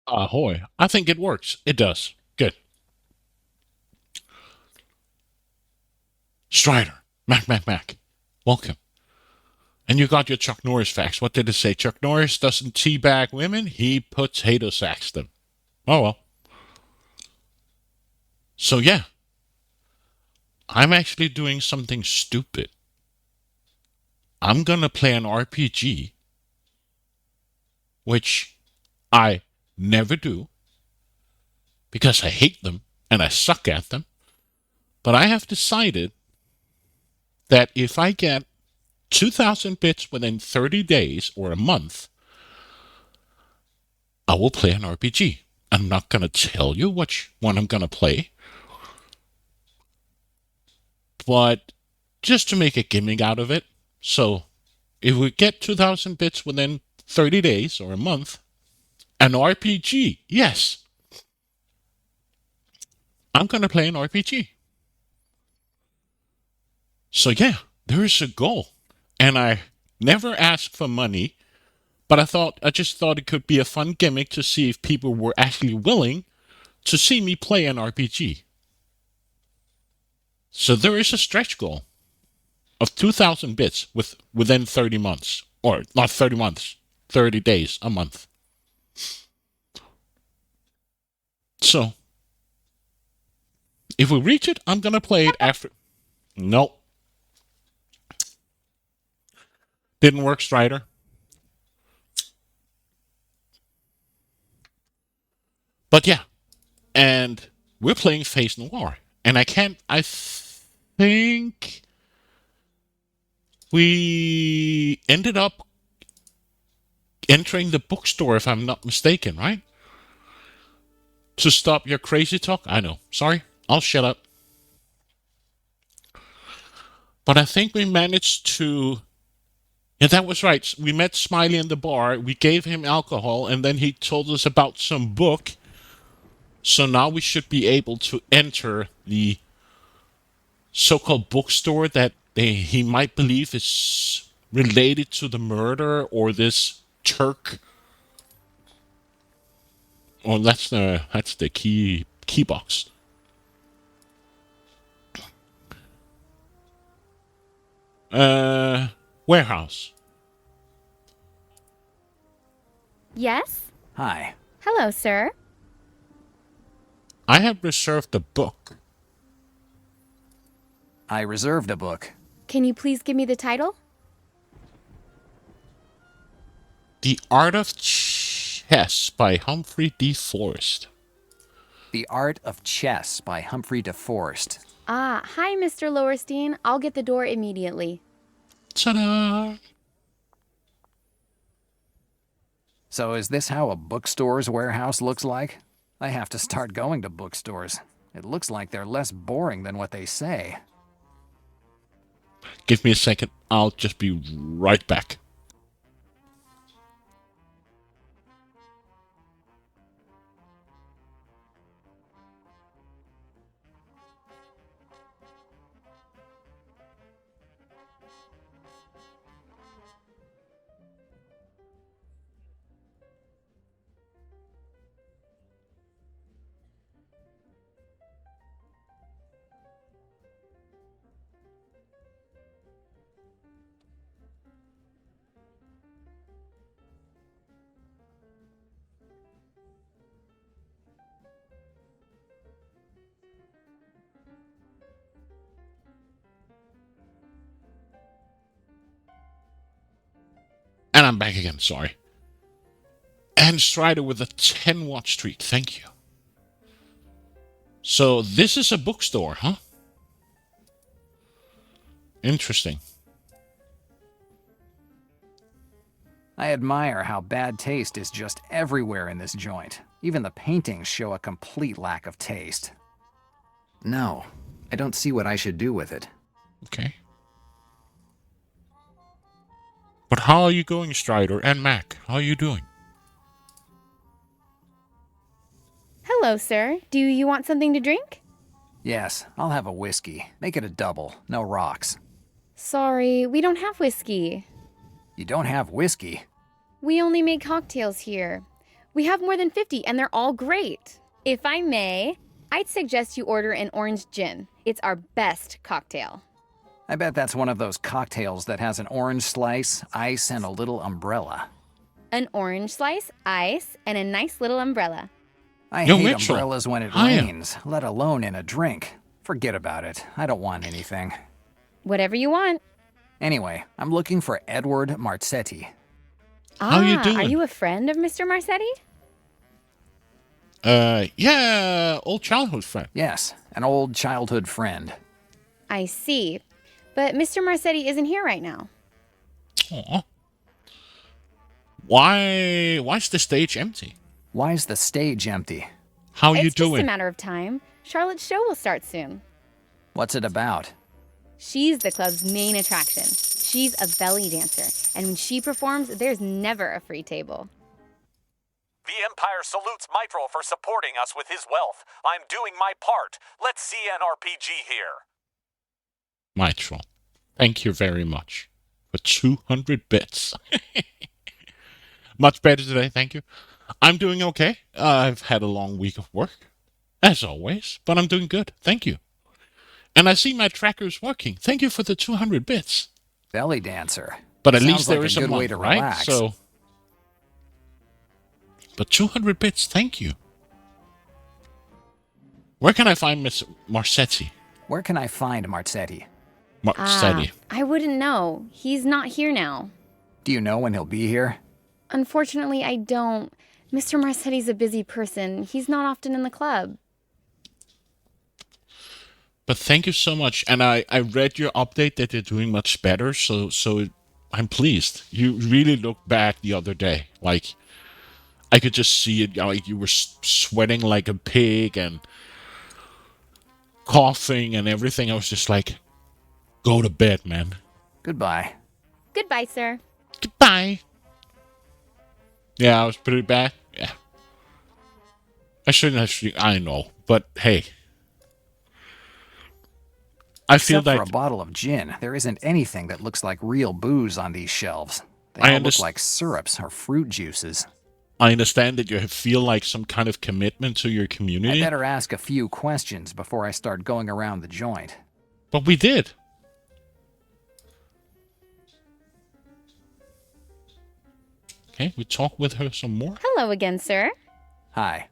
Ahoy. I think it works. It does. Good. Strider. Mac. Welcome. And you got your Chuck Norris facts. What did it say? Chuck Norris doesn't teabag women, he potato sacks them. Oh well. So yeah, I'm actually doing something stupid. I'm gonna play an RPG, which I never do because I hate them and I suck at them. But I have decided that if I get 2,000 bits within 30 days or a month, I will play an RPG. I'm not going to tell you which one I'm going to play, but just to make a gimmick out of it. So if we get 2,000 bits within 30 days or a month, an RPG, yes, I'm going to play an RPG. So yeah, there is a goal. And I never asked for money, but I just thought it could be a fun gimmick to see if people were actually willing to see me play an RPG. So there is a stretch goal of 2,000 bits within 30 months. Or not 30 months, 30 days, a month. So if we reach it, I'm going to play it after. Nope. Didn't work, Strider. But yeah. And we're playing Face Noir. And I think we ended up entering the bookstore, if I'm not mistaken, right? To stop your crazy talk? I know. Sorry. I'll shut up. But I think we managed to. Yeah, that was right. We met Smiley in the bar. We gave him alcohol, and then he told us about some book. So now we should be able to enter the so called bookstore that he might believe is related to the murder or this Turk. Oh, that's the key box. Uh, Warehouse. Yes? Hi. Hello, sir. I have reserved a book. I reserved a book. Can you please give me the title? The Art of Chess by Humphrey D. Forrest. The Art of Chess by Humphrey de Forest. Ah, hi, Mr. Lowerstein. I'll get the door immediately. Ta-da! So is this how a bookstore's warehouse looks like? I have to start going to bookstores. It looks like they're less boring than what they say. Give me a second. I'll just be right back. And I'm back again, sorry. And Strider with a 10 watch streak, thank you. So this is a bookstore, huh? Interesting. I admire how bad taste is just everywhere in this joint. Even the paintings show a complete lack of taste. No, I don't see what I should do with it. Okay. But how are you going, Strider and Mac? How are you doing? Hello, sir. Do you want something to drink? Yes, I'll have a whiskey. Make it a double, no rocks. Sorry, we don't have whiskey. You don't have whiskey? We only make cocktails here. We have more than 50, and they're all great. If I may, I'd suggest you order an orange gin. It's our best cocktail. I bet that's one of those cocktails that has an orange slice, ice, and a little umbrella. An orange slice, ice, and a nice little umbrella. I Yo, hate Mitchell. umbrellas when it Hiya. rains, let alone in a drink. Forget about it. I don't want anything. Whatever you want. Anyway, I'm looking for Edward Marzetti. How you Are doing? you a friend of Mr. Marzetti? Yeah, old childhood friend. Yes, an old childhood friend. I see. But Mr. Marzetti isn't here right now. Aw. Why's the stage empty? Why's the stage empty? How you It's just a doing? matter of time. Charlotte's show will start soon. What's it about? She's the club's main attraction. She's a belly dancer, and when she performs, there's never a free table. The Empire salutes Mitral for supporting us with his wealth. I'm doing my part. Let's see an RPG here. Mitral, thank you very much for 200 bits. Much better today, thank you. I'm doing okay. I've had a long week of work, as always, but I'm doing good. Thank you. And I see my tracker's working. Thank you for the 200 bits. Belly dancer. But at Sounds least there like is a a good way month, to right? relax. So, but 200 bits, thank you. Where can I find Miss Marzetti? Where can I find Marzetti? Marzetti. I wouldn't know. He's not here now. Do you know when he'll be here? Unfortunately, I don't. Mr. Marzetti's a busy person. He's not often in the club. But thank you so much. And I read your update that you're doing much better. So I'm pleased. You really looked bad the other day. Like, I could just see it. Like, you were sweating like a pig and coughing and everything. I was just like, go to bed, man. Goodbye. Goodbye, sir. Goodbye. Yeah, I was pretty bad. Yeah. I shouldn't have. I know. But hey. I feel Except like for a bottle of gin, there isn't anything that looks like real booze on these shelves. They I all look underst- like syrups or fruit juices. I understand that you feel like some kind of commitment to your I community. better ask a few questions before I start going around the joint. But we did. Okay, we talk with her some more. Hello again, sir. Hi.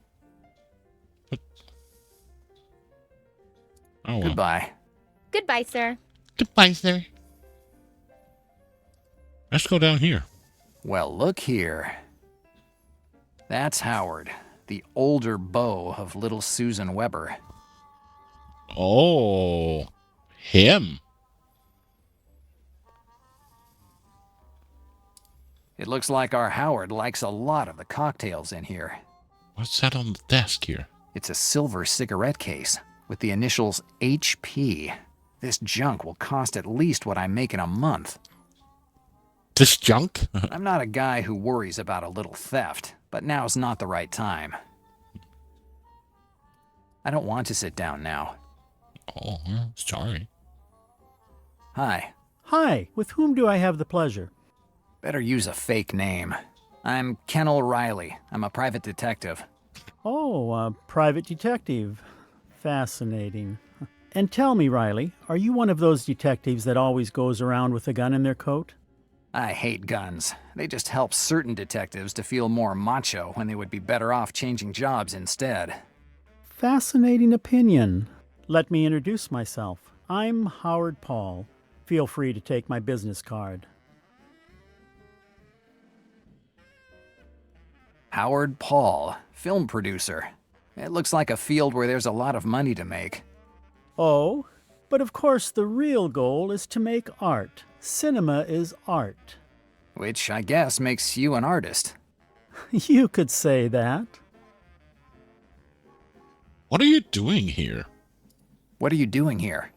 Oh, well. Goodbye. Goodbye, sir. Goodbye, sir. Let's go down here. Well, look here. That's Howard, the older beau of little Susan Weber. Oh, him. It looks like our Howard likes a lot of the cocktails in here. What's that on the desk here? It's a silver cigarette case with the initials HP. This junk will cost at least what I make in a month. This junk? I'm not a guy who worries about a little theft, but now's not the right time. I don't want to sit down now. Oh, sorry. Hi. Hi, with whom do I have the pleasure? Better use a fake name. I'm Kennel Riley. I'm a private detective. Oh, a private detective. Fascinating. And tell me, Riley, are you one of those detectives that always goes around with a gun in their coat? I hate guns. They just help certain detectives to feel more macho when they would be better off changing jobs instead. Fascinating opinion. Let me introduce myself. I'm Howard Paul. Feel free to take my business card. Howard Paul, film producer. It looks like a field where there's a lot of money to make. Oh, but of course the real goal is to make art. Cinema is art. Which I guess makes you an artist. You could say that. What are you doing here? What are you doing here?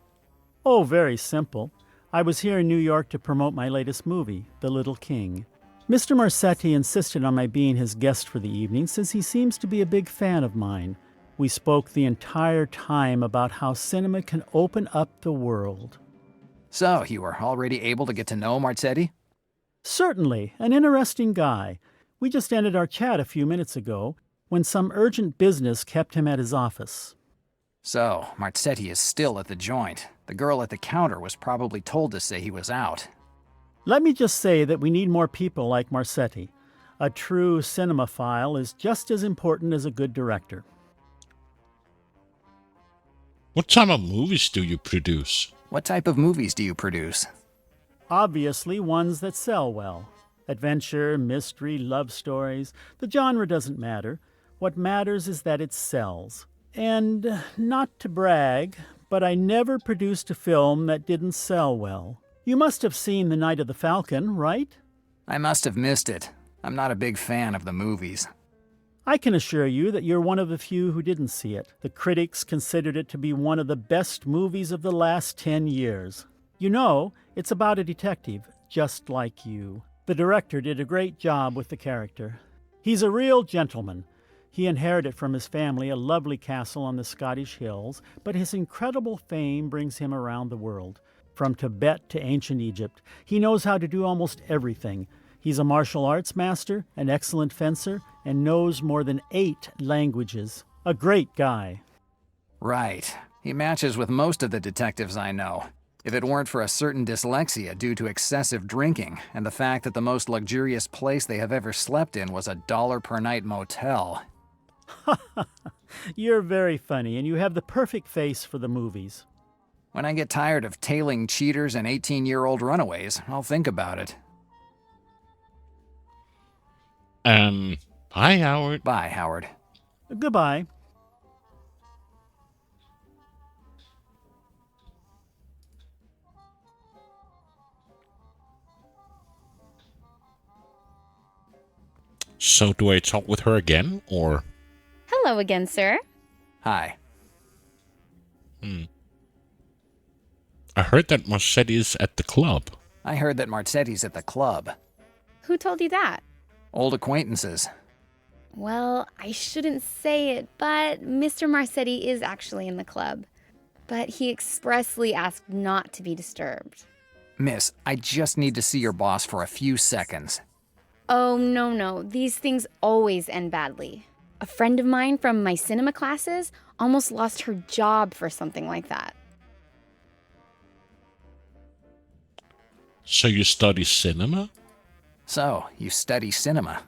Oh, very simple. I was here in New York to promote my latest movie, The Little King. Mr. Marzetti insisted on my being his guest for the evening since he seems to be a big fan of mine. We spoke the entire time about how cinema can open up the world. So, you were already able to get to know Marzetti? Certainly, an interesting guy. We just ended our chat a few minutes ago when some urgent business kept him at his office. So, Marzetti is still at the joint. The girl at the counter was probably told to say he was out. Let me just say that we need more people like Marzetti. A true cinemaphile is just as important as a good director. What type of movies do you produce? What type of movies do you produce? Obviously, ones that sell well. Adventure, mystery, love stories. The genre doesn't matter. What matters is that it sells. And not to brag, but I never produced a film that didn't sell well. You must have seen The Night of the Falcon, right? I must have missed it. I'm not a big fan of the movies. I can assure you that you're one of the few who didn't see it. The critics considered it to be one of the best movies of the last 10 years. You know, it's about a detective, just like you. The director did a great job with the character. He's a real gentleman. He inherited from his family a lovely castle on the Scottish hills, but his incredible fame brings him around the world. From Tibet to ancient Egypt, he knows how to do almost everything. He's a martial arts master, an excellent fencer, and knows more than 8 languages. A great guy. Right. He matches with most of the detectives I know. If it weren't for a certain dyslexia due to excessive drinking and the fact that the most luxurious place they have ever slept in was a $1 per night motel. You're very funny, and you have the perfect face for the movies. When I get tired of tailing cheaters and 18-year-old runaways, I'll think about it. Bye, Howard. Bye, Howard. Goodbye. So do I talk with her again, or? Hello again, sir. Hi. I heard that Marzetti is at the club. I heard that Marzetti's at the club. Who told you that? Old acquaintances. Well, I shouldn't say it, but Mr. Marzetti is actually in the club. But he expressly asked not to be disturbed. Miss, I just need to see your boss for a few seconds. Oh, no. These things always end badly. A friend of mine from my cinema classes almost lost her job for something like that. So you study cinema? So, you study cinema.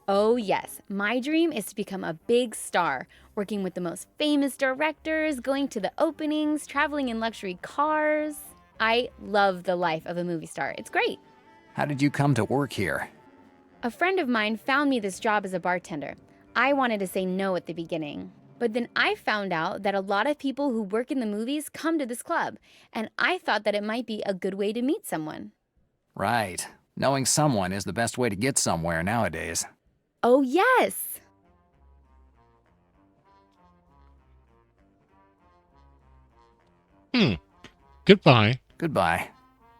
Oh, yes. My dream is to become a big star, working with the most famous directors, going to the openings, traveling in luxury cars. I love the life of a movie star. It's great. How did you come to work here? A friend of mine found me this job as a bartender. I wanted to say no at the beginning. But then I found out that a lot of people who work in the movies come to this club, and I thought that it might be a good way to meet someone. Right. Knowing someone is the best way to get somewhere nowadays. Oh, yes! Goodbye. Goodbye.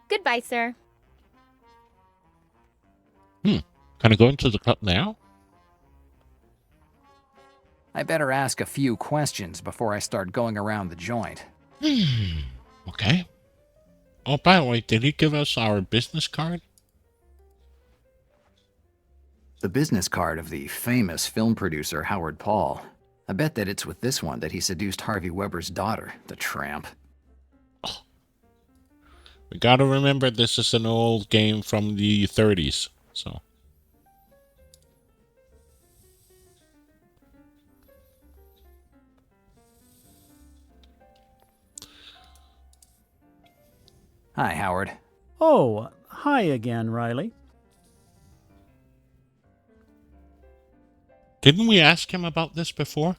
Goodbye, sir. Can I go into the club now? I better ask a few questions before I start going around the joint. Okay. Oh, by the way, did he give us our business card? The business card of the famous film producer Howard Paul. I bet that it's with this one that he seduced Harvey Weber's daughter, the tramp. We gotta remember this is an old game from the 30s, so. Hi, Howard. Oh, hi again, Riley. Didn't we ask him about this before?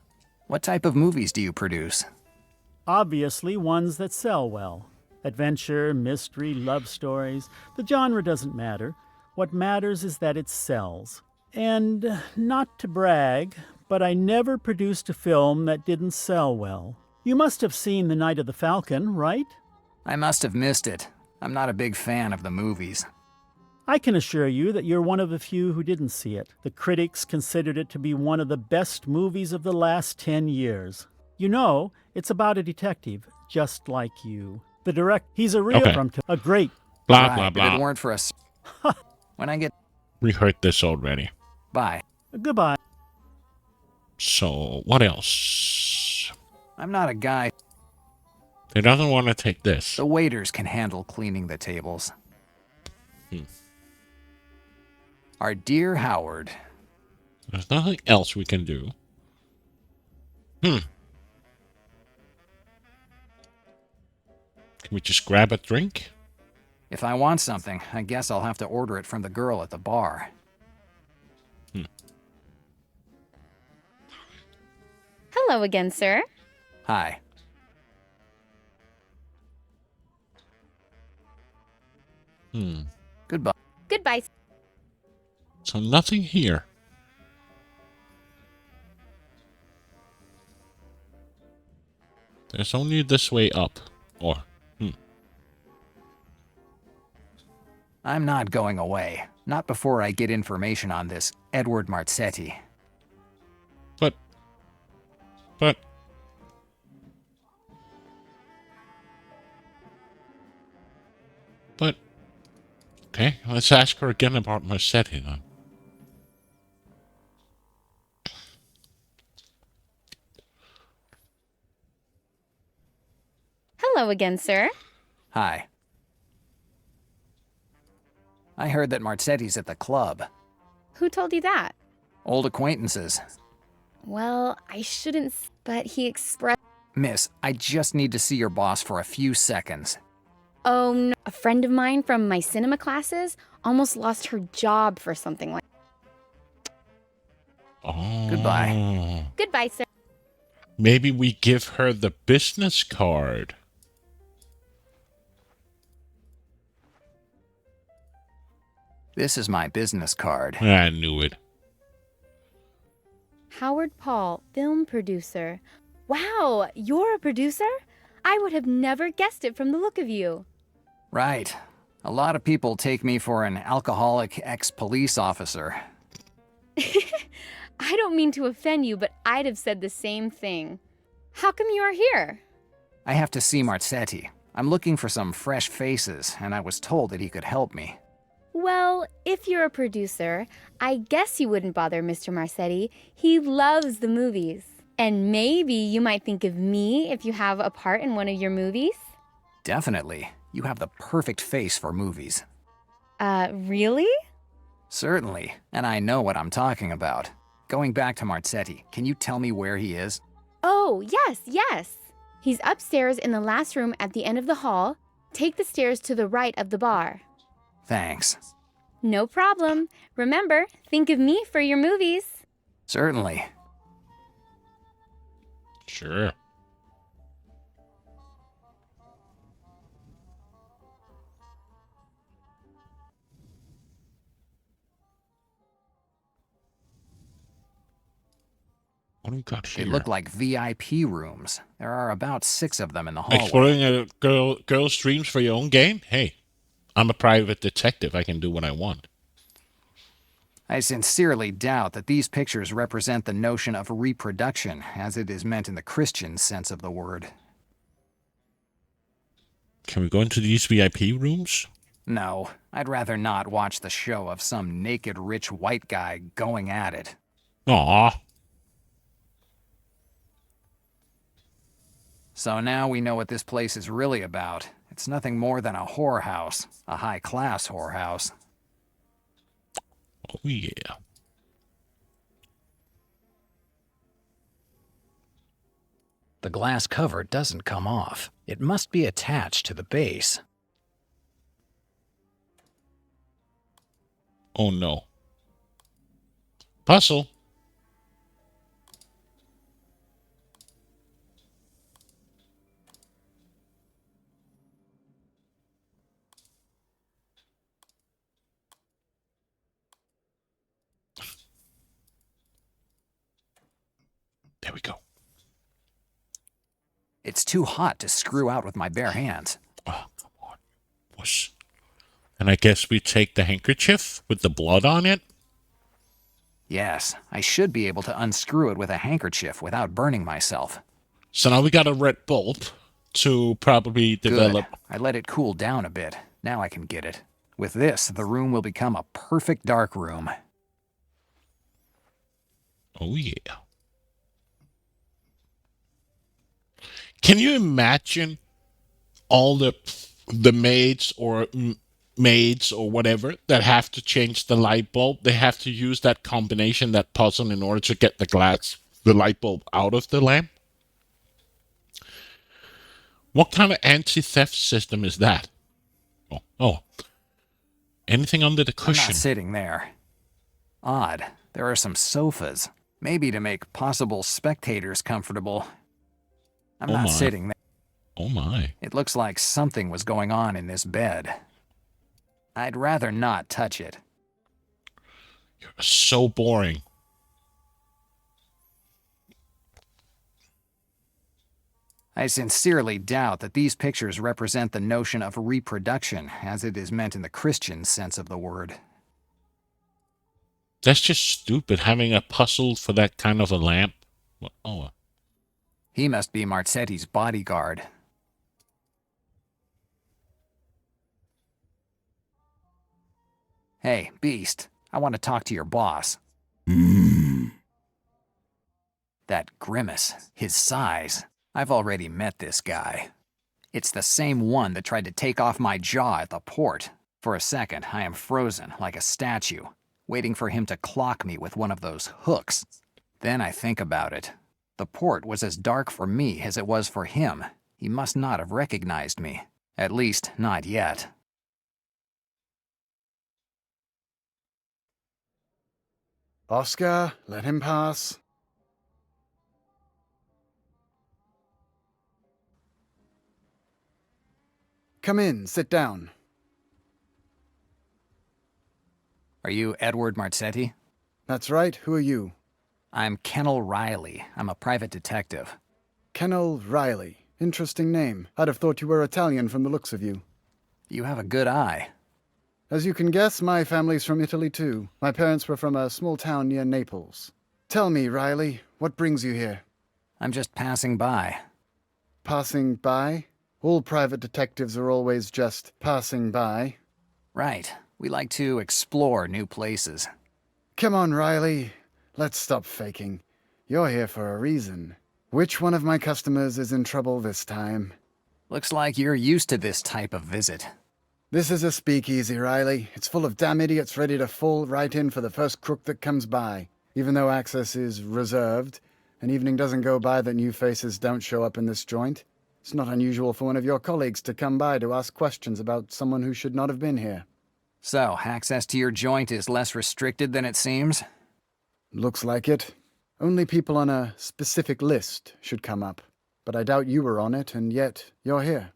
What type of movies do you produce? Obviously, ones that sell well. Adventure, mystery, love stories. The genre doesn't matter. What matters is that it sells. And not to brag, but I never produced a film that didn't sell well. You must have seen The Night of the Falcon, right? I must have missed it. I'm not a big fan of the movies. I can assure you that you're one of the few who didn't see it. The critics considered it to be one of the best movies of the last 10 years. You know, it's about a detective, just like you. The director, he's a real a great. Blah, Right, blah, If blah. it weren't for us. When I get... We heard this already. Bye. Goodbye. So, what else? I'm not a guy. He doesn't want to take this. The waiters can handle cleaning the tables. Our dear Howard. There's nothing else we can do. Can we just grab a drink? If I want something, I guess I'll have to order it from the girl at the bar. Hello again, sir. Hi. Goodbye. Goodbye. So nothing here. There's only this way up. Or, I'm not going away. Not before I get information on this Edward Marzetti. But... Okay, let's ask her again about Marzetti then. Hello again, sir. Hi. I heard that Marzetti's at the club. Who told you that? Old acquaintances. Well, I shouldn't, but he expressed. Miss, I just need to see your boss for a few seconds. Oh, no. A friend of mine from my cinema classes almost lost her job for something like. Oh. Goodbye. Goodbye, sir. Maybe we give her the business card. This is my business card. I knew it. Howard Paul, film producer. Wow, you're a producer? I would have never guessed it from the look of you. Right. A lot of people take me for an alcoholic ex-police officer. I don't mean to offend you, but I'd have said the same thing. How come you are here? I have to see Marzetti. I'm looking for some fresh faces, and I was told that he could help me. Well, if you're a producer, I guess you wouldn't bother Mr. Marzetti. He loves the movies. And maybe you might think of me if you have a part in one of your movies? Definitely. You have the perfect face for movies. Really? Certainly, and I know what I'm talking about. Going back to Marzetti, can you tell me where he is? Oh, yes. He's upstairs in the last room at the end of the hall. Take the stairs to the right of the bar. Thanks. No problem. Remember, think of me for your movies. Certainly. Sure. What do we got They here? look like VIP rooms. There are about 6 of them in the hallway. Exploring a girl's dreams for your own gain? Hey, I'm a private detective. I can do what I want. I sincerely doubt that these pictures represent the notion of reproduction, as it is meant in the Christian sense of the word. Can we go into these VIP rooms? No, I'd rather not watch the show of some naked rich white guy going at it. Aw. So now we know what this place is really about. It's nothing more than a whorehouse, a high-class whorehouse. Oh, yeah. The glass cover doesn't come off. It must be attached to the base. Oh, no. Puzzle. There we go. It's too hot to screw out with my bare hands. Oh, come on. Wuss. And I guess we take the handkerchief with the blood on it? Yes, I should be able to unscrew it with a handkerchief without burning myself. So now we got a red bulb to probably develop. Good. I let it cool down a bit. Now I can get it. With this, the room will become a perfect dark room. Oh, yeah. Can you imagine all the maids or whatever that have to change the light bulb? They have to use that combination, that puzzle, in order to get the light bulb out of the lamp. What kind of anti-theft system is that? Oh, anything under the I'm not cushion? sitting there. Odd. There are some sofas. Maybe to make possible spectators comfortable. I'm Oh not my! sitting there. Oh my! It looks like something was going on in this bed. I'd rather not touch it. You're so boring. I sincerely doubt that these pictures represent the notion of reproduction as it is meant in the Christian sense of the word. That's just stupid. Having a puzzle for that kind of a lamp. Oh, He must be Marzetti's bodyguard. Hey, Beast, I want to talk to your boss. That grimace, his size. I've already met this guy. It's the same one that tried to take off my jaw at the port. For a second, I am frozen like a statue, waiting for him to clock me with one of those hooks. Then I think about it. The port was as dark for me as it was for him. He must not have recognized me. At least, not yet. Oscar, let him pass. Come in, sit down. Are you Edward Marzetti? That's right, who are you? I'm Kennel Riley. I'm a private detective. Kennel Riley. Interesting name. I'd have thought you were Italian from the looks of you. You have a good eye. As you can guess, my family's from Italy too. My parents were from a small town near Naples. Tell me, Riley, what brings you here? I'm just passing by. Passing by? All private detectives are always just passing by. Right. We like to explore new places. Come on, Riley. Let's stop faking. You're here for a reason. Which one of my customers is in trouble this time? Looks like you're used to this type of visit. This is a speakeasy, Riley. It's full of damn idiots ready to fall right in for the first crook that comes by. Even though access is reserved, an evening doesn't go by that new faces don't show up in this joint. It's not unusual for one of your colleagues to come by to ask questions about someone who should not have been here. So, access to your joint is less restricted than it seems? Looks like it. Only people on a specific list should come up. But I doubt you were on it, and yet you're here.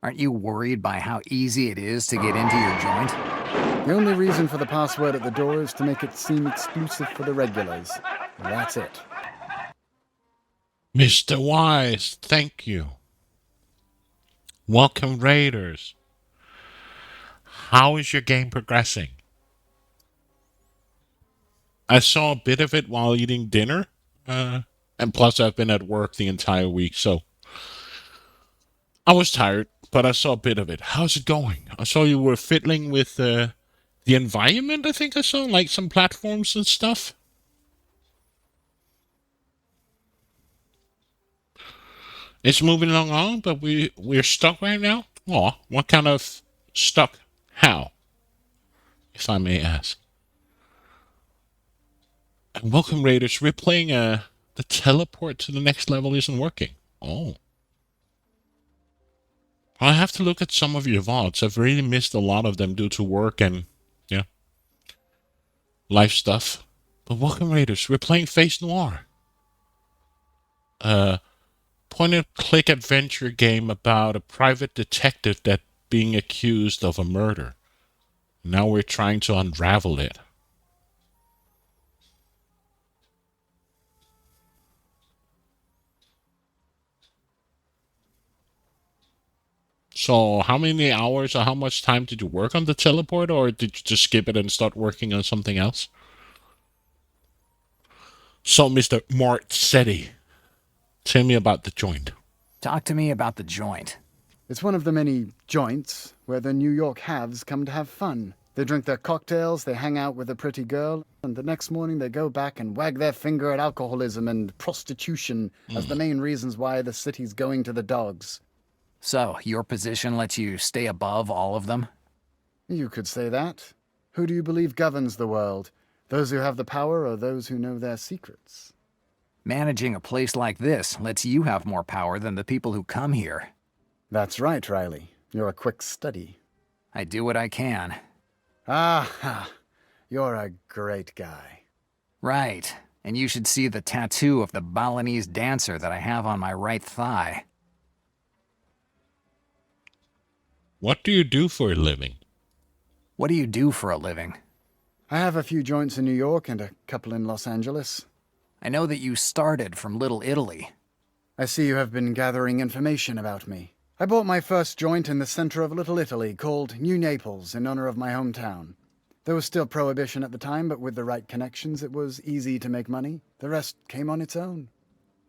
Aren't you worried by how easy it is to get into your joint? The only reason for the password at the door is to make it seem exclusive for the regulars. That's it. Mr. Wise, thank you. Welcome, Raiders. How is your game progressing? I saw a bit of it while eating dinner. And plus, I've been at work the entire week, so I was tired, but I saw a bit of it. How's it going? I saw you were fiddling with the environment, I think I saw, like some platforms and stuff. It's moving along, but we're stuck right now? Aw, what kind of stuck? How? If I may ask. And welcome, Raiders. We're playing the teleport to the next level isn't working. Oh. I have to look at some of your VODs. I've really missed a lot of them due to work and, yeah, life stuff. But welcome, Raiders. We're playing Face Noir. Point-and-click adventure game about a private detective that being accused of a murder. Now we're trying to unravel it. So how many hours or how much time did you work on the teleport, or did you just skip it and start working on something else? So, Mr. Marzetti, tell me about the joint. Talk to me about the joint. It's one of the many joints where the New York haves come to have fun. They drink their cocktails, they hang out with a pretty girl, and the next morning they go back and wag their finger at alcoholism and prostitution as the main reasons why the city's going to the dogs. So, your position lets you stay above all of them? You could say that. Who do you believe governs the world? Those who have the power or those who know their secrets? Managing a place like this lets you have more power than the people who come here. That's right, Riley. You're a quick study. I do what I can. Ah, you're a great guy. Right. And you should see the tattoo of the Balinese dancer that I have on my right thigh. What do you do for a living? What do you do for a living? I have a few joints in New York and a couple in Los Angeles. I know that you started from Little Italy. I see you have been gathering information about me. I bought my first joint in the center of Little Italy called New Naples in honor of my hometown. There was still prohibition at the time, but with the right connections it was easy to make money. The rest came on its own.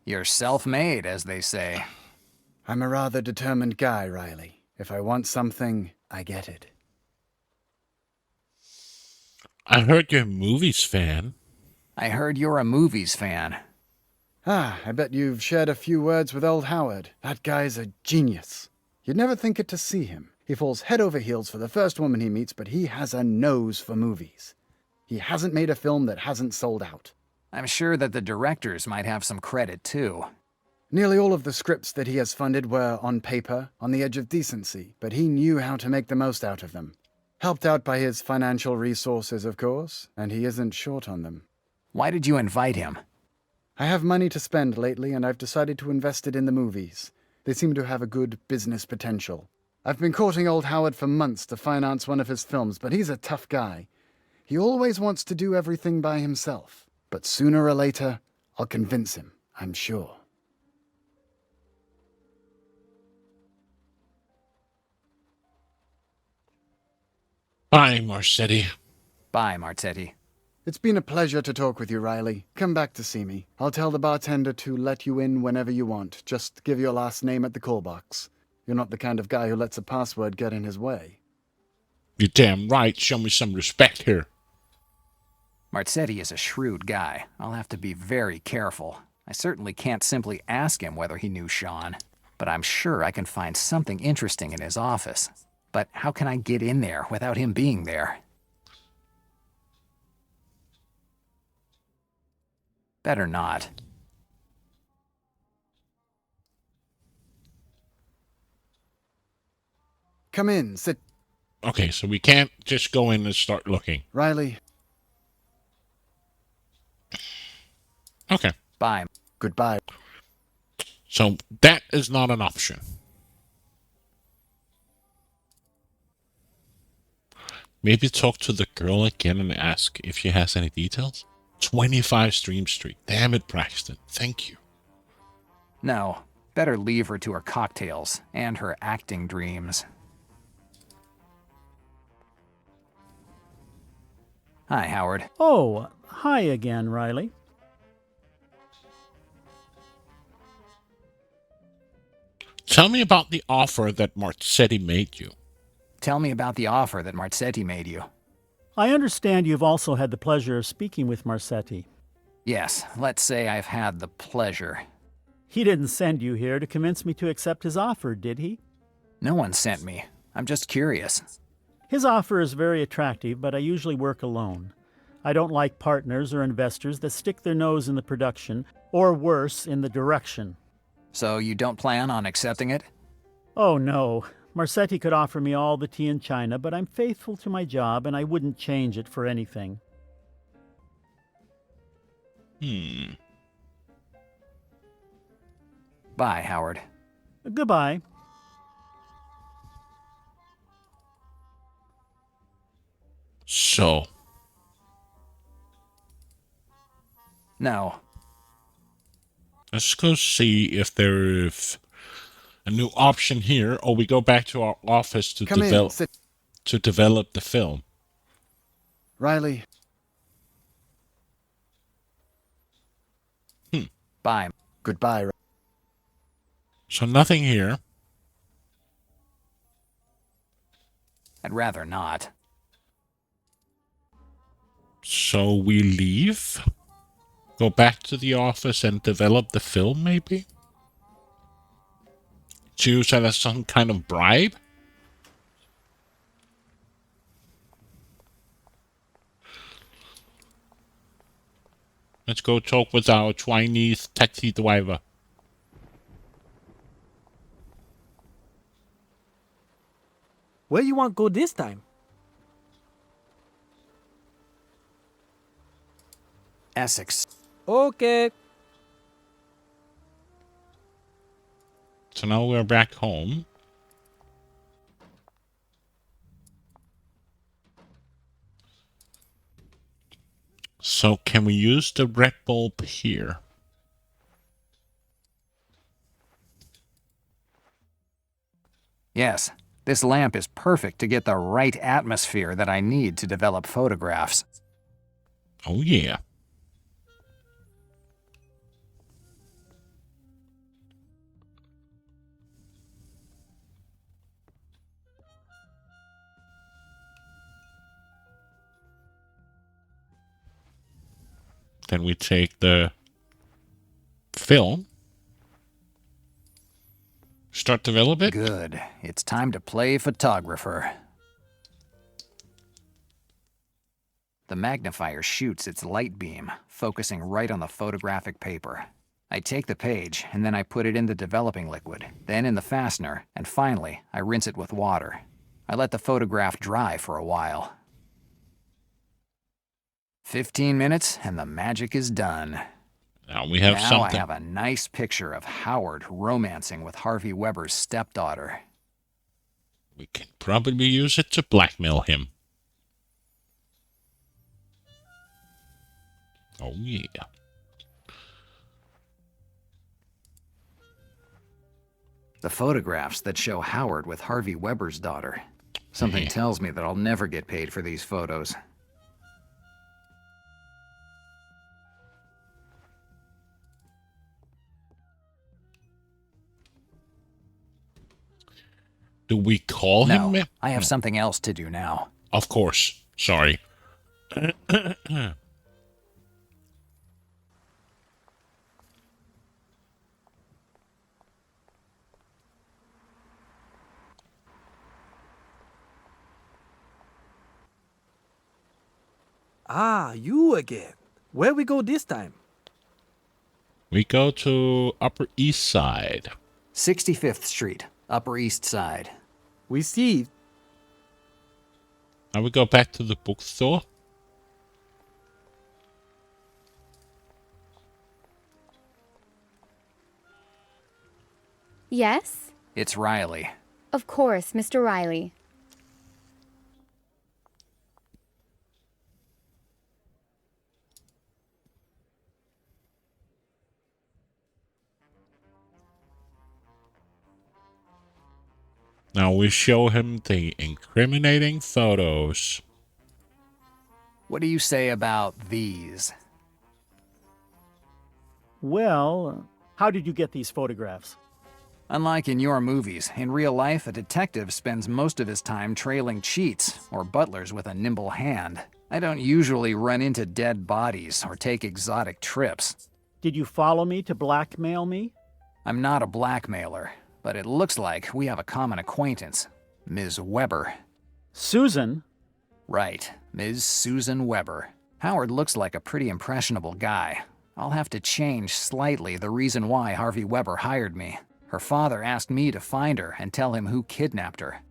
You're self-made, as they say. I'm a rather determined guy, Riley. If I want something, I get it. I heard you're a movies fan. I heard you're a movies fan. I bet you've shared a few words with old Howard. That guy's a genius. You'd never think it to see him. He falls head over heels for the first woman he meets, but he has a nose for movies. He hasn't made a film that hasn't sold out. I'm sure that the directors might have some credit, too. Nearly all of the scripts that he has funded were, on paper, on the edge of decency, but he knew how to make the most out of them. Helped out by his financial resources, of course, and he isn't short on them. Why did you invite him? I have money to spend lately, and I've decided to invest it in the movies. They seem to have a good business potential. I've been courting old Howard for months to finance one of his films, but he's a tough guy. He always wants to do everything by himself. But sooner or later, I'll convince him, I'm sure. Bye, Marcetti. Bye, Marzetti. It's been a pleasure to talk with you, Riley. Come back to see me. I'll tell the bartender to let you in whenever you want. Just give your last name at the call box. You're not the kind of guy who lets a password get in his way. You're damn right. Show me some respect here. Marzetti is a shrewd guy. I'll have to be very careful. I certainly can't simply ask him whether he knew Sean, but I'm sure I can find something interesting in his office. But how can I get in there without him being there? Better not. Come in, sit. Okay, so we can't just go in and start looking. Riley, Okay, Bye. goodbye. so that is not an option. Maybe talk to the girl again and ask if she has any details? 25 Stream Street. Damn it, Braxton. Thank you. No, better leave her to her cocktails and her acting dreams. Hi, Howard. Oh, hi again, Riley. Tell me about the offer that Marzetti made you. Tell me about the offer that Marzetti made you. I understand you've also had the pleasure of speaking with Marzetti. Yes, let's say I've had the pleasure. He didn't send you here to convince me to accept his offer, did he? No one sent me. I'm just curious. His offer is very attractive, but I usually work alone. I don't like partners or investors that stick their nose in the production, or worse, in the direction. So you don't plan on accepting it? Oh, no. Marzetti could offer me all the tea in China, but I'm faithful to my job and I wouldn't change it for anything. Bye, Howard. Goodbye. So, No. let's go see if there's a new option here, or we go back to our office to Come in, develop sit. the film. Riley, Bye. goodbye. So nothing here. I'd rather not. So we leave? Go back to the office and develop the film, maybe? To use that as some kind of bribe? Let's go talk with our Chinese taxi driver. Where you want go this time? Essex. Okay. So now we're back home. So can we use the red bulb here? Yes, this lamp is perfect to get the right atmosphere that I need to develop photographs. Oh yeah. Then we take the film. Start develop it. Good. It's time to play photographer. The magnifier shoots its light beam, focusing right on the photographic paper. I take the page, and then I put it in the developing liquid, then in the fastener, and finally, I rinse it with water. I let the photograph dry for a while. 15 minutes, and the magic is done. Now we have Now something. I have a nice picture of Howard romancing with Harvey Weber's stepdaughter. We can probably use it to blackmail him. Oh yeah. The photographs that show Howard with Harvey Weber's daughter. Something tells me that I'll never get paid for these photos. Do we call No, him? I have something else to do now. Of course. Sorry. Ah, you again. Where we go this time? We go to Upper East Side. 65th Street, Upper East Side. We see. Now we go back to the bookstore. Yes? It's Riley. Of course, Mr. Riley. Now we show him the incriminating photos. What do you say about these? Well, how did you get these photographs? Unlike in your movies, in real life, a detective spends most of his time trailing cheats or butlers with a nimble hand. I don't usually run into dead bodies or take exotic trips. Did you follow me to blackmail me? I'm not a blackmailer, but it looks like we have a common acquaintance, Ms. Weber. Susan? Right, Ms. Susan Weber. Howard looks like a pretty impressionable guy. I'll have to change slightly the reason why Harvey Weber hired me. Her father asked me to find her and tell him who kidnapped her.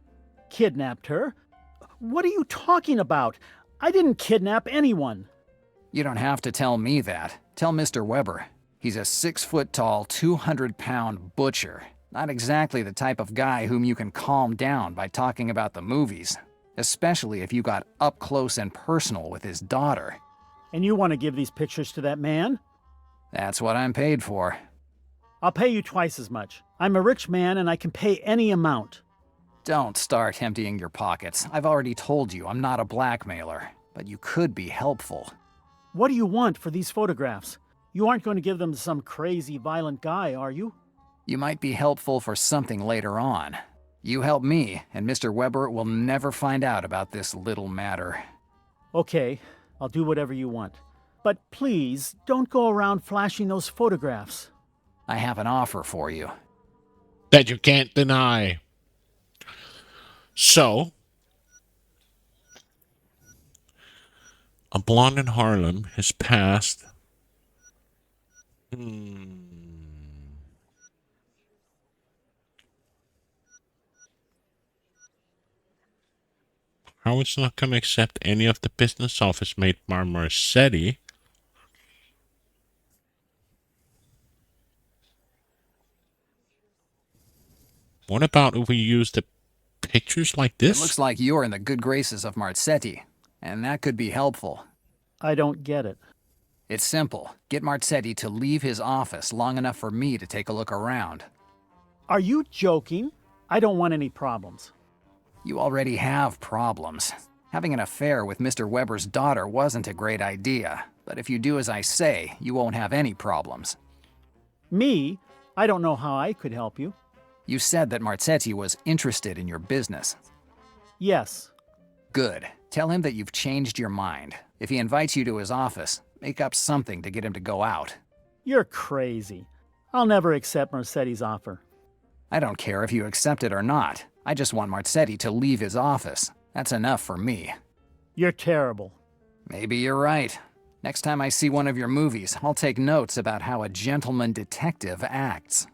Kidnapped her? What are you talking about? I didn't kidnap anyone. You don't have to tell me that. Tell Mr. Weber. He's a 6-foot-tall, 200-pound butcher. Not exactly the type of guy whom you can calm down by talking about the movies. Especially if you got up close and personal with his daughter. And you want to give these pictures to that man? That's what I'm paid for. I'll pay you twice as much. I'm a rich man and I can pay any amount. Don't start emptying your pockets. I've already told you I'm not a blackmailer, but you could be helpful. What do you want for these photographs? You aren't going to give them to some crazy, violent guy, are you? You might be helpful for something later on. You help me, and Mr. Weber will never find out about this little matter. Okay. I'll do whatever you want. But please, don't go around flashing those photographs. I have an offer for you. That you can't deny. So, a blonde in Harlem has passed. Howard's not going to accept any of the business offers made by Marcetti. What about if we use the pictures like It this? looks like you're in the good graces of Marzetti, and that could be helpful. I don't get it. It's simple. Get Marzetti to leave his office long enough for me to take a look around. Are you joking? I don't want any problems. You already have problems. Having an affair with Mr. Weber's daughter wasn't a great idea, but if you do as I say, you won't have any problems. Me? I don't know how I could help you. You said that Marzetti was interested in your business. Yes. Good. Tell him that you've changed your mind. If he invites you to his office, make up something to get him to go out. You're crazy. I'll never accept Marcetti's offer. I don't care if you accept it or not. I just want Marzetti to leave his office. That's enough for me. You're terrible. Maybe you're right. Next time I see one of your movies, I'll take notes about how a gentleman detective acts.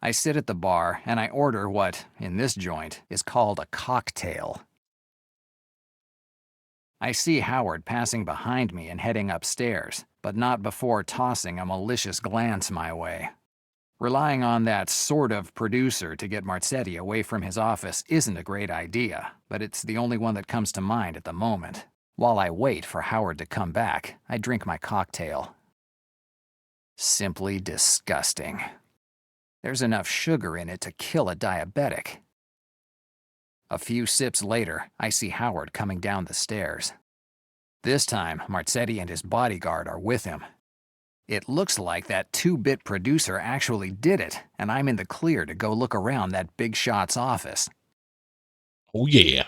I sit at the bar and I order what, in this joint, is called a cocktail. I see Howard passing behind me and heading upstairs, but not before tossing a malicious glance my way. Relying on that sort of producer to get Marzetti away from his office isn't a great idea, but it's the only one that comes to mind at the moment. While I wait for Howard to come back, I drink my cocktail. Simply disgusting. There's enough sugar in it to kill a diabetic. A few sips later, I see Howard coming down the stairs. This time, Marzetti and his bodyguard are with him. It looks like that 2-bit producer actually did it, and I'm in the clear to go look around that big shot's office. Oh, yeah.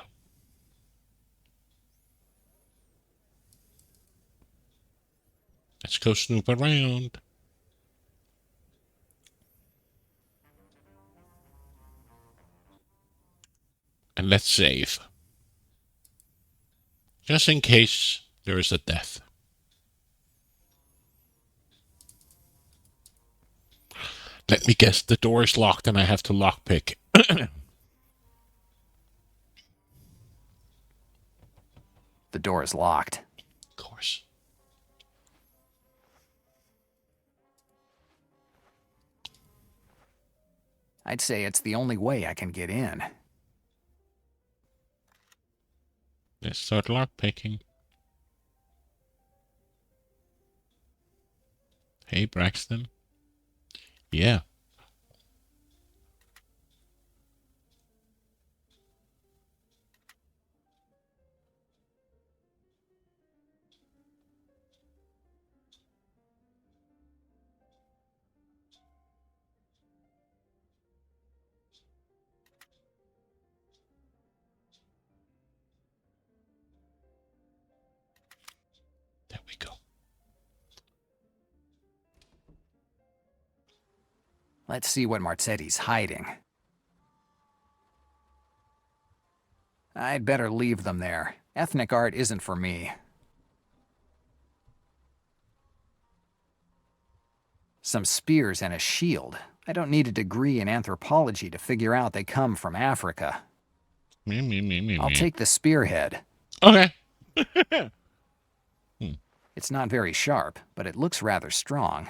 Let's go snoop around. And let's save. Just in case there is a death. Let me guess, the door is locked and I have to lockpick. The door is locked. Of course. I'd say it's the only way I can get in. Let's start lockpicking. Hey, Braxton. Yeah. There we go. Let's see what Marzetti's hiding. I'd better leave them there. Ethnic art isn't for me. Some spears and a shield. I don't need a degree in anthropology to figure out they come from Africa. I'll take the spearhead. Okay. It's not very sharp, but it looks rather strong.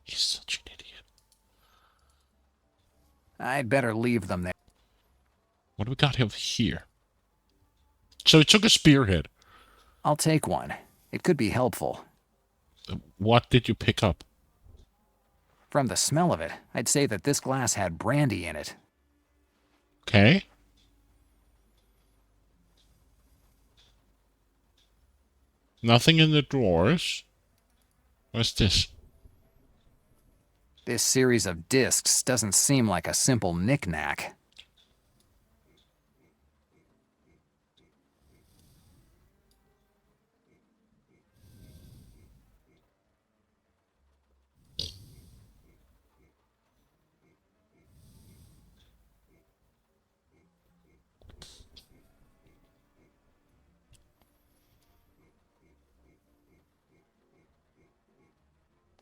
He's such an idiot. I'd better leave them there. What do we got over here? So it took a spearhead. I'll take one. It could be helpful. What did you pick up? From the smell of it, I'd say that this glass had brandy in it. Okay. Nothing in the drawers. What's this? This series of discs doesn't seem like a simple knick-knack.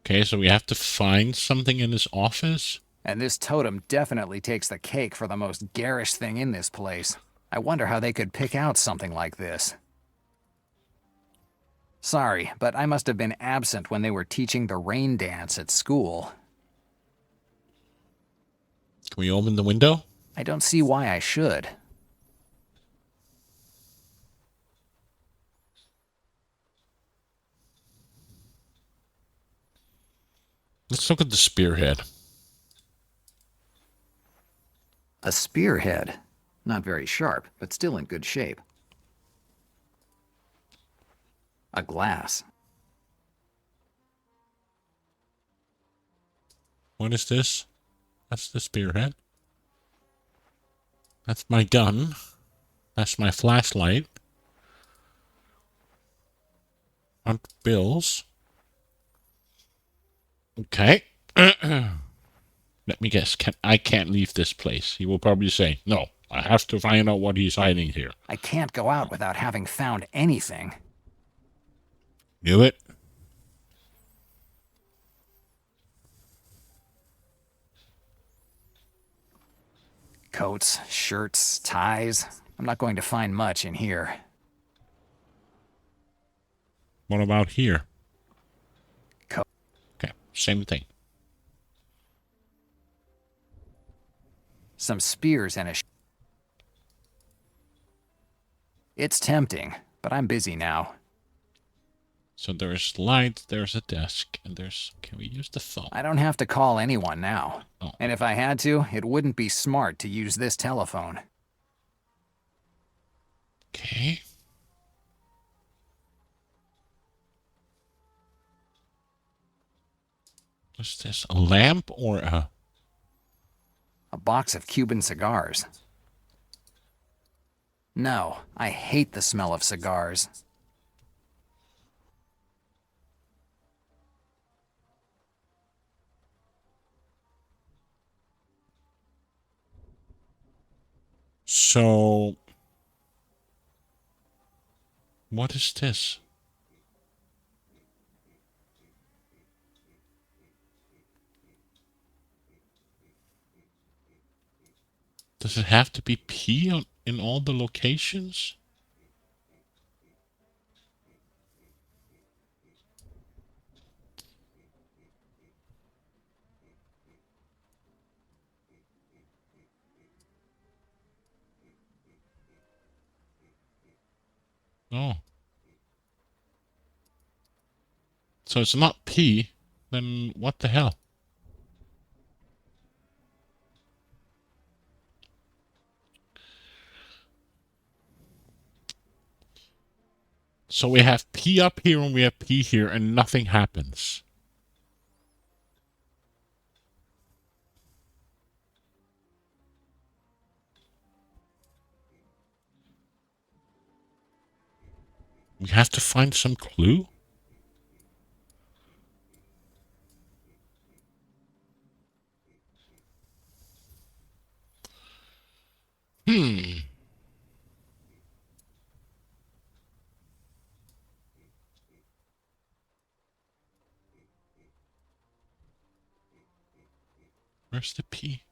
Okay, so we have to find something in his office. And this totem definitely takes the cake for the most garish thing in this place. I wonder how they could pick out something like this. Sorry, but I must have been absent when they were teaching the rain dance at school. Can we open the window? I don't see why I should. Let's look at the spearhead. A spearhead. Not very sharp, but still in good shape. A glass. What is this? That's the spearhead. That's my gun. That's my flashlight. Hunt bills. Okay. Let me guess. I can't leave this place. He will probably say, no, I have to find out what he's hiding here. I can't go out without having found anything. Do it. Coats, shirts, ties. I'm not going to find much in here. What about here? Co- Okay, same thing. Some spears and a... It's tempting, but I'm busy now. So there's light, there's a desk, and there's... Can we use the phone? I don't have to call anyone now. Oh. And if I had to, it wouldn't be smart to use this telephone. Okay. What's this? A lamp or a... A box of Cuban cigars. No, I hate the smell of cigars. So... What is this? Does it have to be P in all the locations? Oh. So it's not P, then what the hell? So we have P up here and we have P here and nothing happens. We have to find some clue? Where's the P?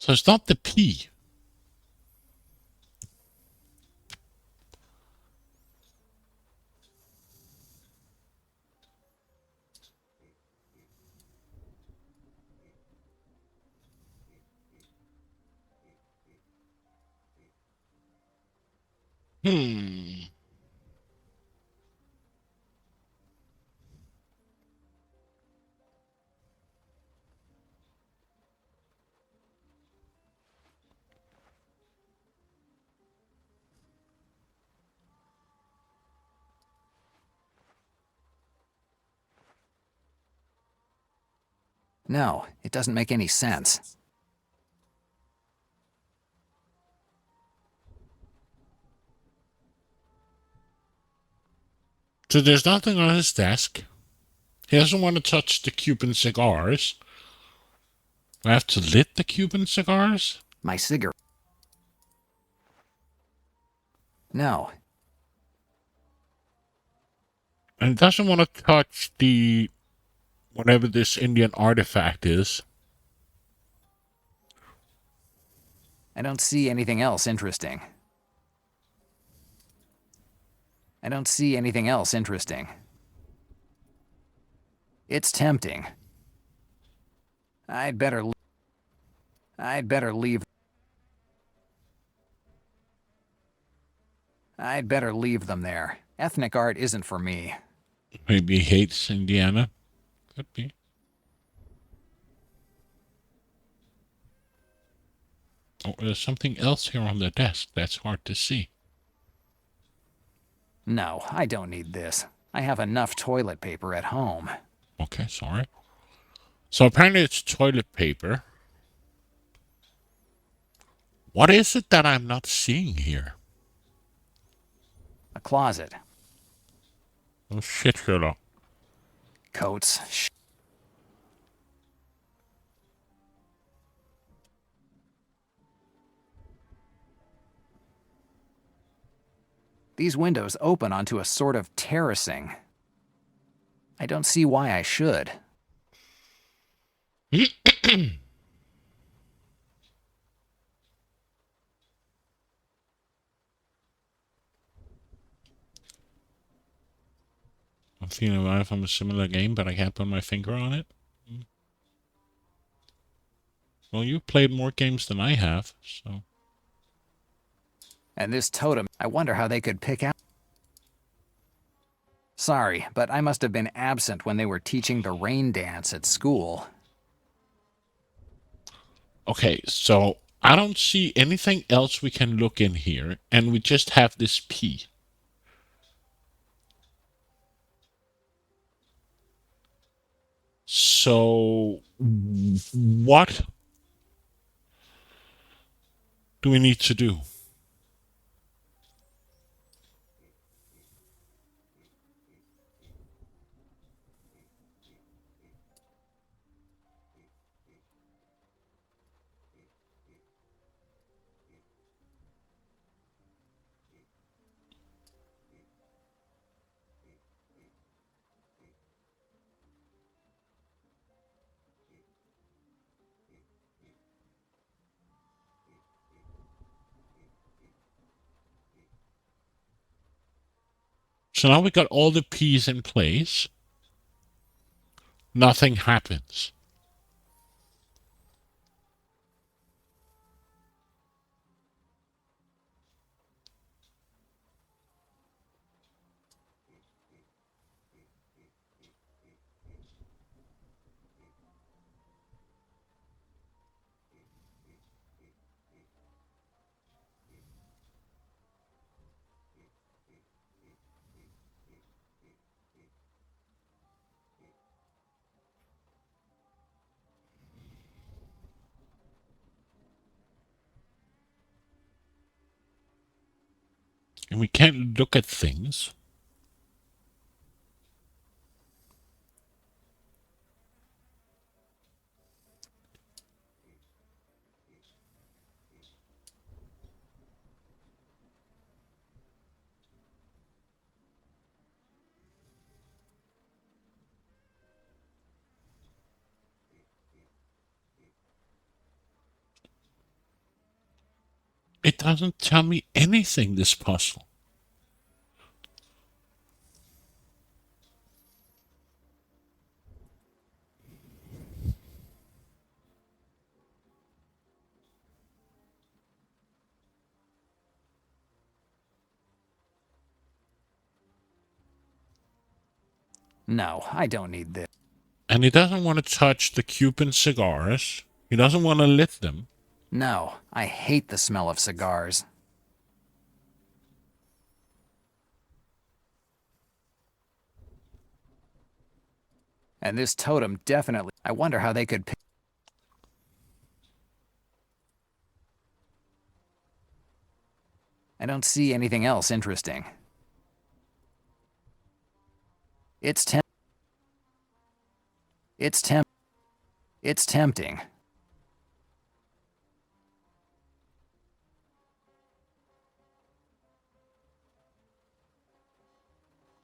So it's not the P. Hmm. No, it doesn't make any sense. So there's nothing on his desk. He doesn't want to touch the Cuban cigars. I have to lit the Cuban cigars? My cigarette. No, And he doesn't want to touch the whatever this Indian artifact is. I don't see anything else interesting. I don't see anything else interesting. It's tempting. I'd better leave. I'd better leave them there. Ethnic art isn't for me. Maybe he hates Indiana. Could be. Oh, there's something else here on the desk that's hard to see. No, I don't need this. I have enough toilet paper at home. Okay, sorry. So apparently it's toilet paper. What is it that I'm not seeing here? A closet. Oh shit, Sherlock. Coats. These windows open onto a sort of terracing. I don't see why I should. I'm feeling alive from a similar game, but I can't put my finger on it. Well, you've played more games than I have, so... And this totem, I wonder how they could pick out. Sorry, but I must have been absent when they were teaching the rain dance at school. Okay, so I don't see anything else we can look in here, and we just have this P. So, what do we need to do? So now we got all the P's in place. Nothing happens. And we can't look at things. It doesn't tell me anything, this puzzle. No, I don't need this. And he doesn't want to touch the Cuban cigars. He doesn't want to lit them. No, I hate the smell of cigars. And this totem definitely... I wonder how they could... I don't see anything else interesting. It's tempting.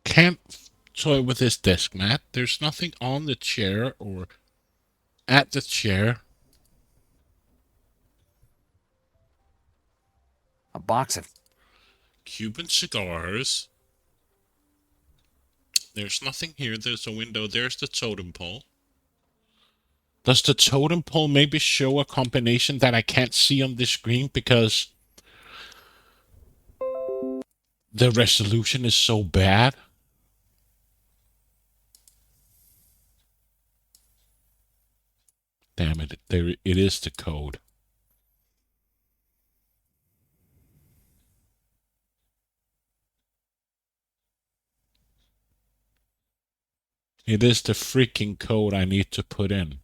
Can't toy with this desk mat. There's nothing on the chair or at the chair. A box of... Cuban cigars. There's nothing here. There's a window. There's the totem pole. Does the totem pole maybe show a combination that I can't see on the screen because the resolution is so bad? Damn it. There it is, the code. It is the freaking code I need to put in.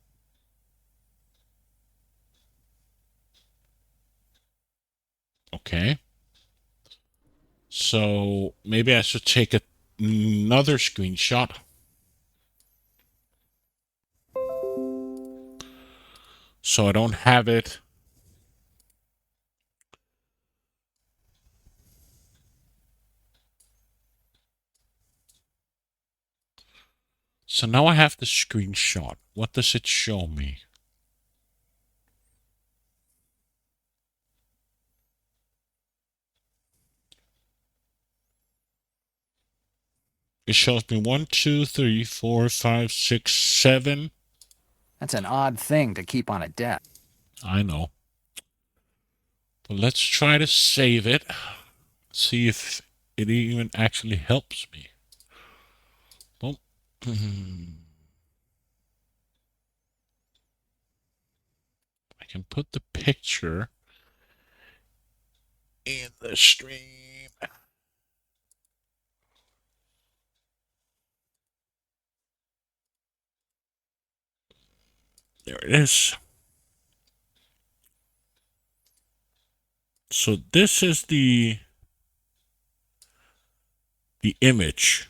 Okay. So maybe I should take another screenshot. So I don't have it. So now I have the screenshot. What does it show me? It shows me 1, 2, 3, 4, 5, 6, 7. That's an odd thing to keep on a desk. I know. But let's try to save it. See if it even actually helps me. Well, I can put the picture in the stream. There it is. So this is the image.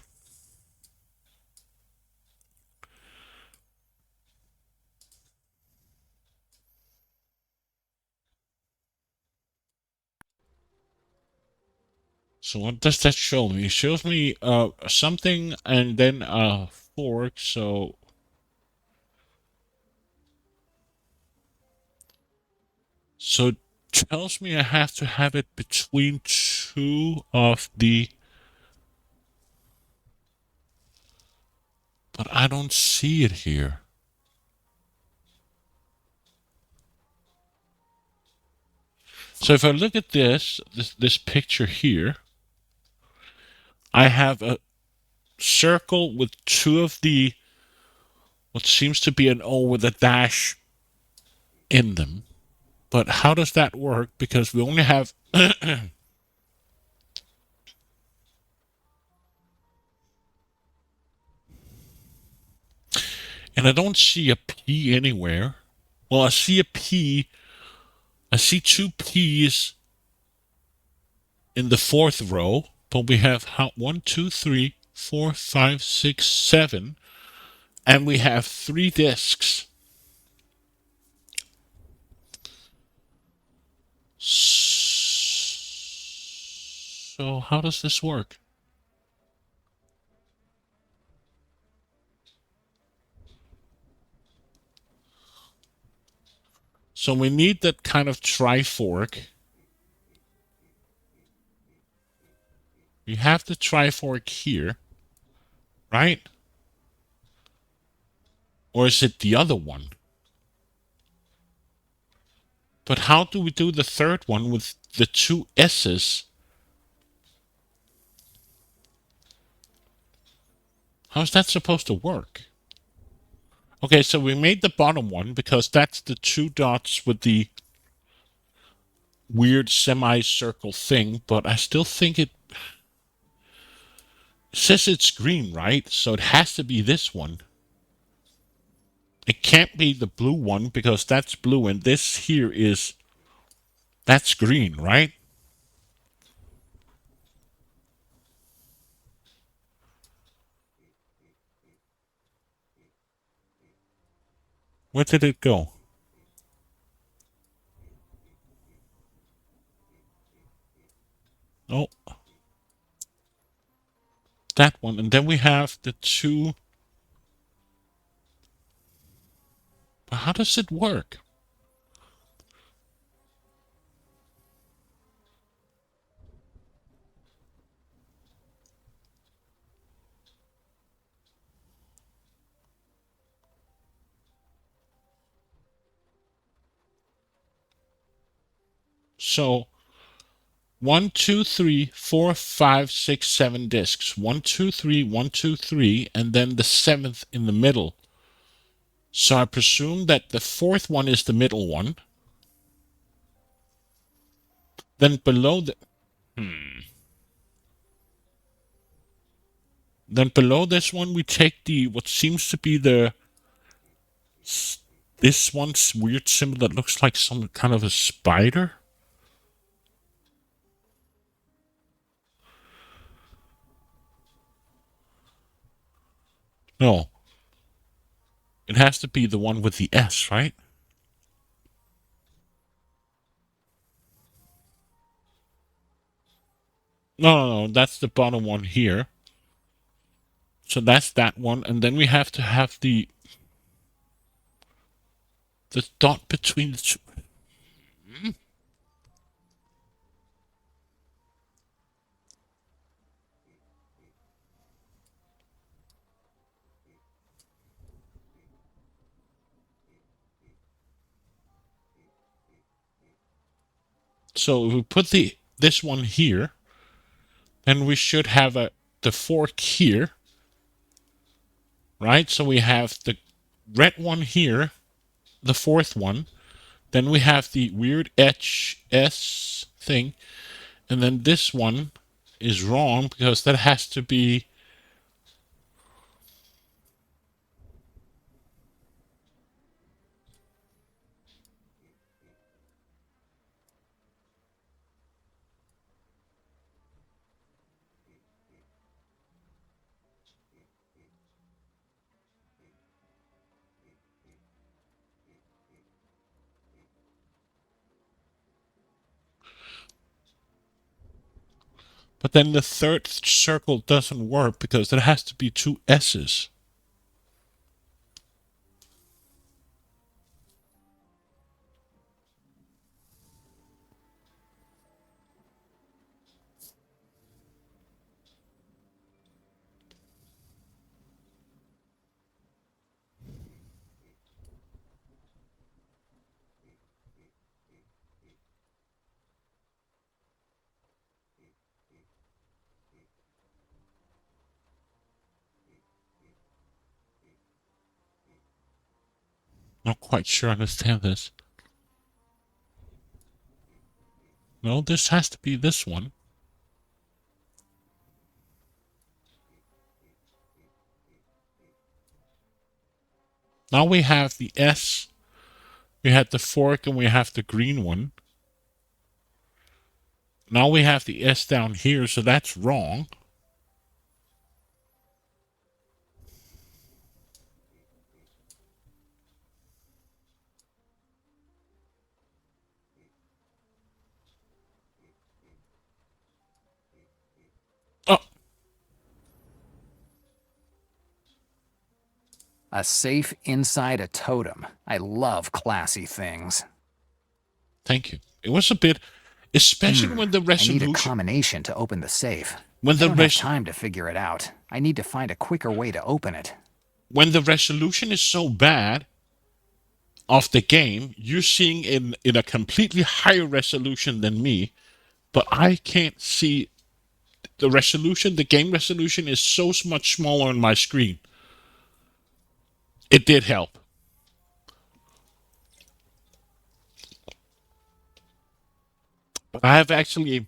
So what does that show me? It shows me something and then a fork. So it tells me I have to have it between two of the... But I don't see it here. So if I look at this picture here, I have a circle with two of the, what seems to be an O with a dash in them. But how does that work? Because we only have and I don't see a P anywhere. Well, I see a P. I see two P's in the fourth row, but we have 1, 2, 3, 4, 5, 6, 7, and we have 3 discs. So how does this work? So we need that kind of trifork. We have the trifork here, right? Or is it the other one? But how do we do the third one with the 2 S's? How's that supposed to work? Okay, so we made the bottom one because that's the 2 dots with the weird semicircle thing, but I still think it says it's green, right? So it has to be this one. It can't be the blue one because that's blue and this here is that's green, right? Where did it go? Oh, that one. And then we have the two. But how does it work? So 1, 2, 3, 4, 5, 6, 7 discs. 1, 2, 3, 1, 2, 3, and then the seventh in the middle. So I presume that the fourth one is the middle one. Then below the then below this one we take the what seems to be the this one's weird symbol that looks like some kind of a spider. No. It has to be the one with the S, right? No, that's the bottom one here. So that's that one, and then we have to have the dot between the two. So if we put this one here, then we should have the fork here, right? So we have the red one here, the fourth one. Then we have the weird HS thing, and then this one is wrong because that has to be. But then the third circle doesn't work because there has to be two S's. Not quite sure I understand this. No, this has to be this one. Now we have the S, we had the fork, and we have the green one. Now we have the S down here, so that's wrong. Oh, A safe inside a totem. I love classy things. thank you. It was a bit, especially when the I need a resolution, combination to open the safe. when I the don't have time to figure it out. I need to find a quicker way to open it. when the resolution is so bad of the game, you're seeing in a completely higher resolution than me, but I can't see the resolution. The game resolution is so much smaller on my screen. It did help. But I have actually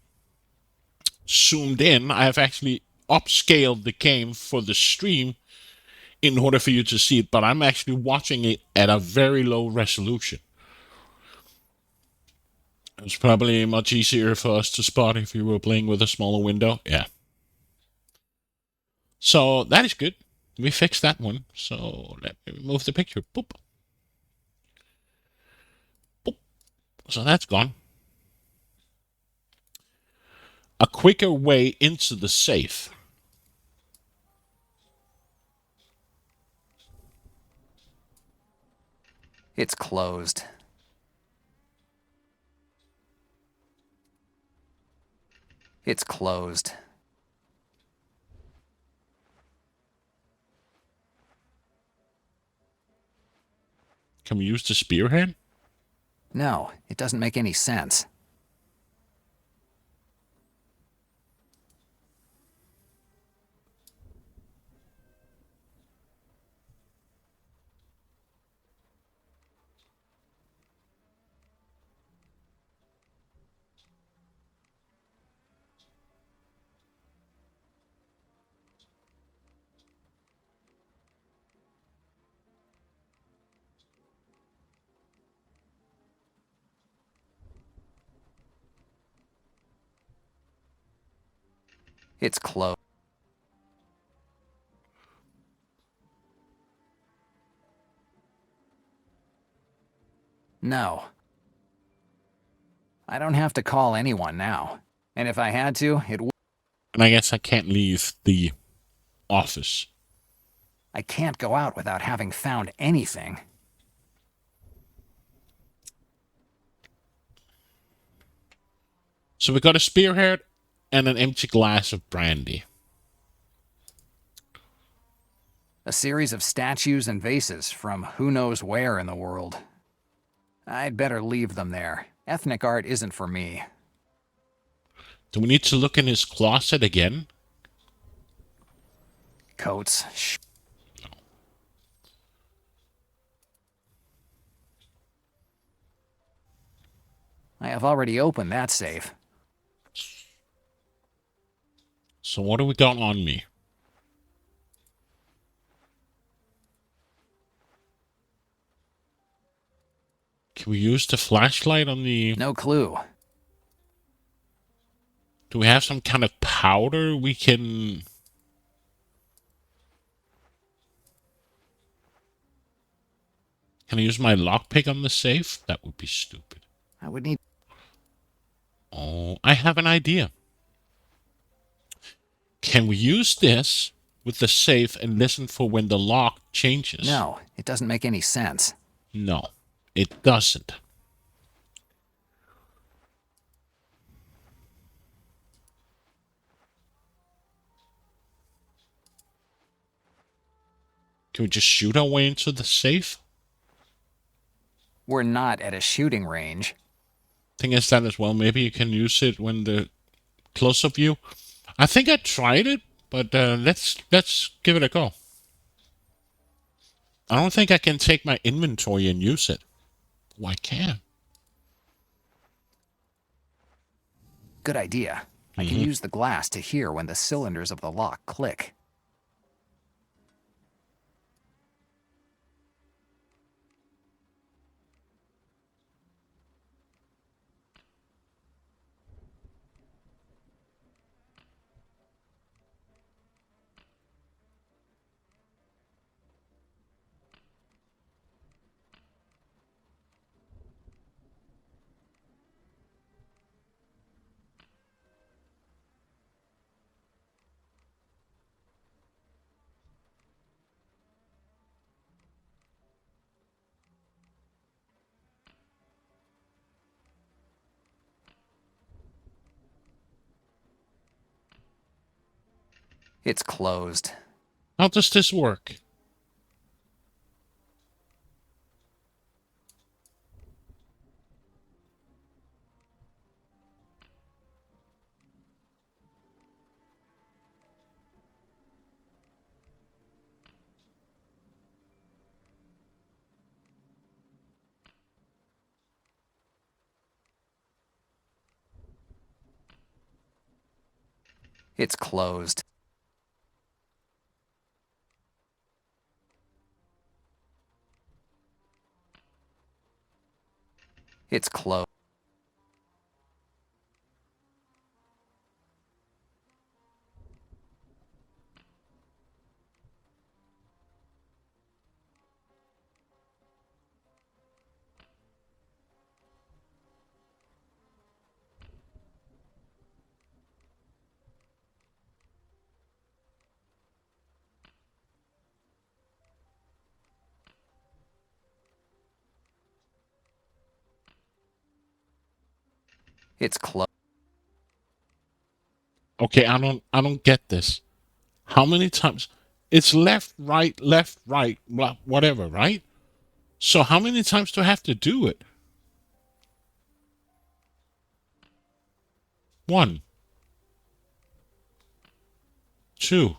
zoomed in. I have actually upscaled the game for the stream in order for you to see it, but I'm actually watching it at a very low resolution. It's probably much easier for us to spot if you were playing with a smaller window. Yeah. So that is good. We fixed that one. So let me remove the picture. Boop. Boop. So that's gone. A quicker way into the safe. It's closed. It's closed. Can we use the spearhead? No, it doesn't make any sense. It's closed. No. I don't have to call anyone now. And if I had to, it would. And I guess I can't leave the office. I can't go out without having found anything. So we got a spearhead and an empty glass of brandy. A series of statues and vases from who knows where in the world. I'd better leave them there. Ethnic art isn't for me. Do we need to look in his closet again? Coats. Shh. I have already opened that safe. So what do we got on me? Can we use the flashlight on the... No clue. Do we have some kind of powder we can... Can I use my lockpick on the safe? That would be stupid. I would need... Oh, I have an idea. Can we use this with the safe and listen for when the lock changes? No, it doesn't make any sense. No, it doesn't. Can we just shoot our way into the safe? We're not at a shooting range. Thing is that as well. Maybe you can use it when the close-up view. I think I tried it, but let's give it a go. I don't think I can take my inventory and use it. Oh, I can. Good idea. I can use the glass to hear when the cylinders of the lock click. It's closed. How does this work? It's closed. It's closed. It's closed. Okay, I don't get this. How many times? It's left, right, blah, whatever, right? So how many times do I have to do it? One, two.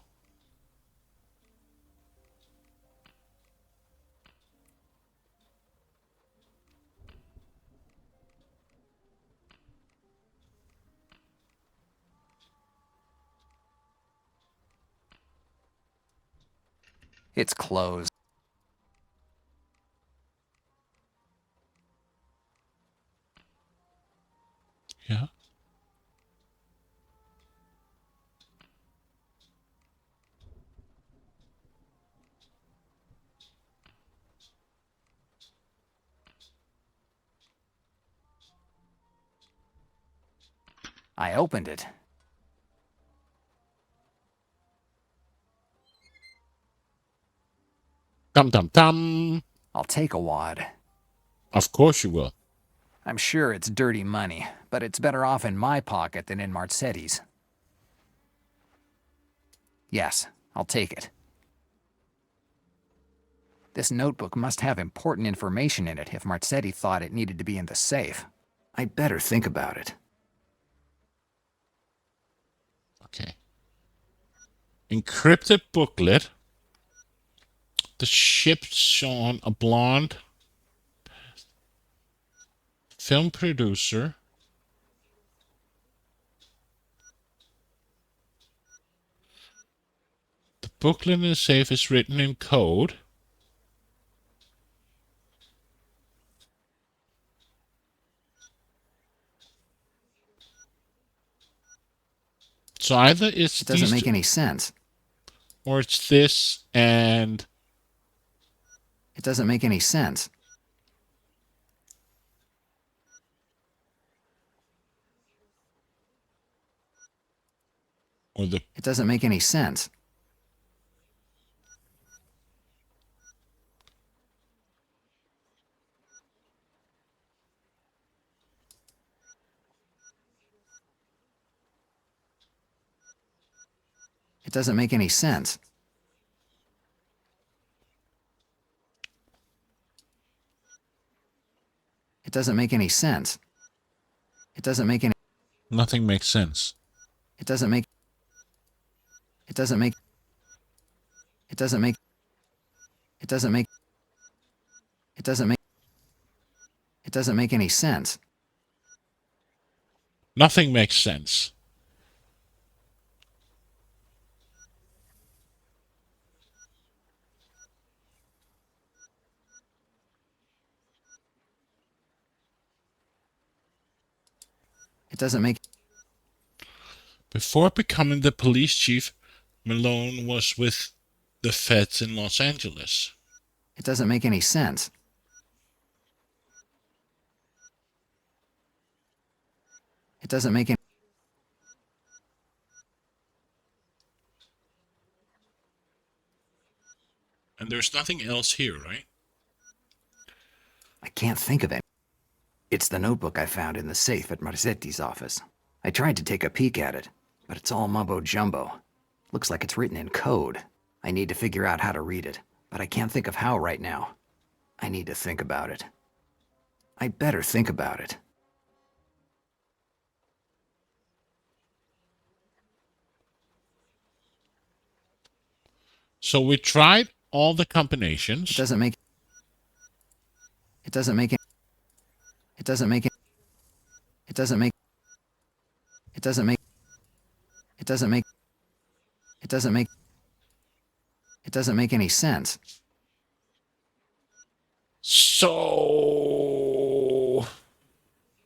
It's closed. Yeah. I opened it. Dum dum dum. I'll take a wad. Of course you will. I'm sure it's dirty money, but it's better off in my pocket than in Marzetti's. Yes, I'll take it. This notebook must have important information in it if Marzetti thought it needed to be in the safe. I'd better think about it. Okay. Encrypted booklet. The ship shown a blonde film producer. The booklet in the safe is written in code. So either it's It doesn't these make two, any sense. or it's this and It doesn't make any sense. or the It doesn't make any sense. It doesn't make any sense. It doesn't make any sense. It doesn't make any. nothing makes sense. It doesn't make. It doesn't make. It doesn't make. It doesn't make. It doesn't make. It doesn't make any sense. Nothing makes sense. It doesn't make. Before becoming the police chief, Malone was with the feds in Los Angeles. It doesn't make any sense. It doesn't make any. And there's nothing else here, right? I can't think of it. It's the notebook I found in the safe at Marzetti's office. I tried to take a peek at it, but it's all mumbo-jumbo. Looks like it's written in code. I need to figure out how to read it, but I can't think of how right now. I need to think about it. I'd better think about it. So we tried all the It combinations. doesn't make. It doesn't make it. It doesn't make it. It doesn't make. It doesn't make. It doesn't make. It doesn't make. It doesn't make any sense. So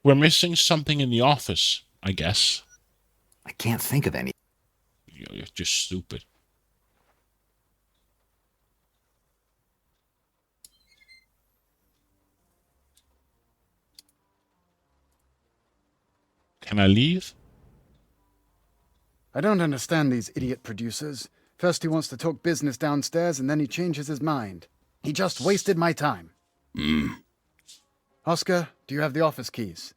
We're missing something in the office, I guess. I can't think of any. You're just stupid. Can I leave? I don't understand these idiot producers. First he wants to talk business downstairs, and then he changes his mind. He just wasted my time. Oscar, do you have the office keys?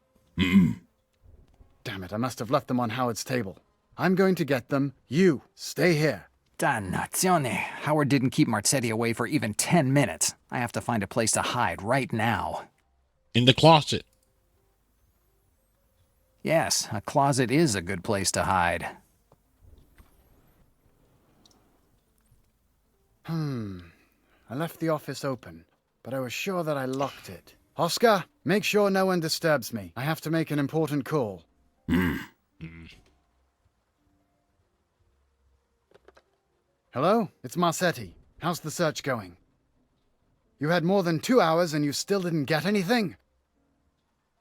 Damn it, I must have left them on Howard's table. I'm going to get them. You, stay here. Dannazione. Howard didn't keep Marzetti away for even 10 minutes. I have to find a place to hide right now. In the closet. Yes, a closet is a good place to hide. I left the office open, but I was sure that I locked it. Oscar, make sure no one disturbs me. I have to make an important call. Hello? It's Marzetti. How's the search going? You had more than 2 hours and you still didn't get anything?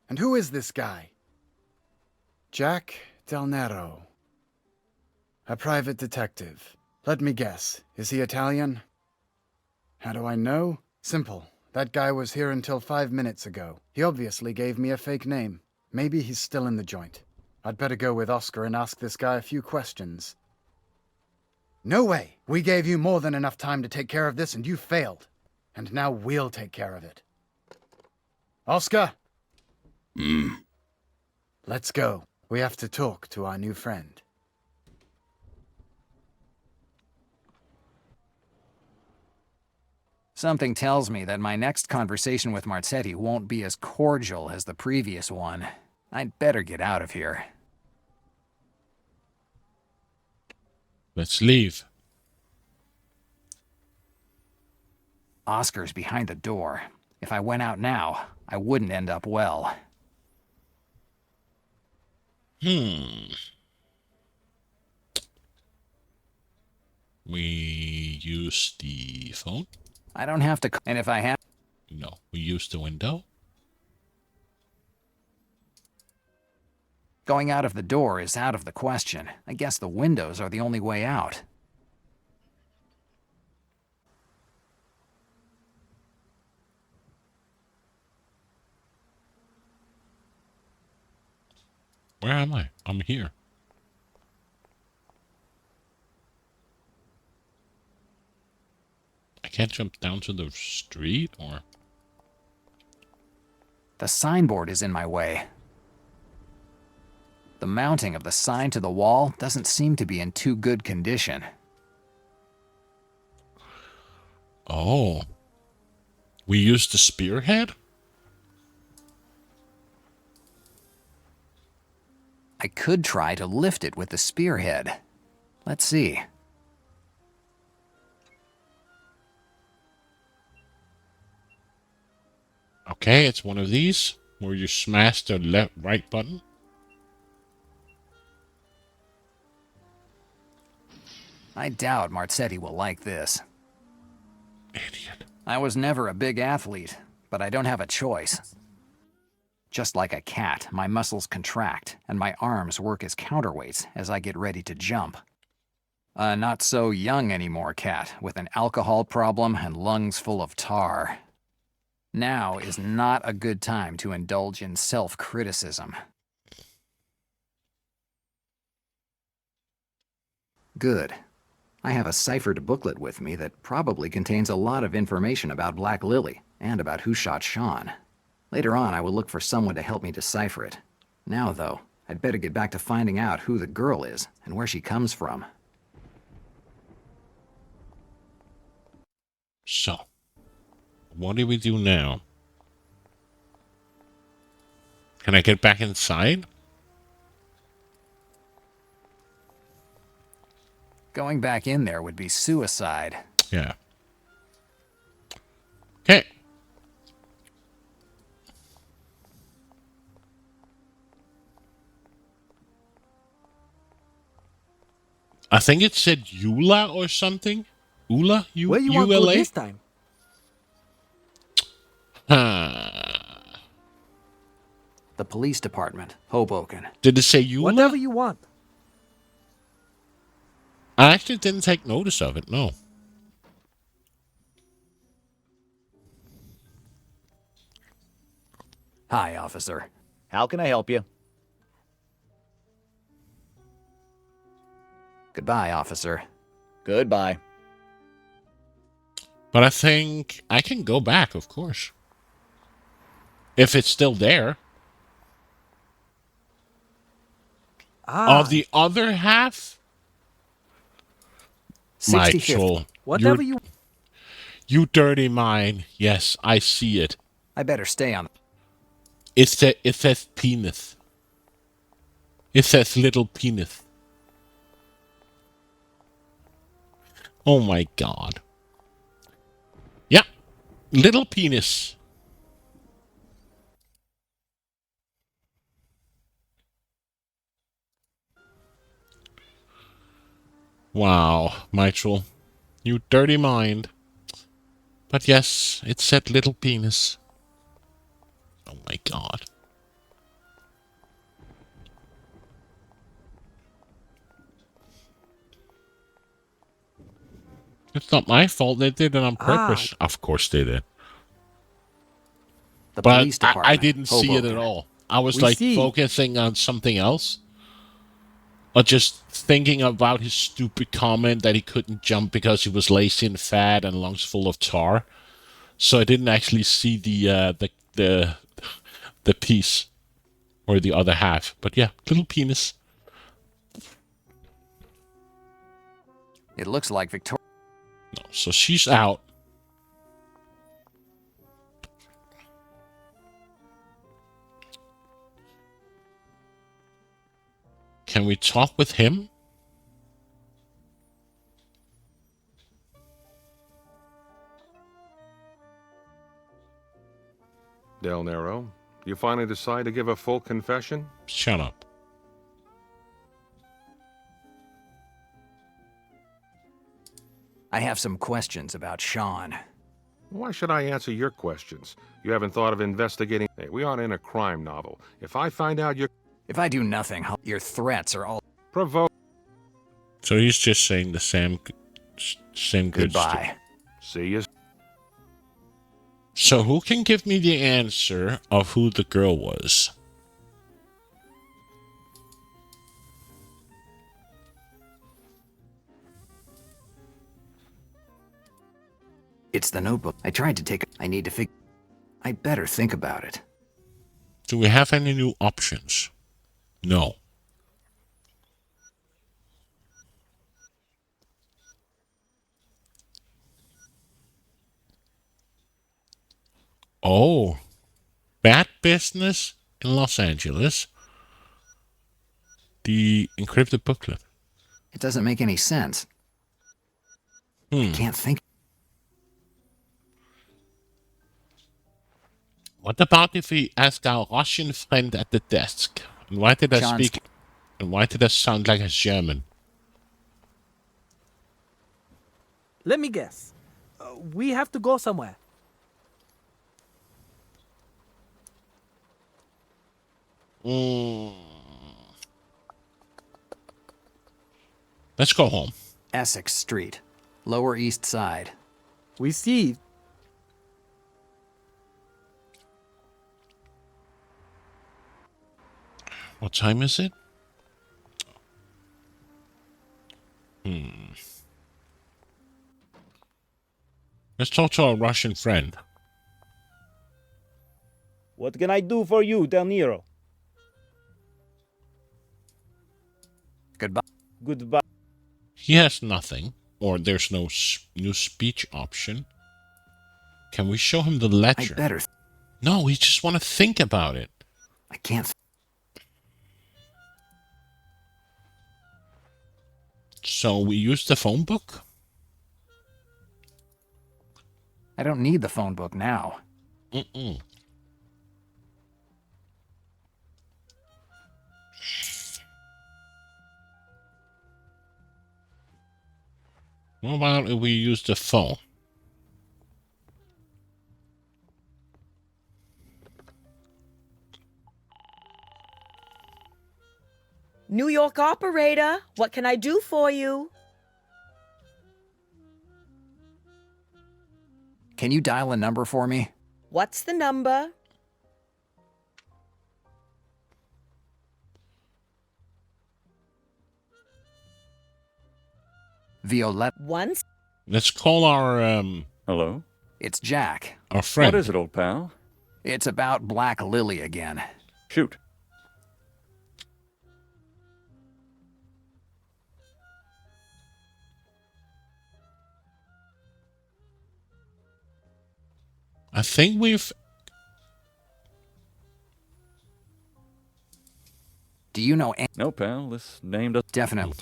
And who is this guy? Jack Del Nero. A private detective. Let me guess. Is he Italian? How do I know? Simple. That guy was here until 5 minutes ago. He obviously gave me a fake name. Maybe he's still in the joint. I'd better go with Oscar and ask this guy a few questions. No way! We gave you more than enough time to take care of this and you failed. And now we'll take care of it. Oscar? Let's go. We have to talk to our new friend. Something tells me that my next conversation with Marzetti won't be as cordial as the previous one. I'd better get out of here. Let's leave. Oscar's behind the door. If I went out now, I wouldn't end up well. We use the phone? I don't have to... And if I have... No, we use the window. Going out of the door is out of the question. I guess the windows are the only way out. Where am I? I'm here. I can't jump down to the street, or... The signboard is in my way. The mounting of the sign to the wall doesn't seem to be in too good condition. Oh. We used the spearhead? I could try to lift it with the spearhead. Let's see. Okay, it's one of these, where you smash the right button. I doubt Marzetti will like this. Idiot. I was never a big athlete, but I don't have a choice. Just like a cat, my muscles contract, and my arms work as counterweights as I get ready to jump. A not so young anymore cat with an alcohol problem and lungs full of tar. Now is not a good time to indulge in self-criticism. Good. I have a ciphered booklet with me that probably contains a lot of information about Black Lily and about who shot Sean. Later on, I will look for someone to help me decipher it. Now, though, I'd better get back to finding out who the girl is and where she comes from. So, what do we do now? Can I get back inside? Going back in there would be suicide. Yeah. Okay. I think it said Eula or something. Eula? Where you want to go ULA? this time? The police department, Hoboken. Did it say Eula? Whatever you want. I actually didn't take notice of it, no. Hi, officer. How can I help you? Goodbye, officer. Goodbye. But I think I can go back, of course. If it's still there. Ah, The other half? 65th. Mitchell, whatever you... you dirty mind. Yes, I see it. I better stay on. It says penis. It says little penis. Oh my god. Yeah, little penis. Wow, Mitchell, you dirty mind. But yes, it said little penis. Oh my god. It's not my fault. They did it on purpose. Of course they did. The But police department. I didn't see it Hoboken. at all. I was We like see. focusing on something else. Or just thinking about his stupid comment that he couldn't jump because he was lazy and fat and lungs full of tar. So I didn't actually see the piece or the other half. But yeah, little penis. It looks like Victoria. No, so she's out. Can we talk with him? Del Nero, you finally decide to give a full confession? Shut up. I have some questions about Sean. Why should I answer your questions? You haven't thought of investigating... Hey, we aren't in a crime novel. If I find out you're... If I do nothing, your threats are all. Provoke... So he's just saying the same good stuff. Goodbye. See you... So who can give me the answer of who the girl was? It's the notebook. I tried to take it. I need to figure. I better think about it. Do we have any new options? No. Oh, bad business in Los Angeles. The encrypted booklet. It doesn't make any sense. I can't think. What about if we ask our Russian friend at the desk? And why did I John's- speak? And why did I sound like a German? Let me guess. We have to go somewhere. Let's go home. Essex Street, Lower East Side. We see. What time is it? Let's talk to our Russian friend. What can I do for you, Del Nero? Goodbye. Goodbye. He has nothing, or there's no new speech option. Can we show him the I ledger? better. No, we just want to think about it. I can't. So we use the phone book? I don't need the phone book now. Mm-mm. What about if we use the phone? New York operator, what can I do for you? Can you dial a number for me? What's the number? Violette. Once. Let's call Hello? It's Jack. our friend. What is it, old pal? It's about Black Lily again. Shoot. I think we've. Do you know any? No, pal, this name does. Definitely.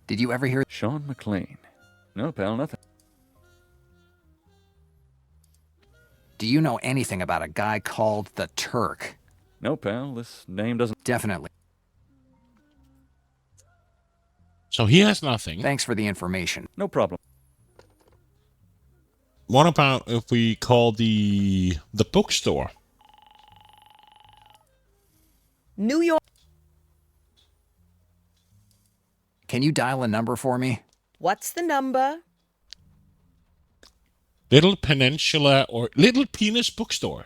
Did you ever hear? Sean McLean. No, pal, nothing. Do you know anything about a guy called the Turk? No, pal, this name doesn't. Definitely. So he has nothing. Thanks for the information. No problem. What about if we call the bookstore? New York. Can you dial a number for me? What's the number? Little Peninsula or Little Penis Bookstore.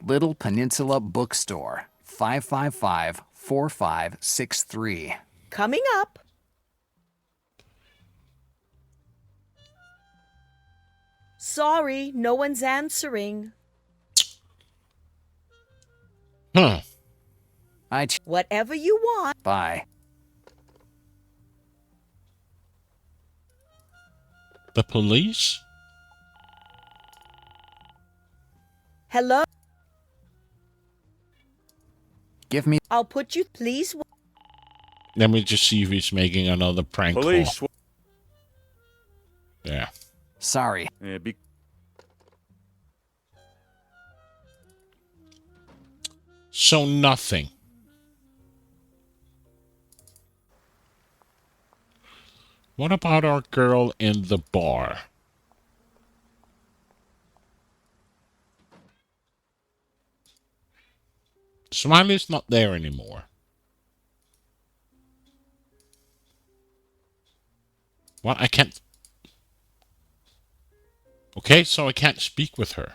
Little Peninsula Bookstore. 555-4563. Coming up. Sorry, no one's answering. Huh. Whatever you want. Bye. The police? Hello? Give me. I'll put you, please. Let me just see if he's making another prank Police. call. Yeah. Sorry. So nothing. What about our girl in the bar? Smiley's not there anymore. What? I can't. Okay, so I can't speak with her.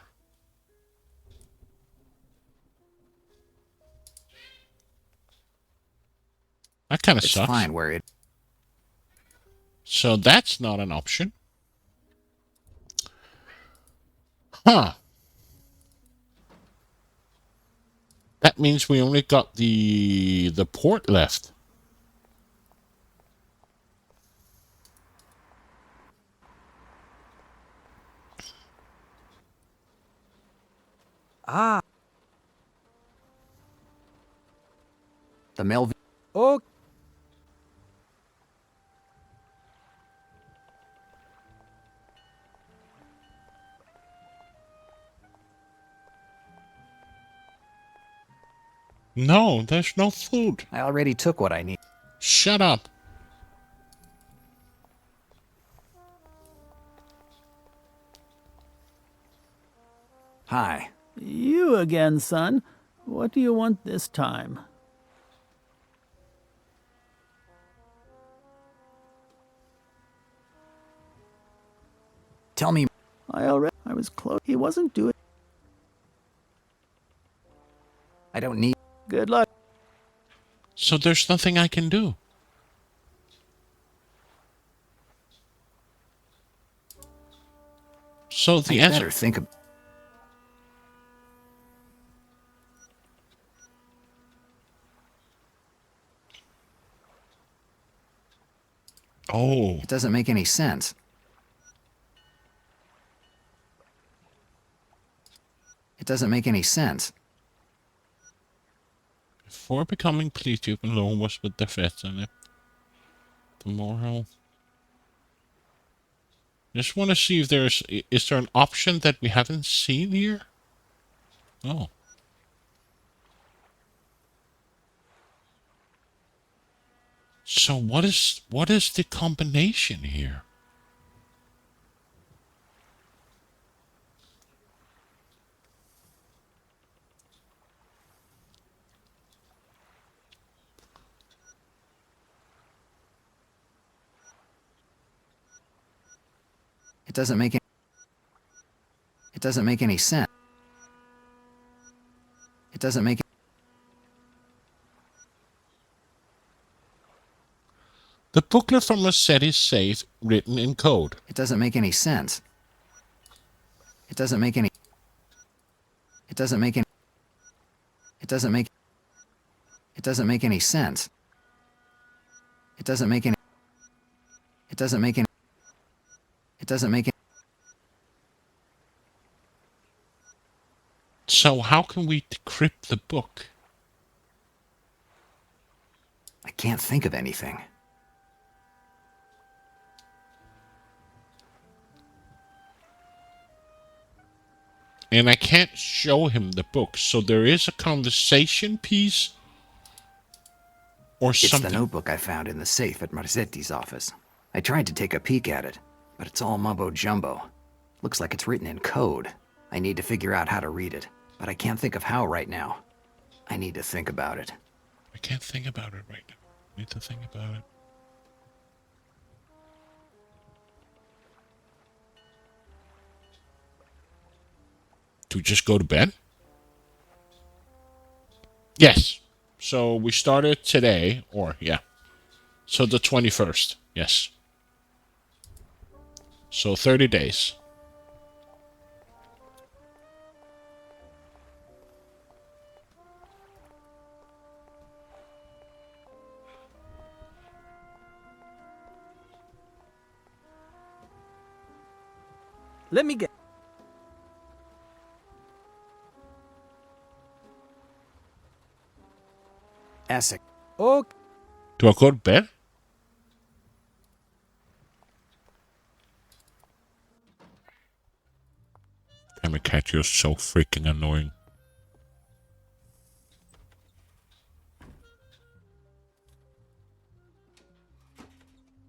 That kind of It's sucks. fine where it. So that's not an option. Huh. That means we only got the port left. Ah. The Melville. Oh. No, there's no food. I already took what I need. Shut up. Hi. You again, son. What do you want this time? Tell me. I was close. He wasn't doing. I don't need. Good luck. So there's nothing I can do. So the I answer. better think of. Oh. It doesn't make any sense. It doesn't make any sense. Before becoming police chief, alone was with the vets and tomorrow. Just want to see if is there an option that we haven't seen here? Oh. So what is the combination here? It doesn't make any sense. It doesn't make The booklet from Rossetti's safe written in code. It doesn't make any sense. It doesn't make any It doesn't make any It doesn't make It doesn't make any sense. It doesn't make any It doesn't make any It doesn't make any So how can we decrypt the book? I can't think of anything. And I can't show him the book, so there is a conversation piece or It's something. the notebook I found in the safe at Marzetti's office. I tried to take a peek at it, but it's all mumbo-jumbo. Looks like it's written in code. I need to figure out how to read it, but I can't think of how right now. I need to think about it. I can't think about it right now. I need to think about it. Do we just go to bed? Yes. So we started today, or yeah. So the 21st, yes. So 30 days. Let me get. Essex. Okay. Do I go to bed? Damn it, Cat, you're so freaking annoying.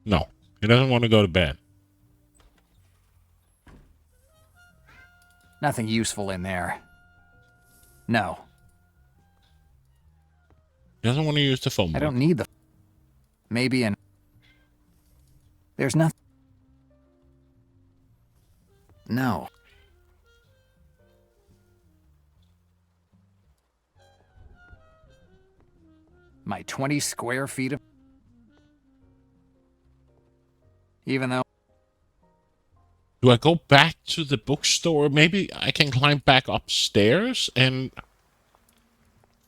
No, he doesn't want to go to bed. Nothing useful in there. No, He doesn't want to use the phone book. I don't need the... Maybe an... There's nothing... No. My 20 square feet of... Even though... Do I go back to the bookstore? Maybe I can climb back upstairs and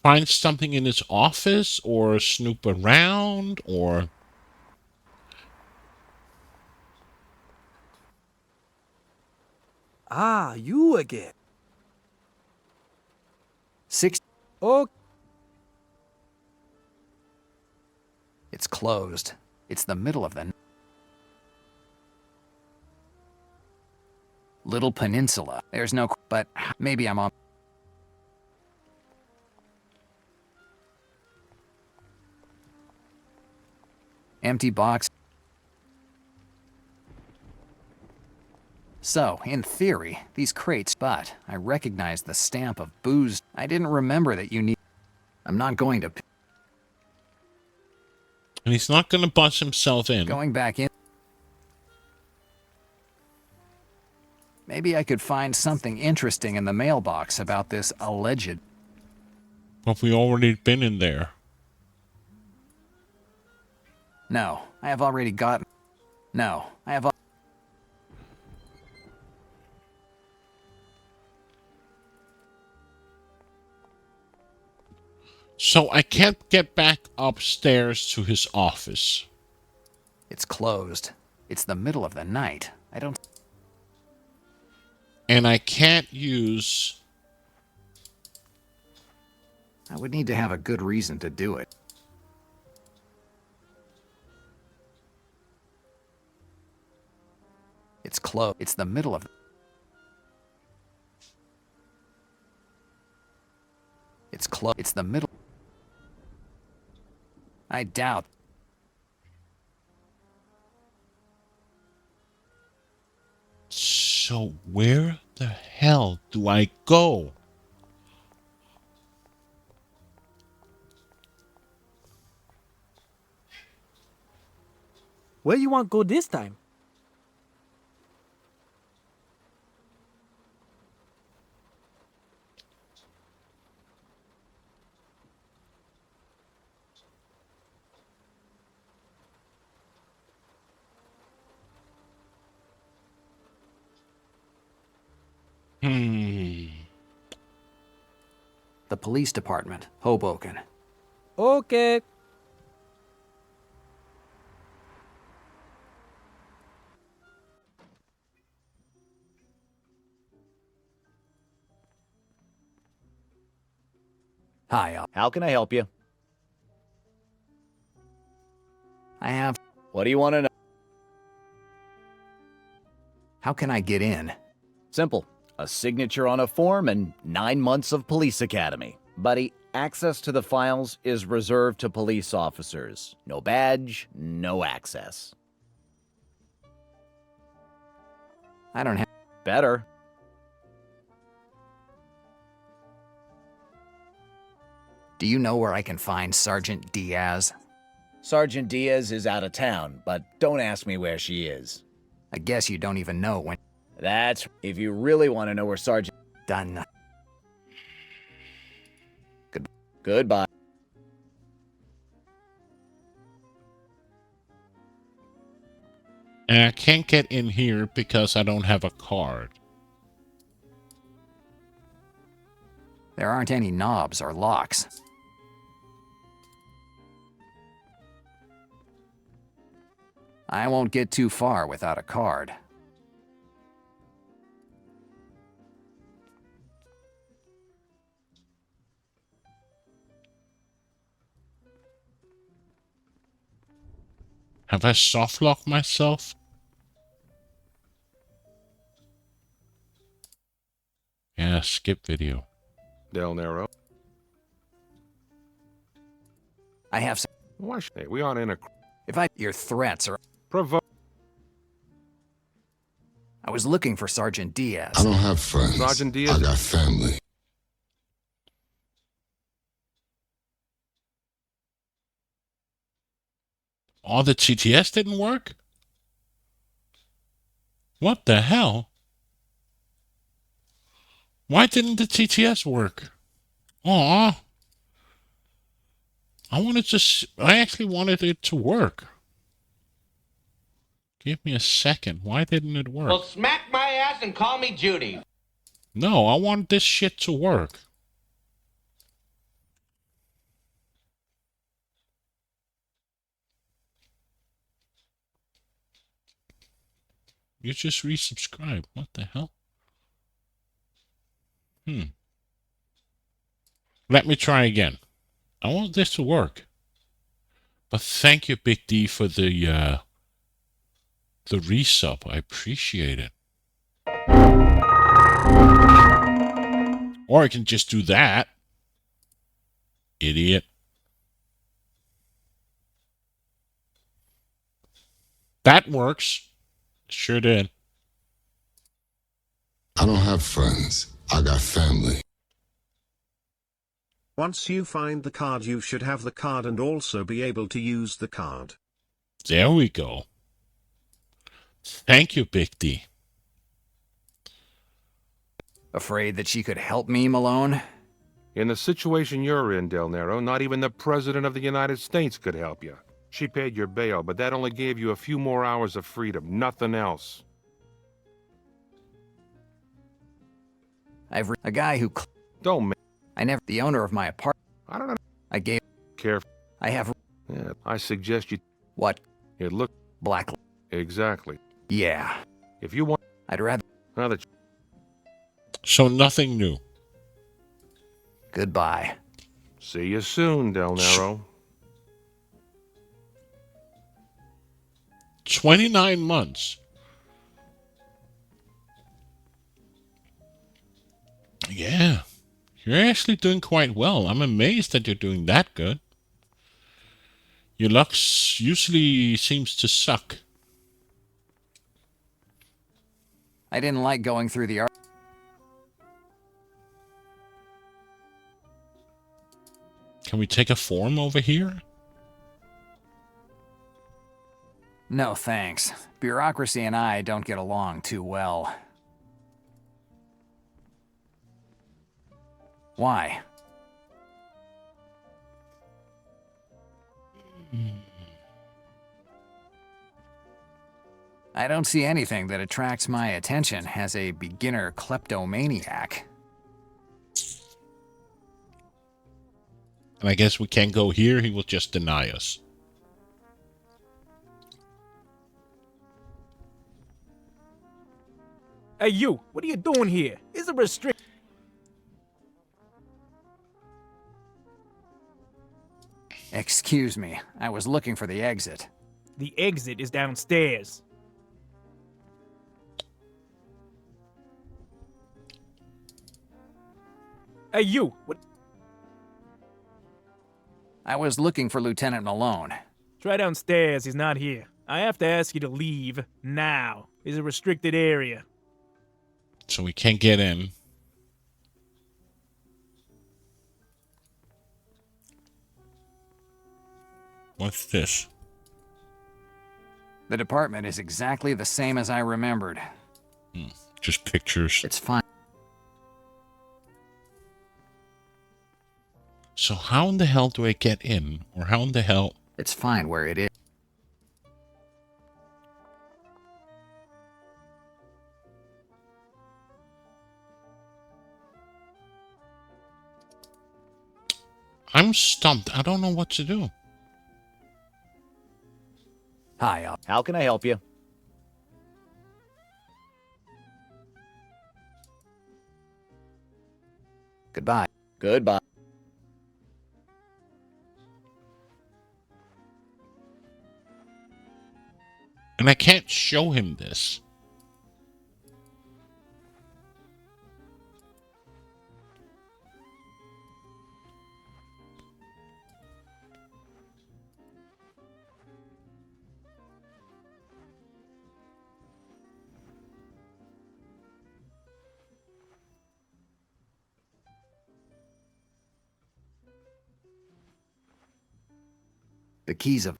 find something in his office or snoop around or... Ah, you again. 6... Okay. It's closed. It's the middle of the... Little peninsula. There's no... But maybe I'm on... Empty box. So, in theory, these crates, but I recognize the stamp of booze. I didn't remember that you need... I'm not going to... And he's not going to bust himself in. Going back in... Maybe I could find something interesting in the mailbox about this alleged... But we already been in there. No, I have already gotten... No, I have... So I can't get back upstairs to his office. It's closed. It's the middle of the night. I don't... And I can't use... I would need to have a good reason to do it. It's closed. It's the middle of... It's closed. It's the middle... I doubt... So where the hell do I go? Where you want go this time? Hmm. The police department, Hoboken. Okay. Hi, How can I help you? I have. What do you want to know? How can I get in? Simple. A signature on a form and 9 months of police academy. Buddy, access to the files is reserved to police officers. No badge, no access. I don't have. Better. Do you know where I can find Sergeant Diaz? Sergeant Diaz is out of town, but don't ask me where she is. I guess you don't even know when. That's if you really want to know where Sergeant... Done. Goodbye. And I can't get in here because I don't have a card. There aren't any knobs or locks. I won't get too far without a card. Have I soft locked myself? Yeah, skip video. Del Nero. I have. Why should they? We aren't in a If your threats are. provoke. I was looking for Sergeant Diaz. I don't have friends. Sergeant Diaz. I got family. Oh, the TTS didn't work? What the hell? Why didn't the TTS work? Aw. I actually wanted it to work. Give me a second. Why didn't it work? Well, smack my ass and call me Judy. No, I want this shit to work. You just resubscribed. What the hell? Let me try again. I want this to work. But thank you, Big D, for the resub. I appreciate it. Or I can just do that. Idiot. That works. Sure did. I don't have friends. I got family. Once you find the card, you should have the card and also be able to use the card. There we go. Thank you, Big D. Afraid that she could help me, Malone? In the situation you're in, Del Nero, not even the President of the United States could help you. She paid your bail, but that only gave you a few more hours of freedom, nothing else. A guy who. Don't make. I never. The owner of my apartment. I don't know. I gave. Careful. I have. Yeah, I suggest you. What? It look. Black. Exactly. Yeah. If you want. I'd rather. Now that. So nothing new. Goodbye. See you soon, Del Nero. 29 months. Yeah. You're actually doing quite well. I'm amazed that you're doing that good. Your luck usually seems to suck. I didn't like going through the. Can we take a form over here? No, thanks. Bureaucracy and I don't get along too well. Why? I don't see anything that attracts my attention as a beginner kleptomaniac. And I guess we can't go here. He will just deny us. Hey, you! What are you doing here? It's a restrict. Excuse me, I was looking for the exit. The exit is downstairs. Hey, you! What? I was looking for Lieutenant Malone. Try downstairs. He's not here. I have to ask you to leave now. It's a restricted area. So we can't get in. What's this? The department is exactly the same as I remembered. Just pictures. It's fine. So how in the hell do I get in? Or how in the hell... It's fine where it is. I'm stumped. I don't know what to do. Hi, How can I help you? Goodbye. Goodbye. And I can't show him this. The keys of...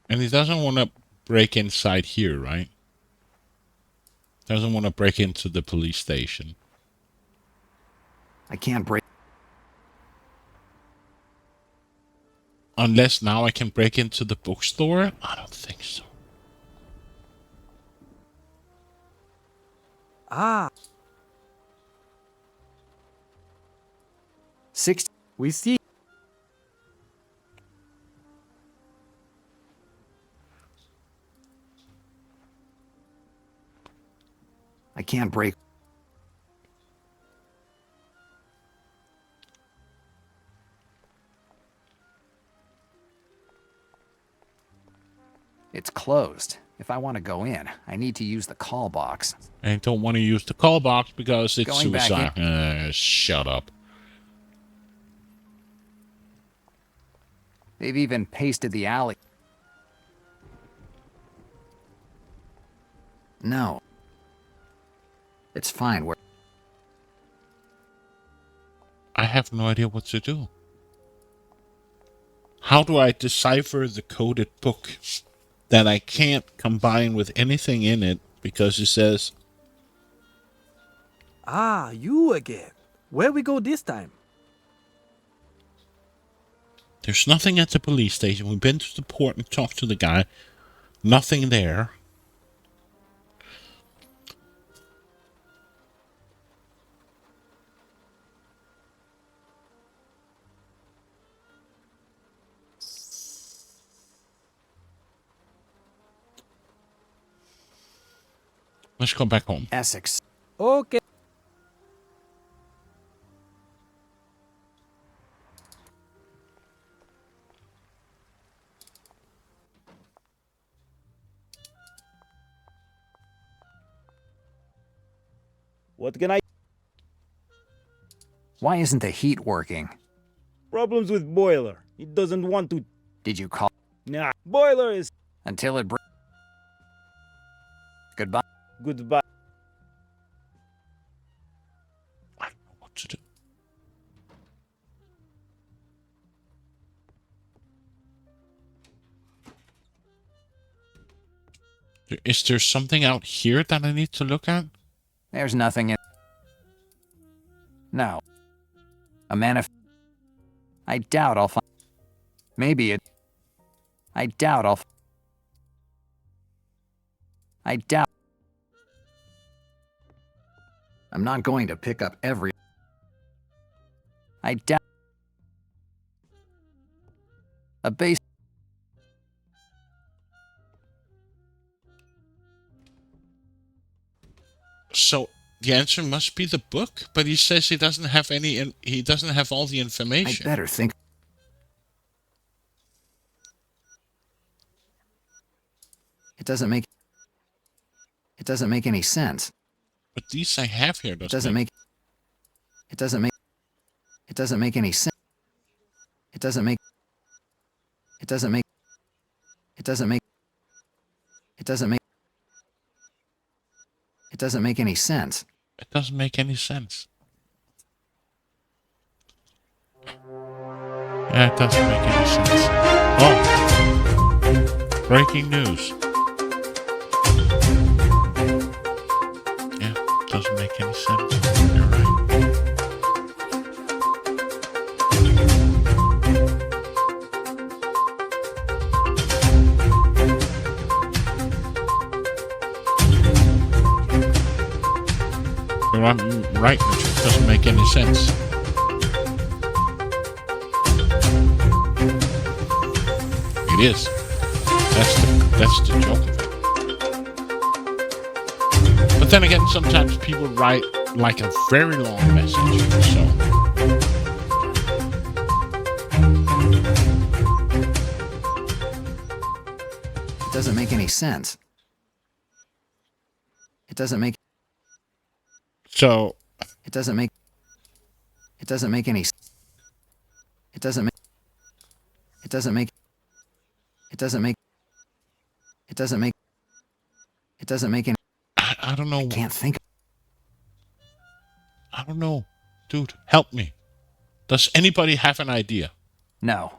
And he doesn't want to break inside here, right? Doesn't want to break into the police station. I can't break... Unless now I can break into the bookstore? I don't think so. Ah. 60. We see. I can't break... It's closed. If I want to go in, I need to use the call box. I don't want to use the call box because it's Going back suicide. Shut up. They've even pasted the alley. No. It's fine where... I have no idea what to do. How do I decipher the coded book that I can't combine with anything in it because it says... Ah, you again. Where we go this time? There's nothing at the police station. We've been to the port and talked to the guy. Nothing there. Let's go back home. Essex. Okay. What can I... Why isn't the heat working? Problems with boiler. It doesn't want to... Did you call? Nah, boiler is... Until it... Goodbye. Goodbye. I don't know what to do. Is there something out here that I need to look at? There's nothing in... No. A I doubt I'll find. Maybe it. I doubt I'll. I doubt. I'm not going to pick up every. I doubt. A base. So the answer must be the book, but he says he doesn't have any. He doesn't have all the I information. better think. It doesn't make. It doesn't make any sense. But these I have here It doesn't make. It doesn't make. It doesn't make any sense. It doesn't make. It doesn't make. It doesn't make. It doesn't make. It doesn't make any sense. It doesn't make any sense. Yeah, it doesn't make any sense. Oh, breaking news. Yeah, doesn't make any sense. You're right. I'm right, Richard. It doesn't make any sense. It is. That's the joke of it. But then again, sometimes people write like a very long message, so. It doesn't make any sense. It doesn't make. So. It doesn't make. It doesn't make any. It doesn't make. It doesn't make. It doesn't make. It doesn't make. It doesn't make any. I don't know. I can't think. I don't know. Dude, help me. Does anybody have an idea? No.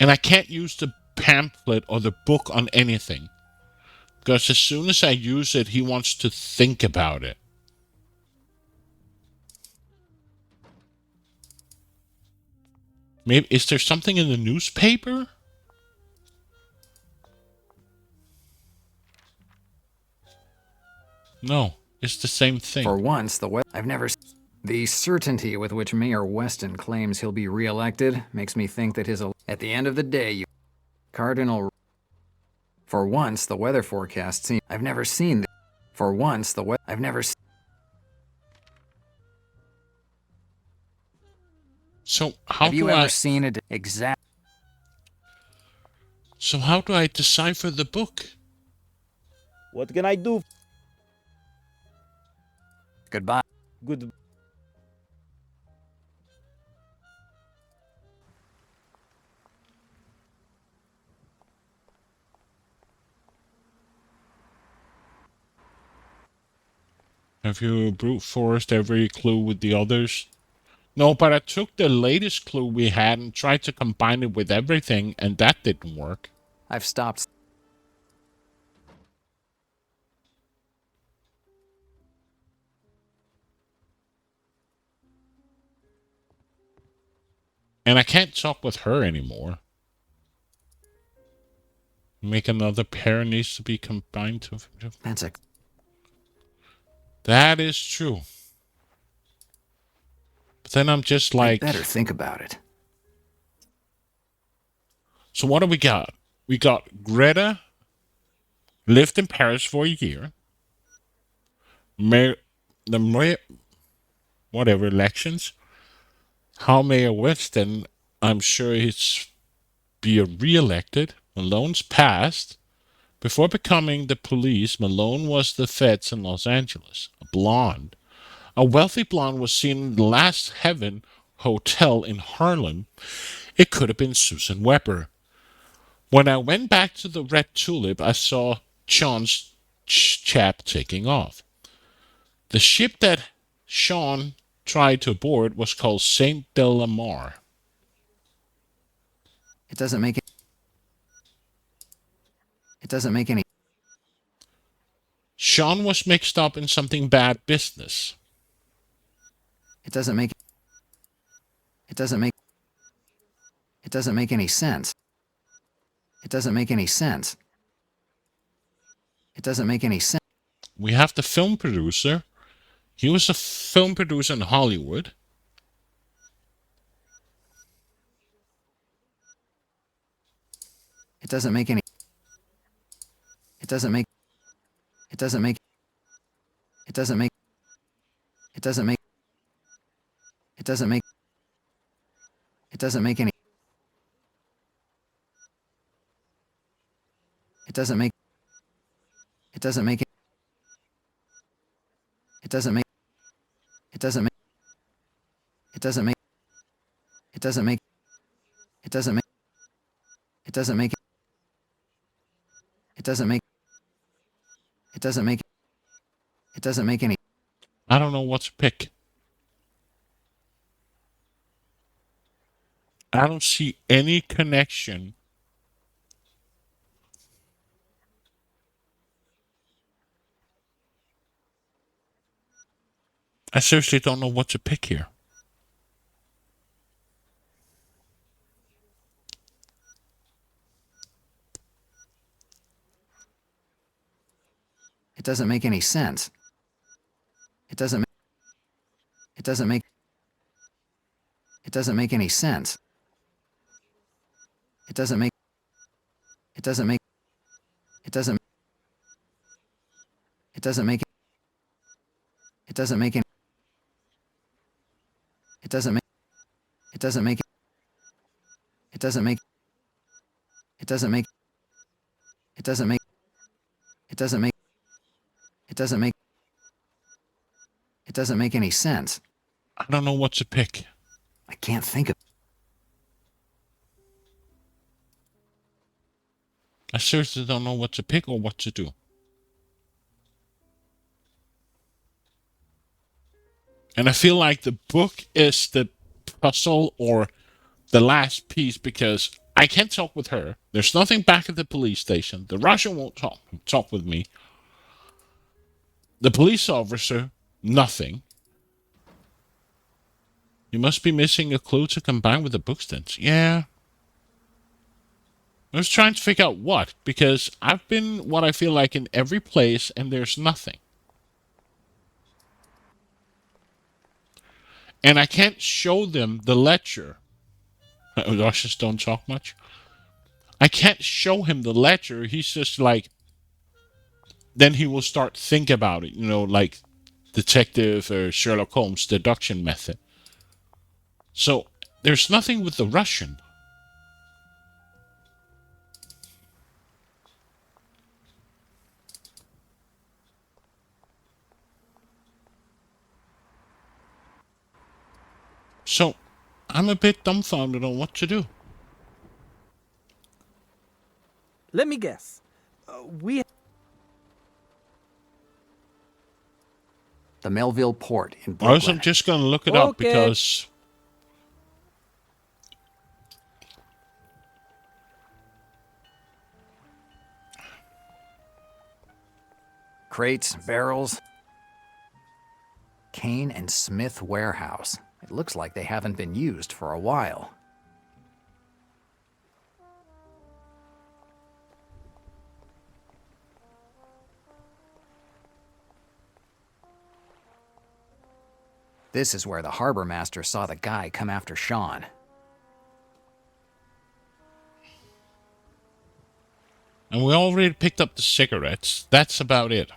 And I can't use the pamphlet or the book on anything. Because as soon as I use it, he wants to think about it. Maybe is there something in the newspaper? No, it's the same thing. For once, I've never. The certainty with which Mayor Weston claims he'll be reelected makes me think that at the end of the day, Cardinal. For once, the weather forecast seems. I've never seen. For once, I've never. So how have you ever seen it exact? So how do I decipher the book? What can I do? Goodbye. Good. Have you brute forced every clue with the others? No, but I took the latest clue we had and tried to combine it with everything, and that didn't work. I've stopped. And I can't talk with her anymore. Make another pair needs to be combined to. That is true. But then I'm just like. I better think about it. So what do we got? We got Greta lived in Paris for a year. Whatever elections. How Mayor Weston, I'm sure he's be re-elected. Malone's passed. Before becoming the police, Malone was the feds in Los Angeles. A blonde. A wealthy blonde was seen in the Last Heaven Hotel in Harlem. It could have been Susan Weber. When I went back to the Red Tulip, I saw Sean's chap taking off. The ship that Sean tried to board was called Saint Delamar. It doesn't make it. It doesn't make any. Sean was mixed up in something bad business. It doesn't make. It doesn't make. It doesn't make any sense. It doesn't make any sense. It doesn't make any sense. We have the film producer. He was a film producer in Hollywood. It doesn't make any. It doesn't make. It doesn't make. It doesn't make. It doesn't make. It doesn't make. It doesn't make any. It doesn't make. It doesn't make it. It doesn't make. It doesn't make. It doesn't make. It doesn't make. It doesn't make. It doesn't make. It doesn't make. It doesn't make. It doesn't make any. I don't know what to pick. I don't see any connection. I seriously don't know what to pick here. It doesn't make any sense. It doesn't make. It doesn't make. It doesn't make any sense. It doesn't make. It doesn't make. It doesn't. It doesn't make. It doesn't make any. It doesn't make. It doesn't make. It doesn't make. It doesn't make. It doesn't make. It doesn't make. It doesn't make. It doesn't make any sense. I don't know what to pick. I can't think of. I seriously don't know what to pick or what to do. And I feel like the book is the puzzle or the last piece because I can't talk with her. There's nothing back at the police station. The Russian won't talk with me. The police officer, nothing. You must be missing a clue to combine with the books then. Yeah. I was trying to figure out what, because I've been what I feel like in every place and there's nothing. And I can't show them the ledger. Russians don't talk much. I can't show him the ledger. He's just like, then he will start think about it, like detective or Sherlock Holmes deduction method. So there's nothing with the Russian. So I'm a bit dumbfounded on what to do. Let me guess. We. The Melville Port in Or Brooklyn. else I'm just going to look it up because... Crates, barrels. Kane and Smith warehouse. It looks like they haven't been used for a while. This is where the harbor master saw the guy come after Sean. And we already picked up the cigarettes. That's about it.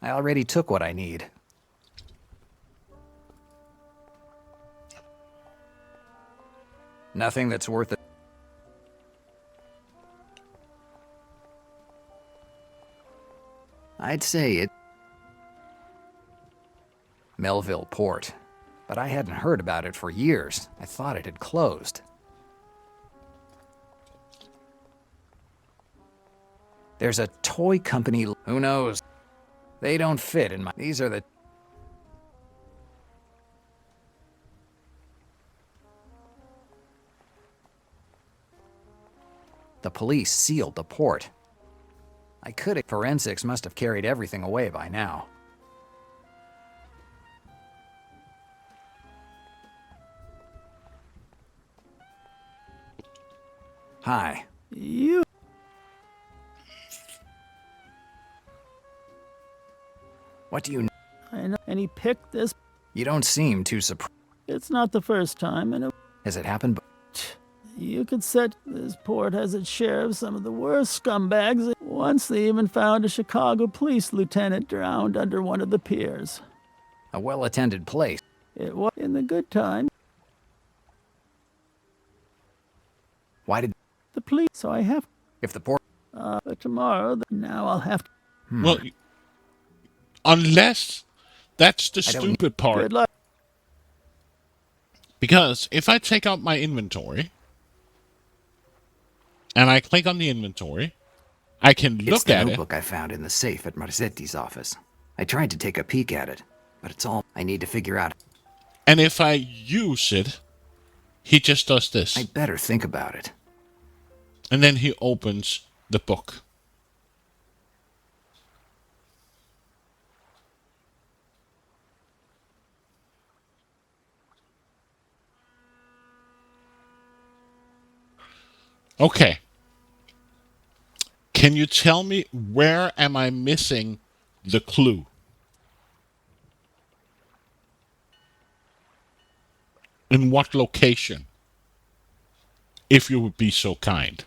I already took what I need. Nothing that's worth it. I'd say it. Melville Port. But I hadn't heard about it for years. I thought it had closed. There's a toy company. Who knows? They don't fit in my. These are the. The police sealed the port. I could have. Forensics must have carried everything away by now. Hi. You. What do you... I know. And he picked this. You don't seem too surprised. It's not the first time, and it. Has it happened? You could set this port has its share of some of the worst scumbags. Once they even found a Chicago police lieutenant drowned under one of the piers. A well-attended place. It was in the good time. Why did... The police, so I have... If the port... But tomorrow, now I'll have to... Well, unless that's the stupid part. Good luck. Because if I take out my inventory and I click on the inventory, I can look It's the at notebook I found in the safe at Marzetti's office. I tried to take a peek at it, but it's all I need to figure out. And if I use it, he just does this. I better think about it. And then he opens the book. Okay. Can you tell me where am I missing the clue? In what location? If you would be so kind.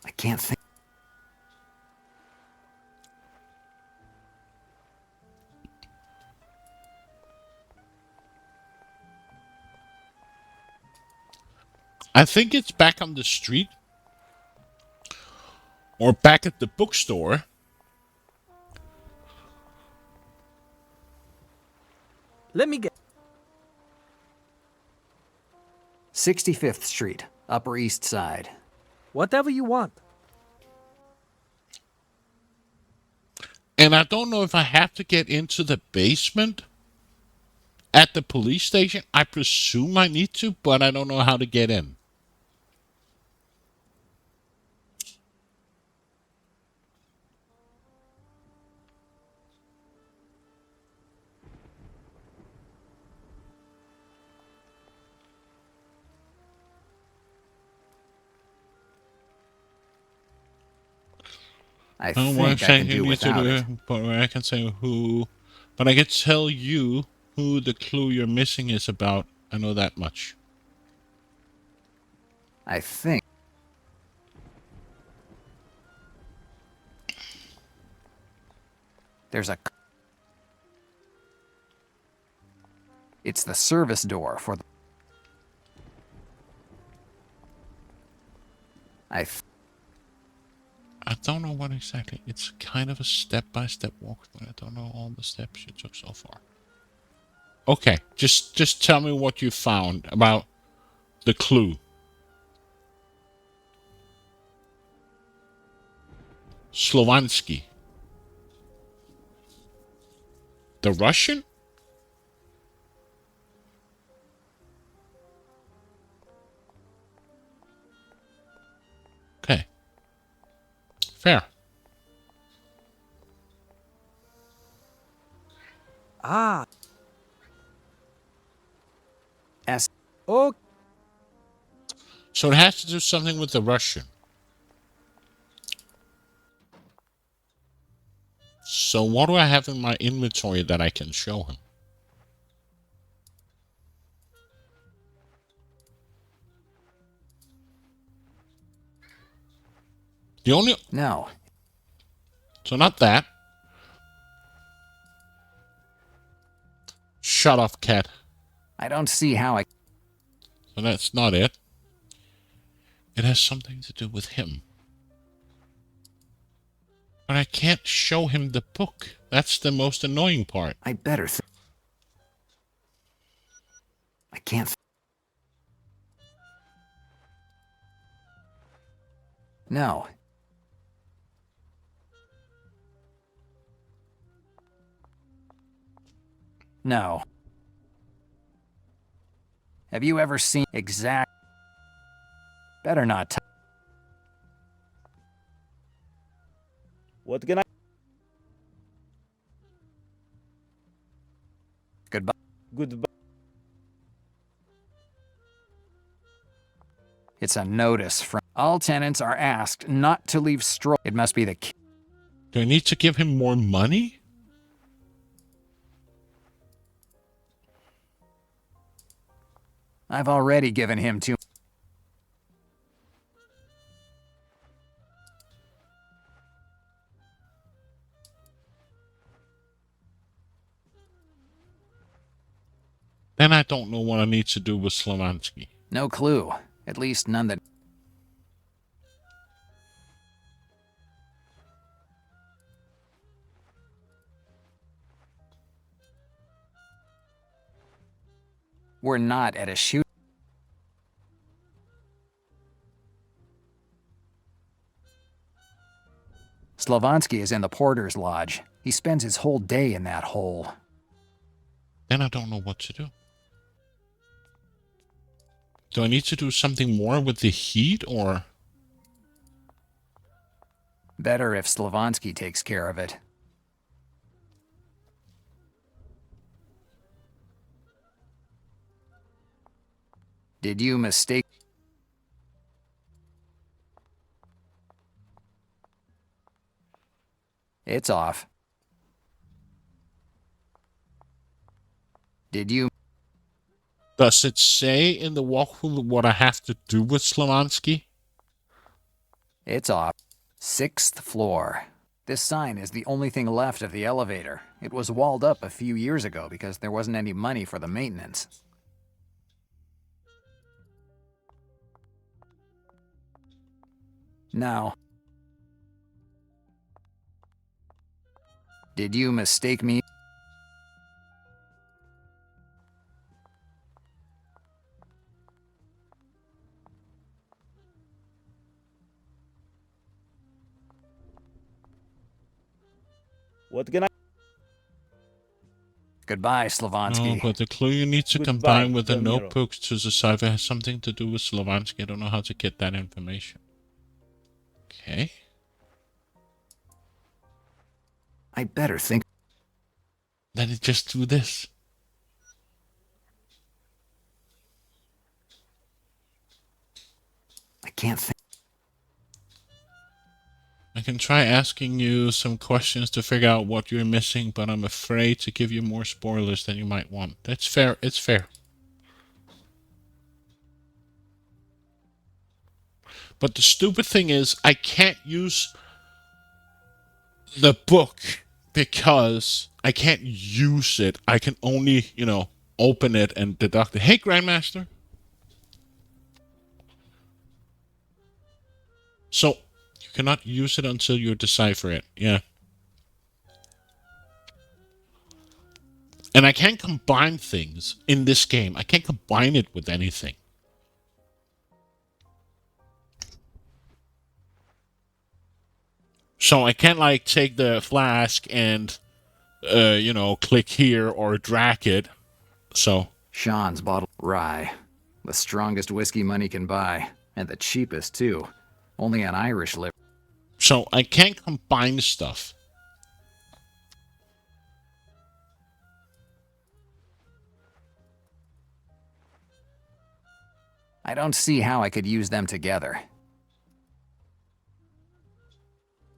I can't think. I think it's back on the street or back at the bookstore. Let me get... 65th Street, Upper East Side. Whatever you want. And I don't know if I have to get into the basement at the police station. I presume I need to, but I don't know how to get in. I don't think want I to say can who do needs to without do it. it, but I can say who. But I can tell you who the clue you're missing is about. I know that much. I think. There's a... It's the service door for the... I don't know what exactly. It's kind of a step-by-step walkthrough. I don't know all the steps you took so far. Okay, just tell me what you found about the clue. Slovansky. The Russian? Okay. Fair. Ah. S. Oh. So it has to do something with the Russian. So what do I have in my inventory that I can show him? The only... No. So not that. Shut off, cat. I don't see how I... So that's not it. It has something to do with him. But I can't show him the book. That's the most annoying part. I better I can't No. No. Have you ever seen exact... Better not. What can I... Goodbye. Goodbye. It's a notice from all tenants are asked not to leave straw. It must be the key. Do I need to give him more money? I've already given him too. Then I don't know what I need to do with Slavansky. No clue. At least none that. We're not at a shoot. Slavansky is in the porter's lodge. He spends his whole day in that hole. Then I don't know what to do. Do I need to do something more with the heat, or? Better if Slavansky takes care of it. Did you mistake? It's off. Did you? Does it say in the walkthrough what I have to do with Slavansky? It's off. 6th floor. This sign is the only thing left of the elevator. It was walled up a few years ago because there wasn't any money for the maintenance. Now, did you mistake me? What can I... Goodbye, Slavansky. No, but the clue you need to Goodbye, combine with the Del Nero. notebook to decipher has something to do with Slavansky. I don't know how to get that information. Okay. I better think. Then it just do this. I can't think. I can try asking you some questions to figure out what you're missing, but I'm afraid to give you more spoilers than you might want. That's fair. It's fair. But the stupid thing is, I can't use the book because I can't use it. I can only, open it and deduct it. Hey, Grandmaster. So, you cannot use it until you decipher it. Yeah. And I can't combine things in this game. I can't combine it with anything. So I can't take the flask and, click here or drag it. So. Sean's bottle rye. The strongest whiskey money can buy. And the cheapest, too. Only an Irish liver. So I can't combine stuff. I don't see how I could use them together.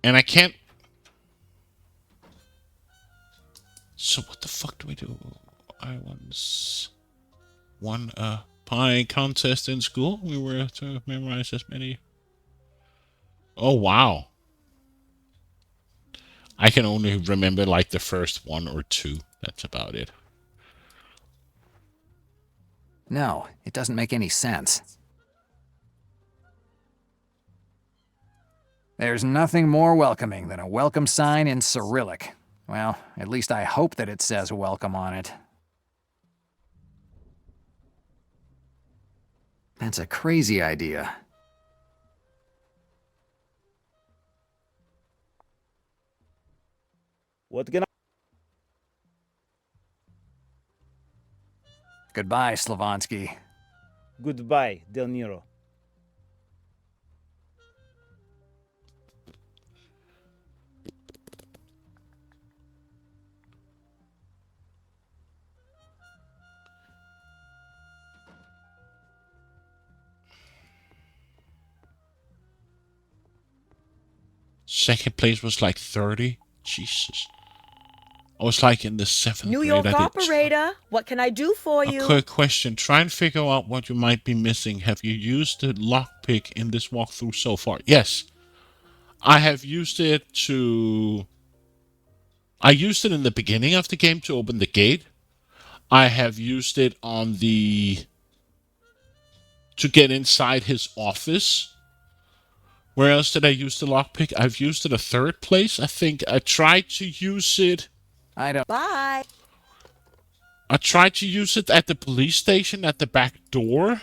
And I can't. So what the fuck do we do? I once won a pie contest in school. We were to memorize as many. Oh, wow. I can only remember the first one or two. That's about it. No, it doesn't make any sense. There's nothing more welcoming than a welcome sign in Cyrillic. Well, at least I hope that it says welcome on it. That's a crazy idea. What can I... Goodbye, Slavansky. Goodbye, Del Nero. second place was like 30. Jesus. I was like in the 7th New grade. York I did operator, what can I do for a you? quick question. Try and figure out what you might be missing. Have you used the lockpick in this walkthrough so far? Yes. I have used it to... I used it in the beginning of the game to open the gate. I have used it on the... to get inside his office. Where else did I use the lockpick? I've used it a third place. I think I tried to use it... Bye. I tried to use it at the police station at the back door.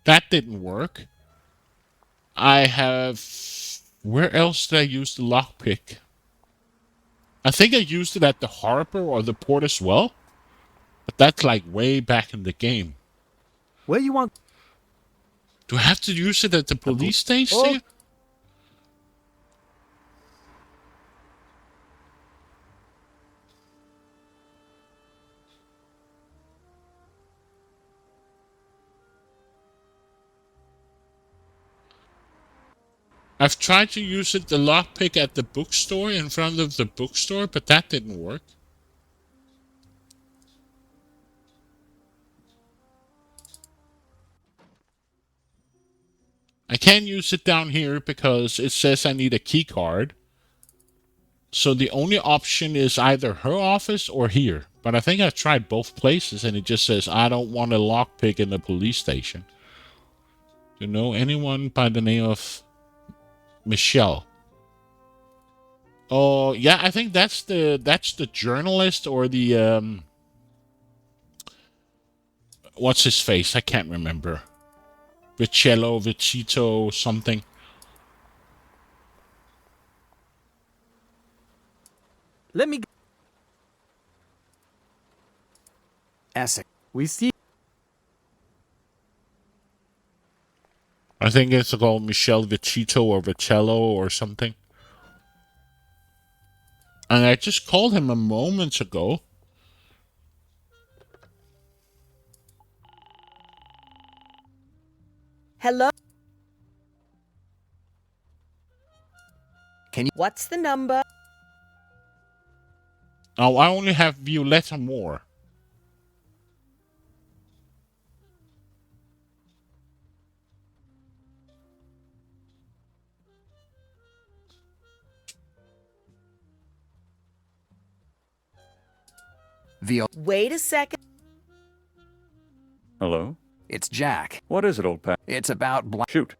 That didn't work. I have... Where else did I use the lockpick? I think I used it at the harbor or the port as well. But that's like way back in the game. Where you want? Do I have to use it at the police station? Oh. I've tried to use it, the lockpick at the bookstore, in front of the bookstore, but that didn't work. I can't use it down here because it says I need a key card. So the only option is either her office or here. But I think I've tried both places and it just says I don't want a lockpick in the police station. Do you know anyone by the name of Michelle? Oh, yeah, I think that's the journalist or the what's his face? I can't remember. Vicito, something. Let me. Essex. We see. I think it's called Michelle Vicito or Vicello or something. And I just called him a moment ago. Hello? Can you... What's the number? Oh, I only have Violetta Moore. Wait a second. Hello? It's Jack. What is it, old pal? It's about Shoot.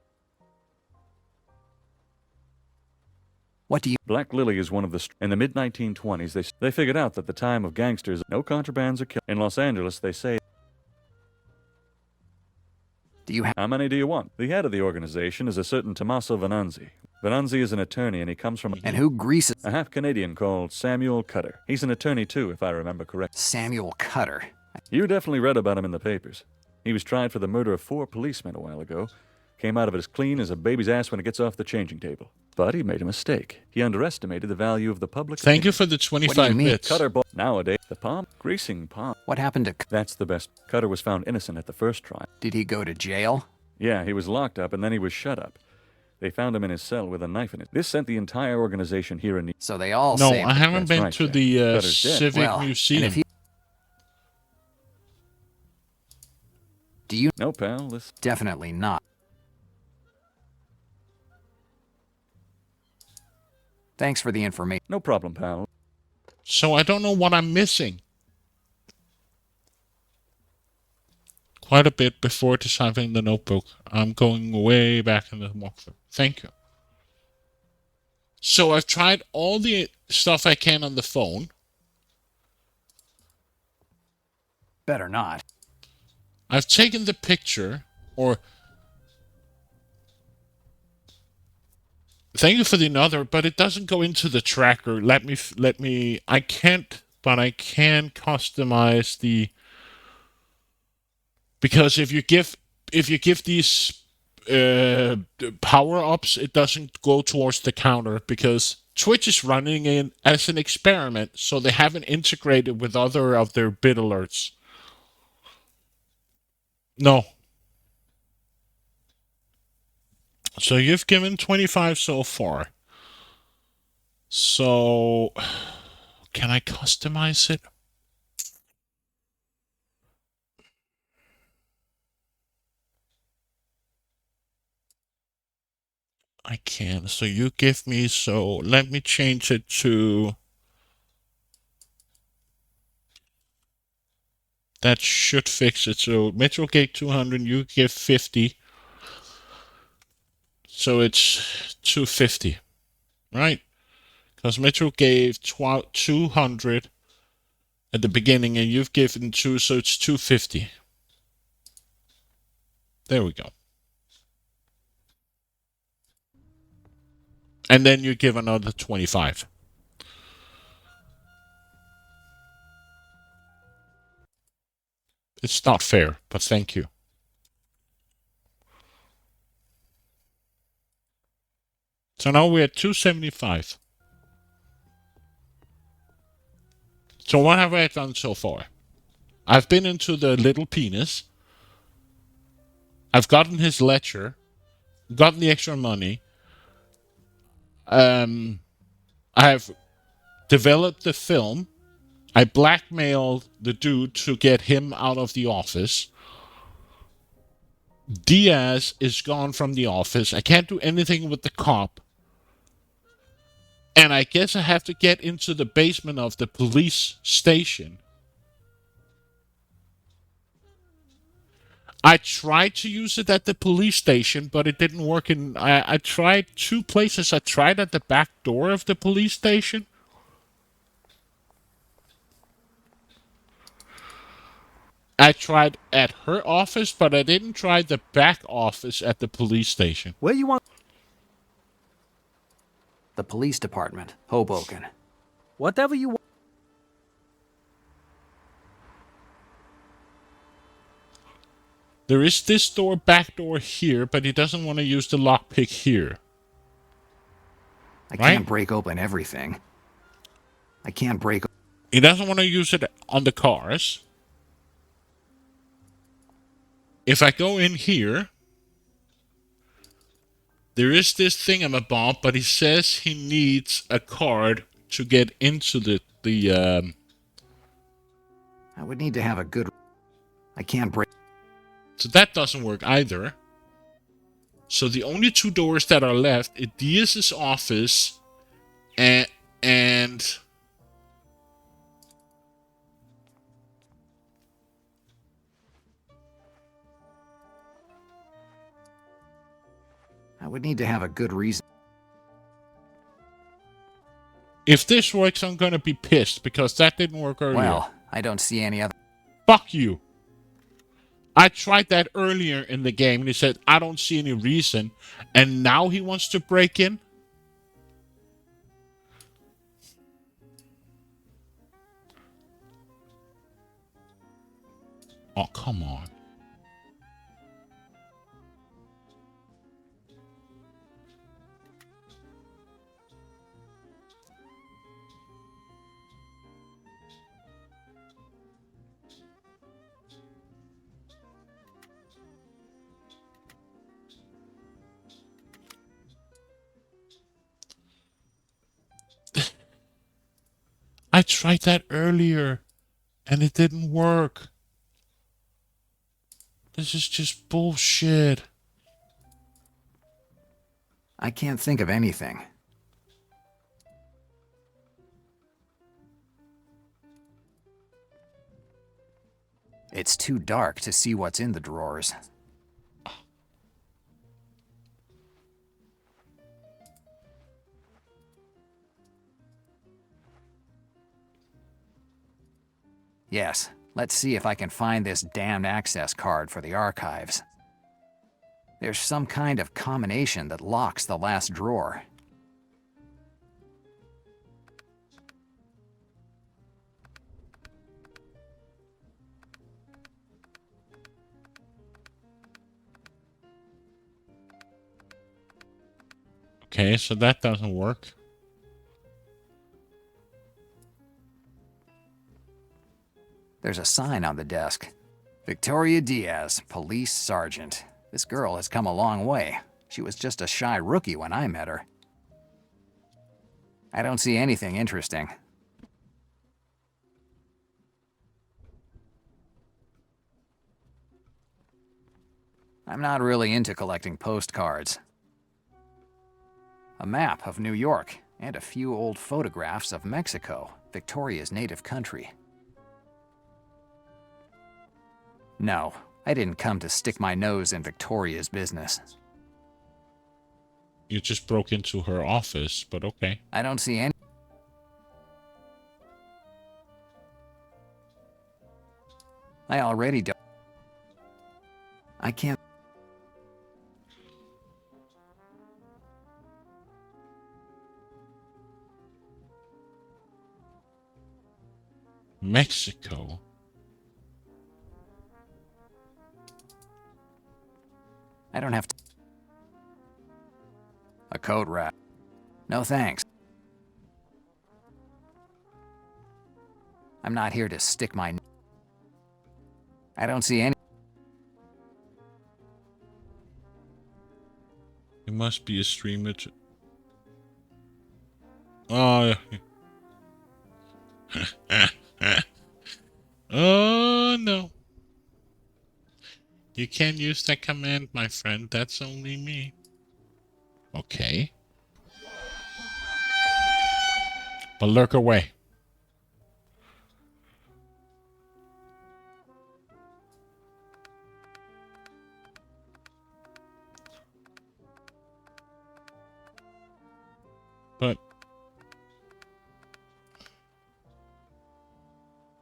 What do you... Black Lily is one of the... In the mid-1920s, they figured out that the time of gangsters, no contrabands are killed. In Los Angeles, they say... Do you have... How many do you want? The head of the organization is a certain Tommaso Venanzi. Venanzi is an attorney and he comes from... And who greases... A half-Canadian called Samuel Cutter. He's an attorney too, if I remember correctly. Samuel Cutter. You definitely read about him in the papers. He was tried for the murder of 4 policemen a while ago. Came out of it as clean as a baby's ass when it gets off the changing table. But he made a mistake. He underestimated the value of the public... Thank you for the 25 bits. Cutter bought... Nowadays, the palm... Greasing palm... What happened to... That's the best. Cutter was found innocent at the first trial. Did he go to jail? Yeah, he was locked up and then he was shut up. They found him in his cell with a knife in it. This sent the entire organization here in... So they all No, saved... I haven't been right, to Jack. the Cutter's dead. Civic Well, Museum. Do you... No, pal, this... Definitely not. Thanks for the information. No problem, pal. So I don't know what I'm missing. Quite a bit before deciding the notebook. I'm going way back in the walkthrough. Thank you. So I've tried all the stuff I can on the phone. Better not. I've taken the picture, or... Thank you for the another, but it doesn't go into the tracker. Let me, I can't, but I can customize the... Because if you give these power-ups, it doesn't go towards the counter, because Twitch is running in as an experiment, so they haven't integrated with other of their bit alerts. No. So you've given 25 so far. So can I customize it? I can. So you give me, so let me change it to, that should fix it. So Metro gave 200, you give 50. So it's 250, right? Because Metro gave 200 at the beginning and you've given 2, so it's 250. There we go. And then you give another 25. It's not fair, but thank you. So now we're at 275. So what have I done so far? I've been into the little penis. I've gotten his ledger, gotten the extra money. I have developed the film. I blackmailed the dude to get him out of the office. Diaz is gone from the office. I can't do anything with the cop. And I guess I have to get into the basement of the police station. I tried to use it at the police station, but it didn't work. I tried 2 places. I tried at the back door of the police station. I tried at her office, but I didn't try the back office at the police station. Where you want? The police department, Hoboken. Whatever you want. There is this door, back door here, but he doesn't want to use the lockpick here. I can't break open everything. I can't break. He doesn't want to use it on the cars. If I go in here, there is this thingamabob, but he says he needs a card to get into the. I would need to have a good. I can't break. So that doesn't work either. So the only 2 doors that are left is Diaz's office and I would need to have a good reason. if this works, I'm gonna be pissed because that didn't work earlier. Well, I don't see any other. Fuck you. I tried that earlier in the game and he said, I don't see any reason. And now he wants to break in? Oh, come on. I tried that earlier and it didn't work. This is just bullshit. I can't think of anything. It's too dark to see what's in the drawers. Yes, let's see if I can find this damned access card for the archives. There's some kind of combination that locks the last drawer. Okay, so that doesn't work. There's a sign on the desk. Victoria Diaz, Police Sergeant. This girl has come a long way. She was just a shy rookie when I met her. I don't see anything interesting. I'm not really into collecting postcards. A map of New York and a few old photographs of Mexico, Victoria's native country. No, I didn't come to stick my nose in Victoria's business. You just broke into her office, but okay. I don't see any. I already don't. I can't. Mexico. I don't have to. A coat rack. No thanks. I'm not here to stick my. I don't see any. It must be a streamer. Oh, oh no. You can't use that command, my friend. That's only me. Okay. But lurk away. But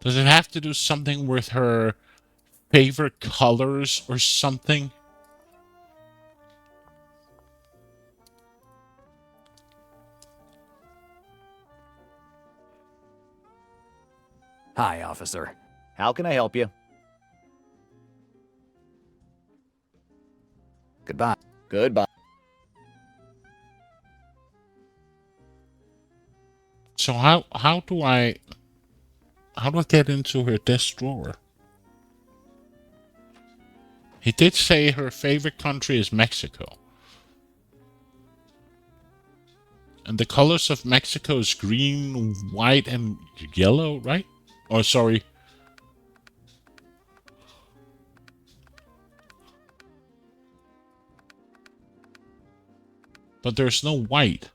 does it have to do something with her favorite colors or something? Hi, officer. How can I help you? Goodbye. Goodbye. So how do I get into her desk drawer? He did say her favorite country is Mexico. And the colors of Mexico is green, white, and yellow, right? Oh, sorry. But there's no white.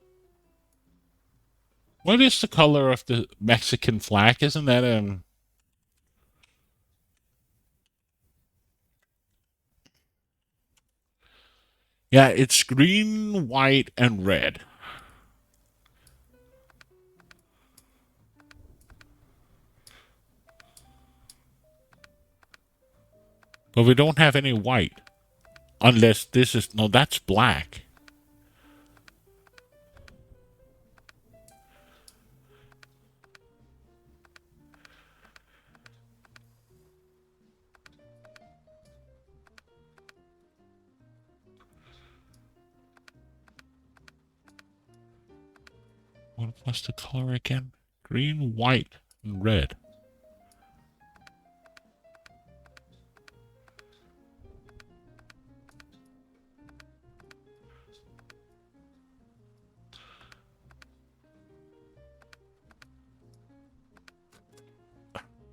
What is the color of the Mexican flag? Isn't that Yeah, it's green, white, and red. But we don't have any white. Unless this is... No, that's black. What was the color again? Green, white, and red.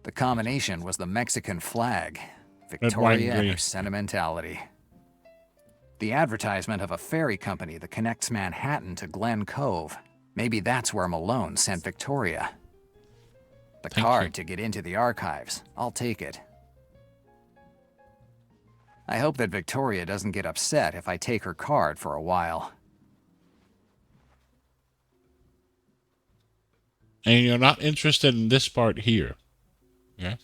The combination was the Mexican flag, Red, white, and Victoria and her green. sentimentality. The advertisement of a ferry company that connects Manhattan to Glen Cove. Maybe that's where Malone sent Victoria. The Thank card you. to get into the archives. I'll take it. I hope that Victoria doesn't get upset if I take her card for a while. And you're not interested in this part here. Yeah?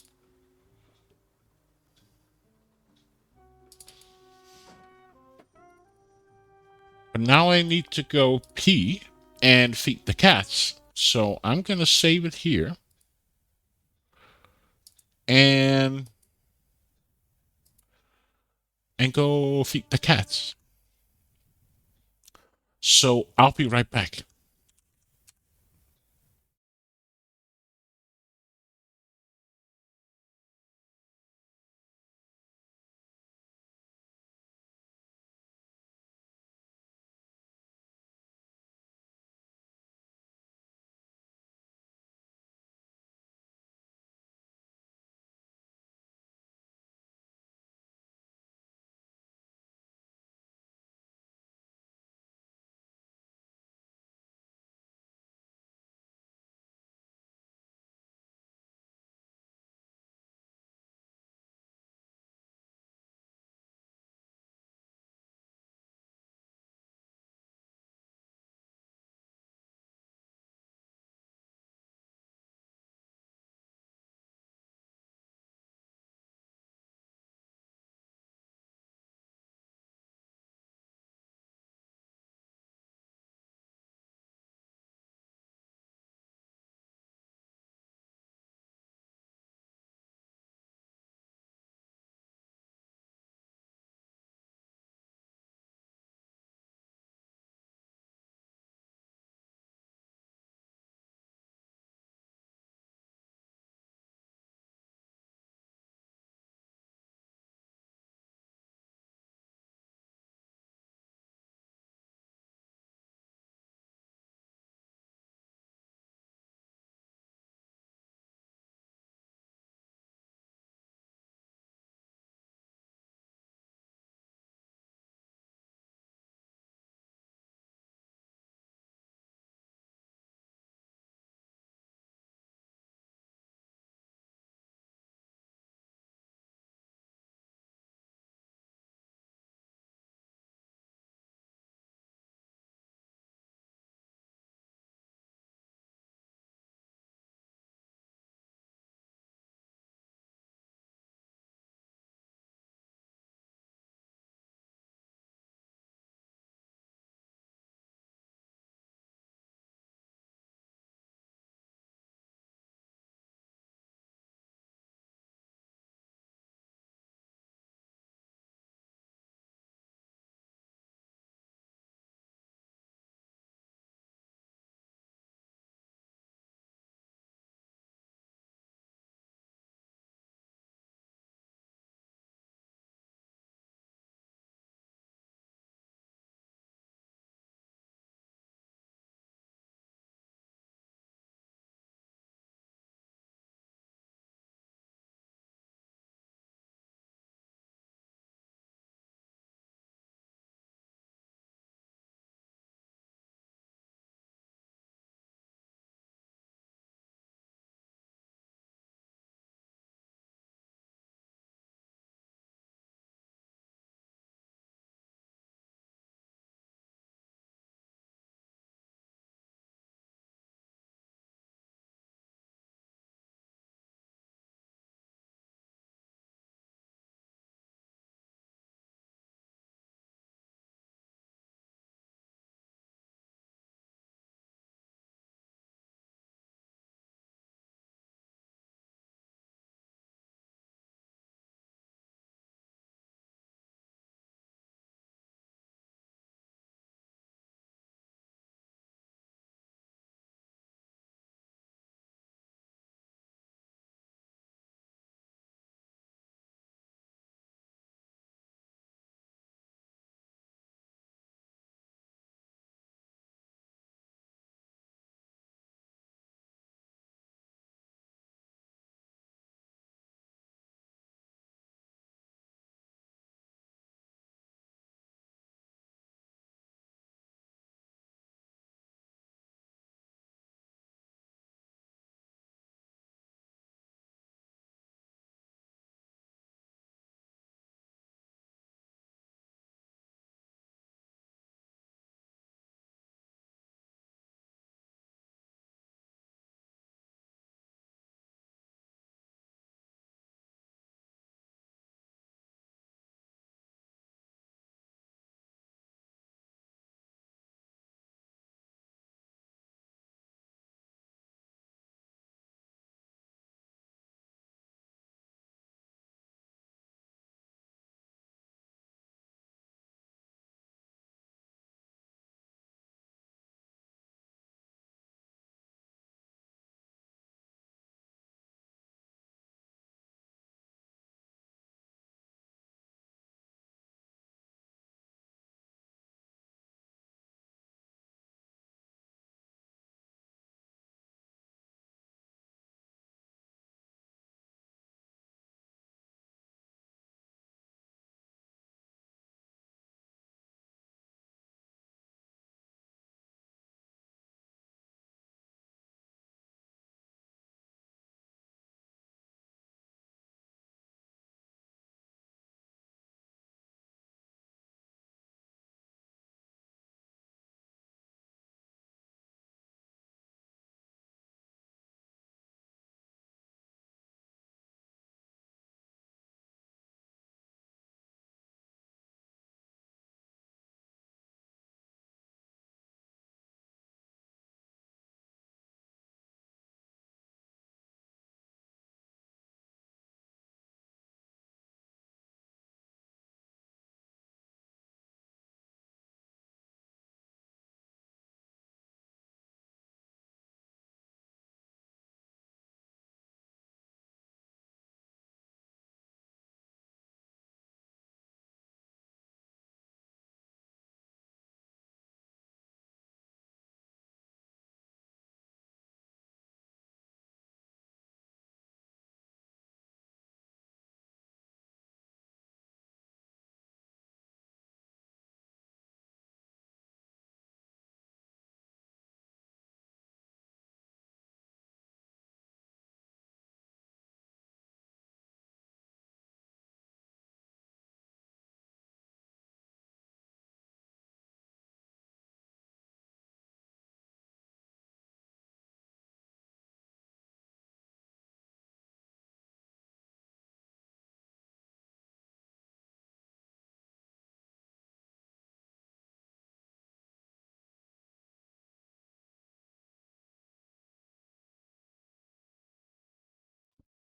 But now I need to go pee and feed the cats. So I'm going to save it here. And go feed the cats. So I'll be right back.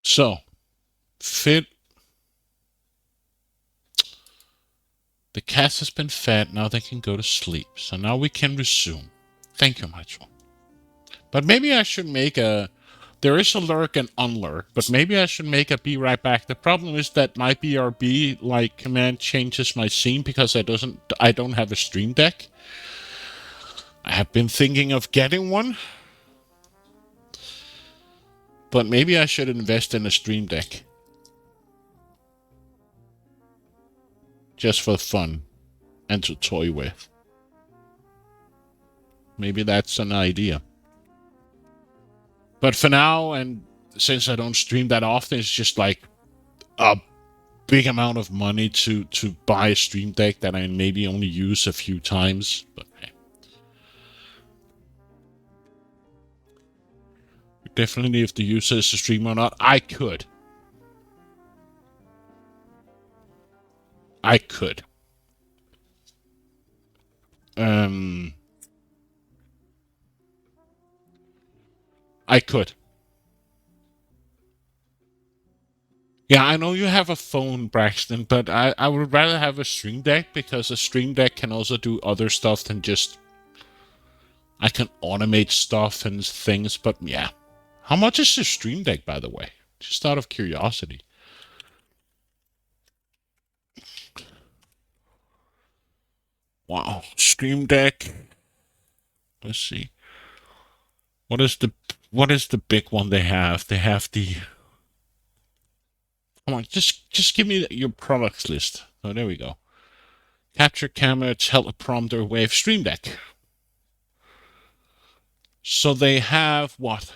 So, fit. The cast has been fed. Now they can go to sleep. So now we can resume. Thank you, Michael. But maybe I should make a. There is a lurk and unlurk, but maybe I should make a be right back. The problem is that my BRB command changes my scene because I don't have a stream deck. I have been thinking of getting one, but maybe I should invest in a stream deck just for fun and to toy with. Maybe that's an idea. But for now, and since I don't stream that often, it's just like a big amount of money to buy a stream deck that I maybe only use a few times. But hey. Definitely if the user is a streamer or not, I could. I could. I could. Yeah, I know you have a phone, Braxton, but I would rather have a stream deck because a stream deck can also do other stuff than just... I can automate stuff and things, but yeah. How much is the stream deck, by the way? Just out of curiosity. Wow, stream deck. Let's see. What is the big one they have? They have the... Come on, just give me your products list. Oh, there we go. Capture camera, teleprompter, wave, stream deck. So they have what?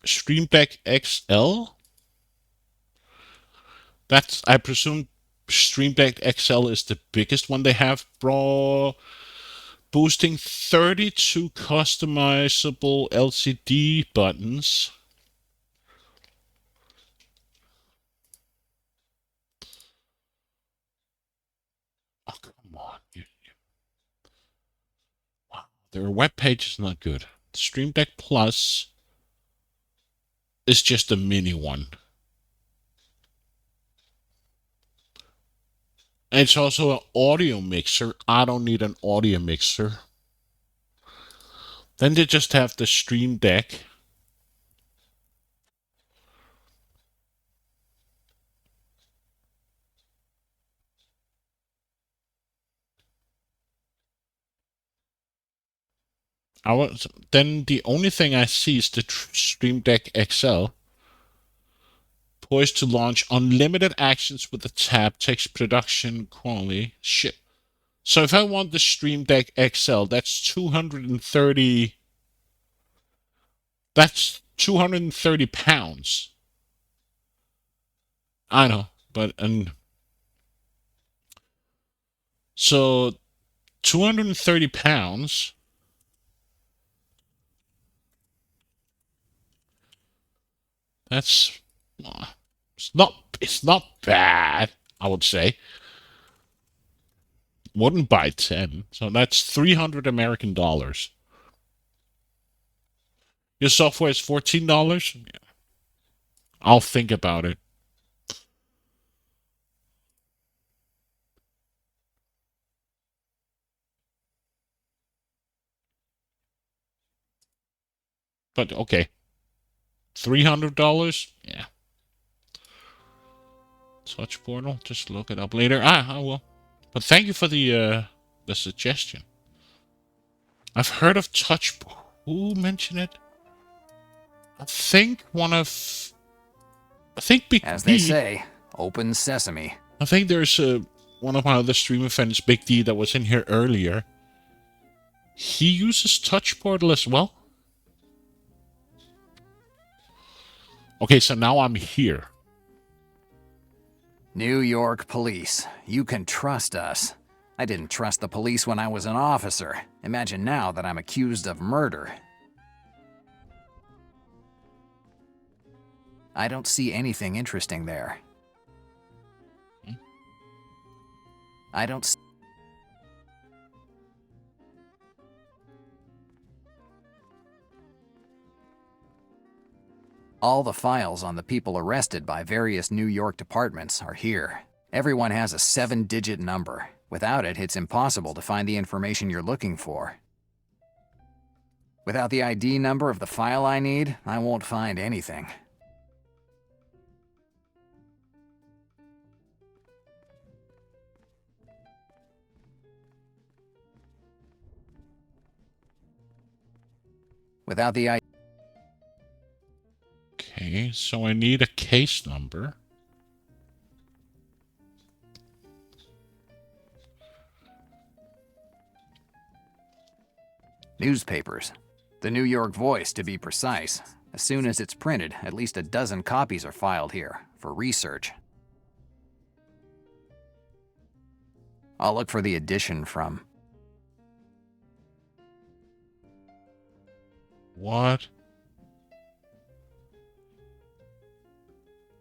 Stream Deck XL? That's, I presume, Stream Deck XL is the biggest one they have, bro. Boosting 32 customizable LCD buttons. Oh, come on. Wow. Their webpage is not good. Stream Deck Plus is just a mini one. And it's also an audio mixer. I don't need an audio mixer. Then they just have the Stream Deck. Then the only thing I see is the Stream Deck XL. Poised to launch unlimited actions with the tab, text production quality. Shit. So if I want the Stream Deck XL, that's 230. That's 230 pounds. I know, but so 230 pounds. That's it's not bad, I would say. Wouldn't buy 10. So that's 300 American dollars. Your software is $14? Yeah. I'll think about it. But okay. $300? Yeah. Touch portal. Just look it up later. I will. But thank you for the suggestion. I've heard of touch. Who mentioned it? I think Big As D. they say, open sesame. I think there's one of my other streamer friends, Big D, that was in here earlier. He uses touch portal as well. Okay, so now I'm here. New York police. You can trust us. I didn't trust the police when I was an officer. Imagine now that I'm accused of murder. I don't see anything interesting there. I don't see... All the files on the people arrested by various New York departments are here. Everyone has a 7-digit number. Without it, it's impossible to find the information you're looking for. Without the ID number of the file I need, I won't find anything. Without the ID... Okay, so I need a case number. Newspapers. The New York Voice, to be precise. As soon as it's printed, at least a dozen copies are filed here, for research. I'll look for the edition from... What?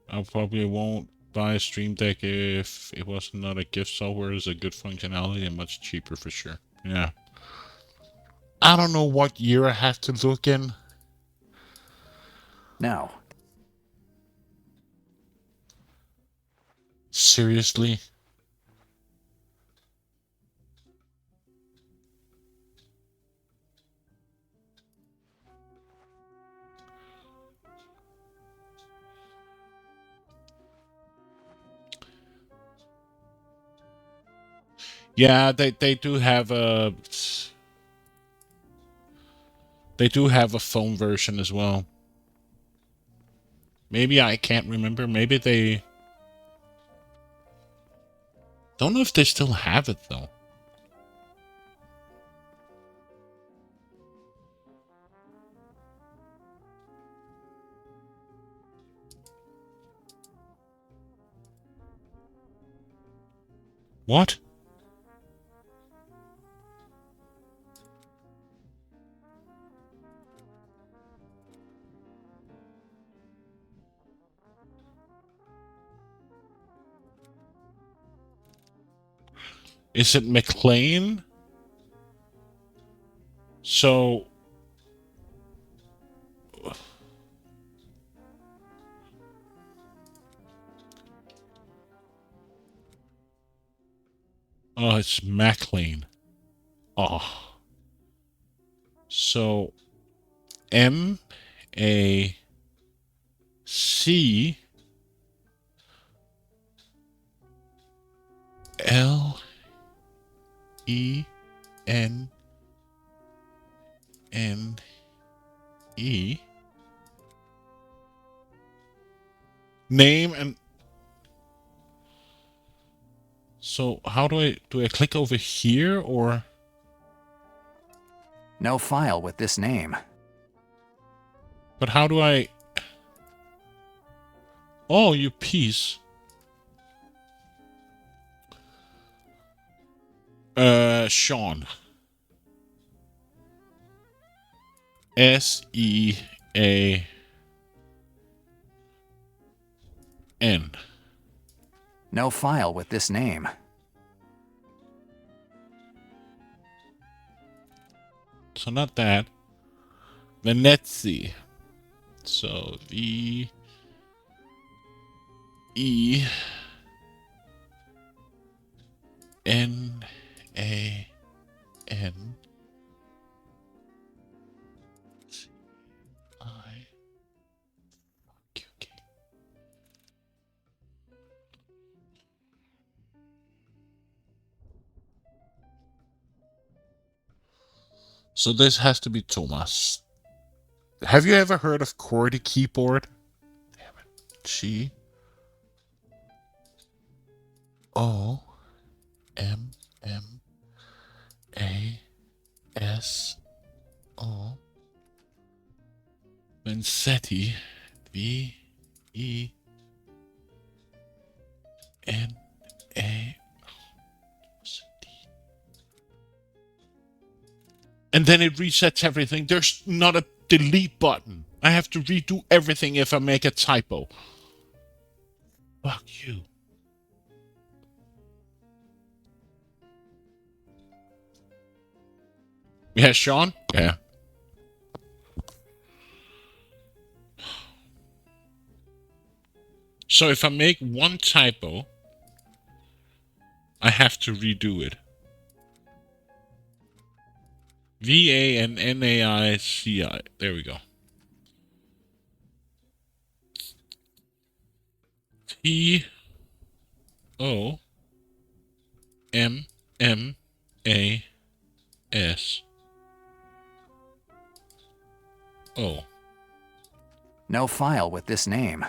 I probably won't buy a Stream Deck if it was not a gift software. It's a good functionality and much cheaper for sure. Yeah. I don't know what year I have to look in. No. Seriously? Yeah, they do have a... They do have a phone version as well. Maybe I can't remember. Maybe they... Don't know if they still have it, though. What? Is it McLean? So... Oh, it's McLean. Oh. So... M-A... C... L... E... N... N... E... Name and... So, how do I click over here, or... No file with this name. But how do I... Oh, you piece. Sean. S-E-A-N. No file with this name. So not that. Venezia. So V E N A N I. Okay. So this has to be Thomas. Have you ever heard of QWERTY keyboard? Damn it. G O M M A S O Vanzetti V E N A. And then it resets everything. There's not a delete button. I have to redo everything if I make a typo. Fuck you. Yeah, Sean? Yeah. So if I make one typo, I have to redo it. VANNAICI. There we go. TOMMASO. No file with this name.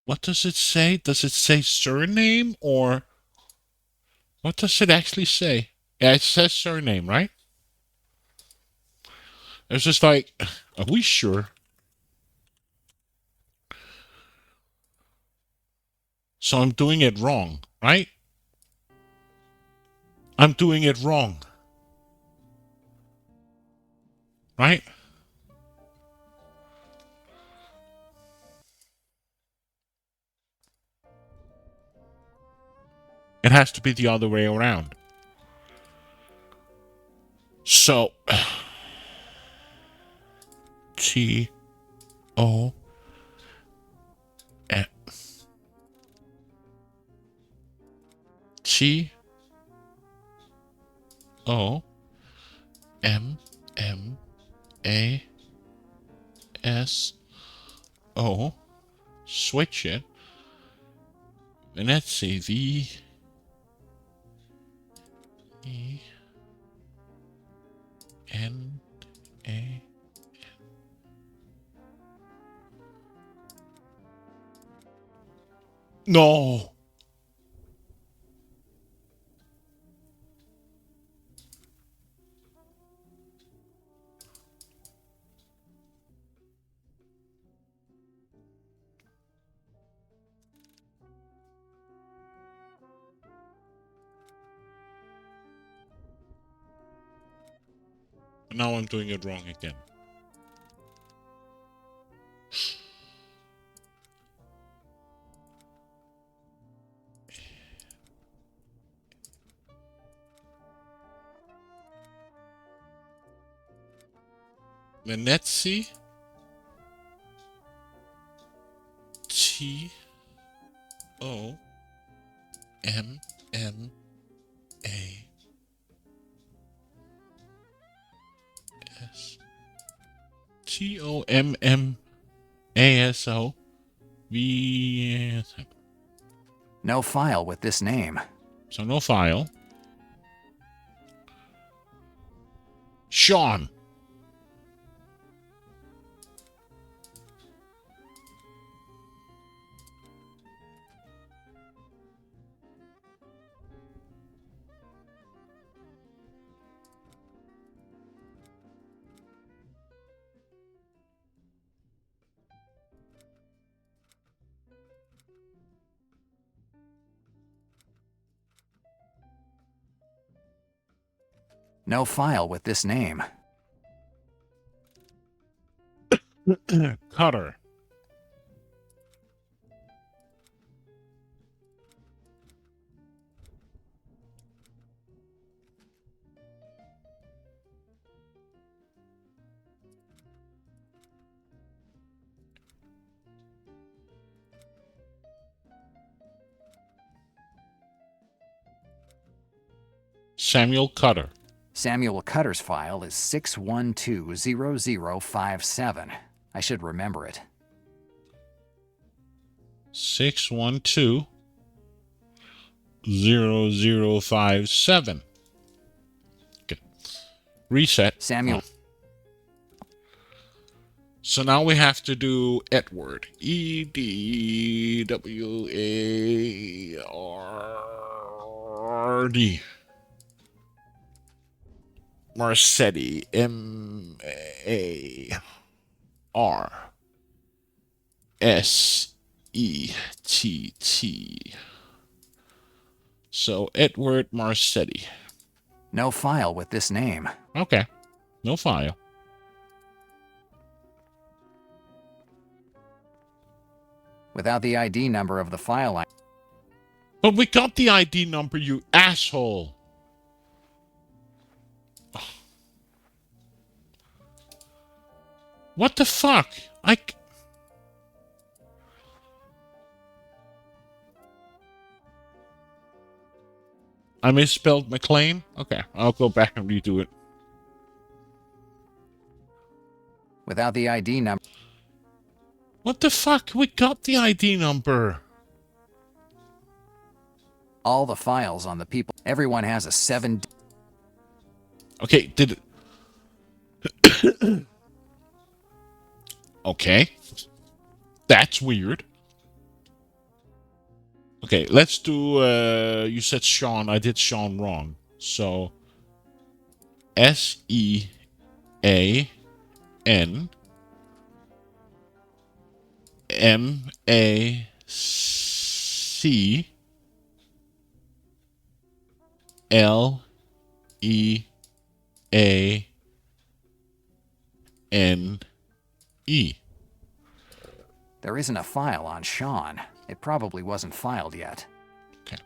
What does it say? Does it say surname or what does it actually say? Yeah, it says surname, right? It's just like, are we sure? So I'm doing it wrong, right? I'm doing it wrong. Right? It has to be the other way around. So T O T O M M A S O. Switch it. And let's see. V E N A. No. Now I'm doing it wrong again. Venezia T O M M A S TOMMASO V. No file with this name. So no file. Sean. No file with this name. Cutter. Samuel Cutter. Samuel Cutter's file is 6120057. I should remember it. 6120057. Okay. Reset. Samuel. So now we have to do Edward. EDWARD. Marsetti. MARSETT. So Edward Marsetti. No file with this name. Okay. No file. Without the ID number of the file, But we got the ID number, you asshole. What the fuck? I misspelled McLean? Okay, I'll go back and redo it. Without the ID number. What the fuck? We got the ID number. All the files on the people. Everyone has a 7. Okay, did it... Okay. That's weird. Okay, let's do, you said Sean. I did Sean wrong. So, SEAN MACLEANE. There isn't a file on Sean. It probably wasn't filed yet. Okay.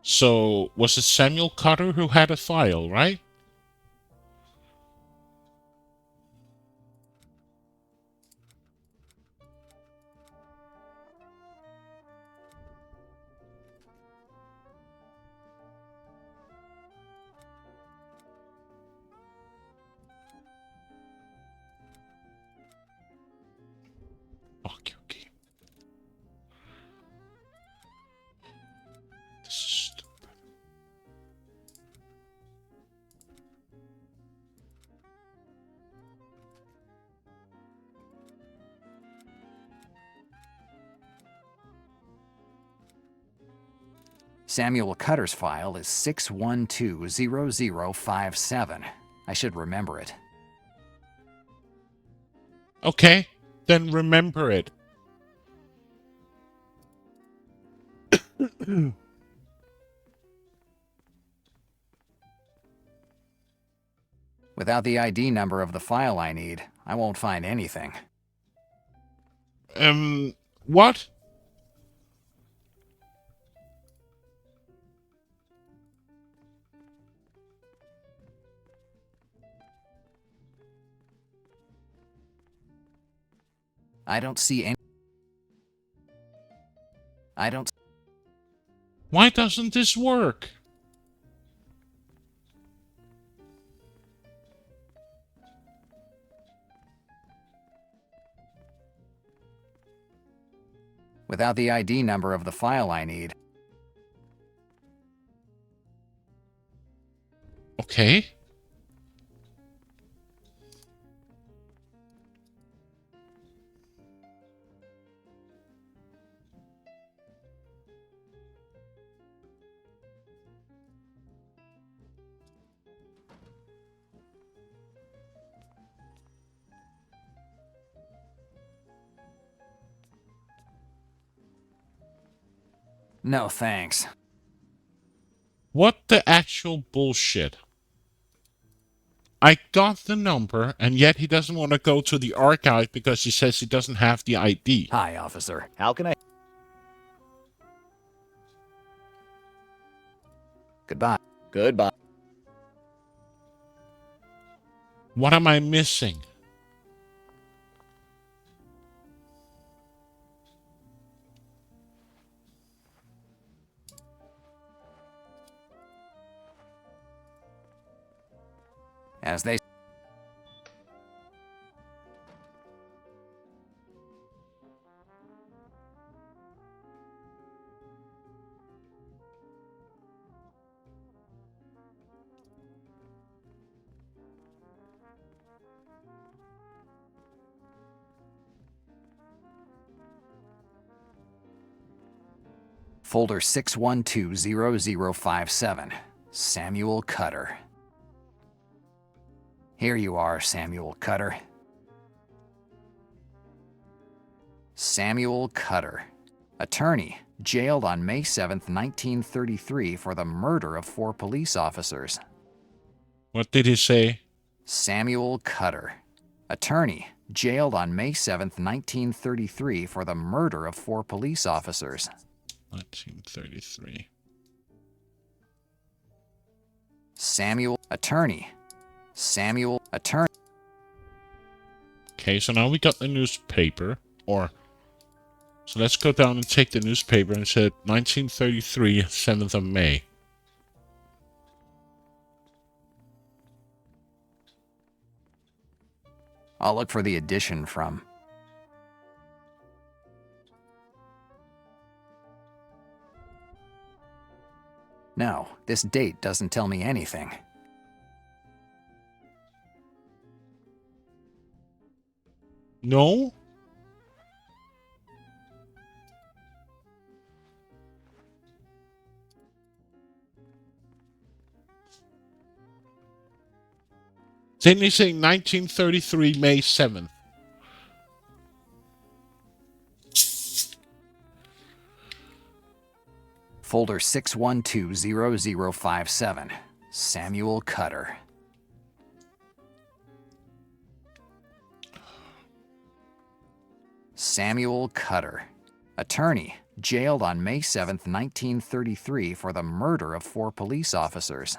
So, was it Samuel Cutter who had a file, right? Okay. This is stupid. Samuel Cutter's file is 6120057. I should remember it. Okay, then remember it. Without the ID number of the file I need, I won't find anything. What? I don't see any. Why doesn't this work? Without the ID number of the file I need. Okay. No thanks. What the actual bullshit? I got the number, and yet he doesn't want to go to the archive because he says he doesn't have the ID. Hi, officer. How can I? Goodbye. Goodbye. What am I missing? As they. Folder 6120057. Samuel Cutter. Here you are, Samuel Cutter. Samuel Cutter. Attorney, jailed on May 7th, 1933 for the murder of 4 police officers. What did he say? Samuel Cutter. Attorney, jailed on May 7th, 1933 for the murder of 4 police officers. 1933. Samuel, attorney, Samuel, attorney. Okay, so now we got the newspaper. So let's go down and take the newspaper and said 1933, 7th of May. I'll look for the edition from. No, this date doesn't tell me anything. No? Didn't he say 1933, May 7th? Folder 6120057. Samuel Cutter. Samuel Cutter. Attorney, jailed on May 7th, 1933 for the murder of 4 police officers.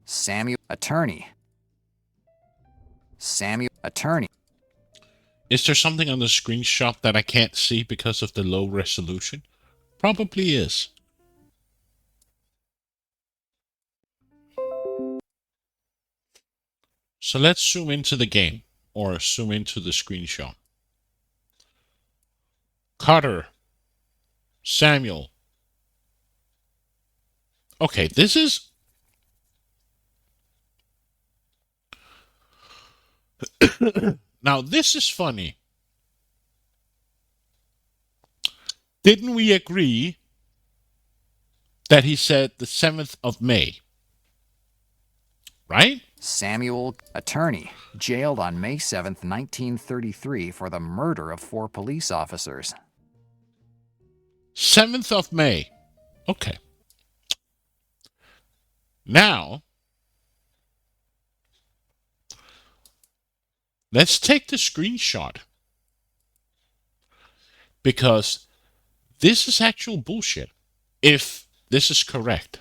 Samuel, attorney. Samuel, attorney. Is there something on the screenshot that I can't see because of the low resolution? Probably is. So let's zoom into the game, or zoom into the screenshot. Carter. Samuel. Okay, this is... Now, this is funny. Didn't we agree that he said the 7th of May? Right? Samuel, attorney, jailed on May 7th, 1933 for the murder of 4 police officers. 7th of May. Okay. Now, let's take the screenshot. Because this is actual bullshit. If this is correct.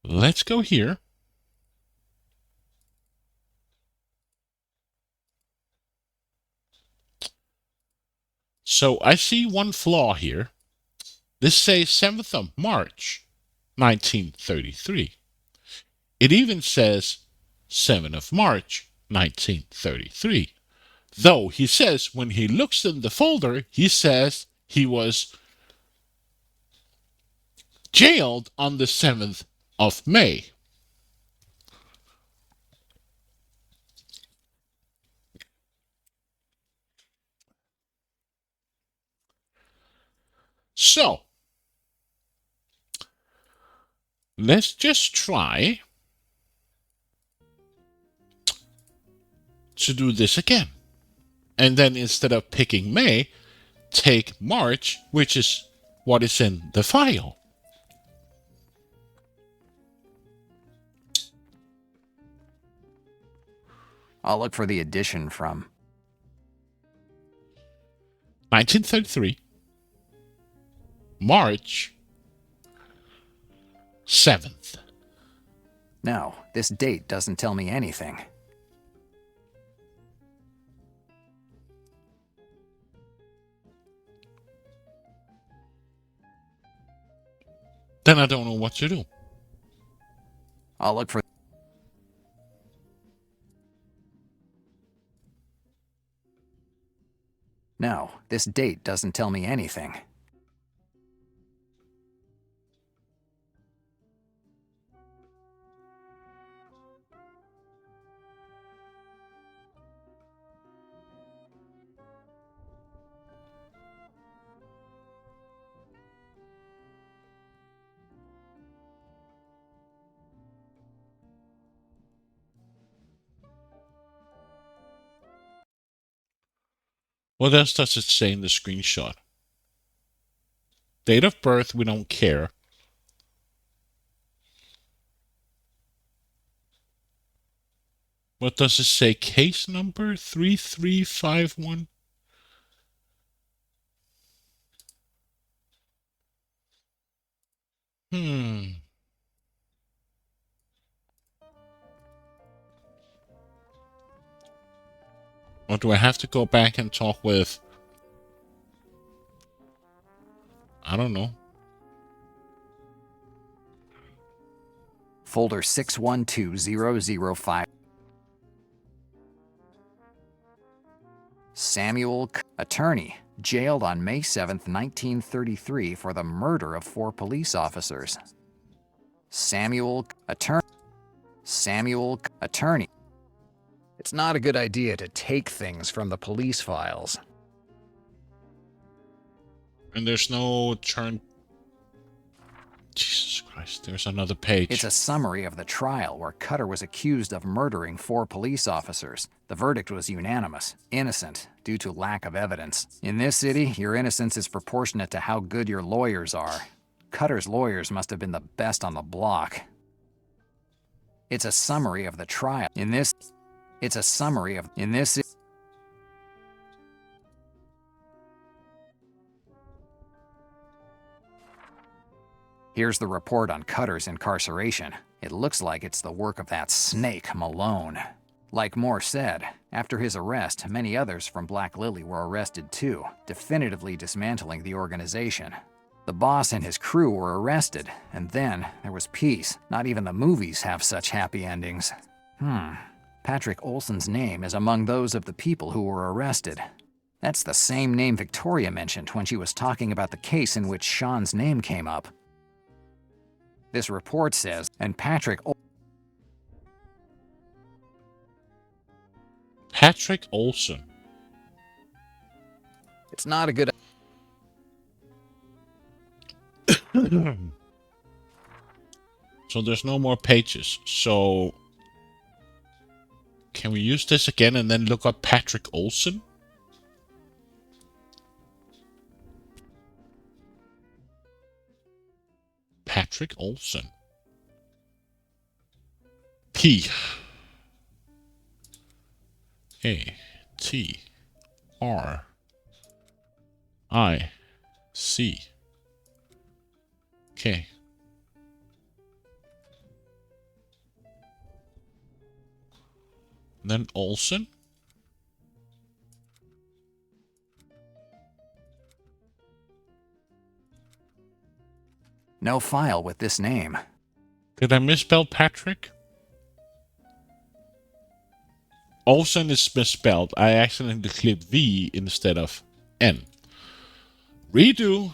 Let's go here. So I see one flaw here. This says 7th of March, 1933. It even says 7th of March, 1933. Though he says when he looks in the folder, he says he was jailed on the 7th of May. So, let's just try to do this again. And then instead of picking May, take March, which is what is in the file. I'll look for the edition from. 1933, March 7th. No, this date doesn't tell me anything. Then I don't know what to do. I'll look for. No, this date doesn't tell me anything. What else does it say in the screenshot? Date of birth, we don't care. What does it say? Case number 3351? Hmm. Or do I have to go back and talk with... I don't know. Folder 612005. Samuel attorney, jailed on May 7th, 1933 for the murder of 4 police officers. Samuel attorney. It's not a good idea to take things from the police files. And there's no turn... Jesus Christ, there's another page. It's a summary of the trial where Cutter was accused of murdering 4 police officers. The verdict was unanimous, innocent, due to lack of evidence. In this city, your innocence is proportionate to how good your lawyers are. Cutter's lawyers must have been the best on the block. It's a summary of the trial. Here's the report on Cutter's incarceration. It looks like it's the work of that snake, Malone. Like Moore said, after his arrest, many others from Black Lily were arrested too, definitively dismantling the organization. The boss and his crew were arrested, and then there was peace. Not even the movies have such happy endings. Patrick Olson's name is among those of the people who were arrested. That's the same name Victoria mentioned when she was talking about the case in which Sean's name came up. This report says, and Patrick Olson. It's not a good... So there's no more pages. So can we use this again and then look up Patrick Olson? Patrick Olson. P A T R I C K. Then Olson. No file with this name. Did I misspell Patrick? Olson is misspelled. I accidentally clicked V instead of N. Redo.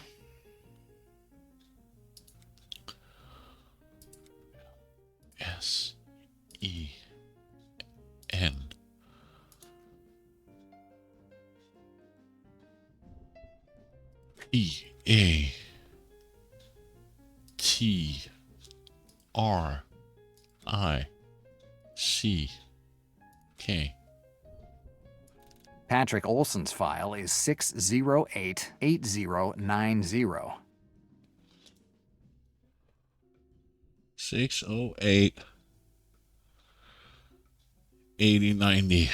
S E N. P A T R I C K. Patrick Olson's file is 608-8090. 608 8090.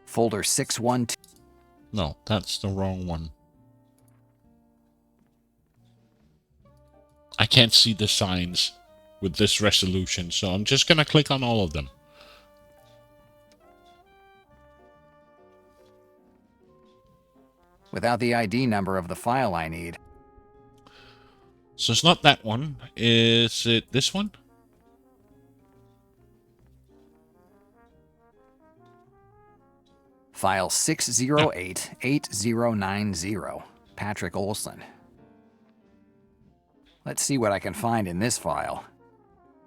Folder 612. No, that's the wrong one. I can't see the signs with this resolution, so I'm just gonna click on all of them. Without the ID number of the file I need. So it's not that one. Is it this one? File 608-8090. Patrick Olson. Let's see what I can find in this file.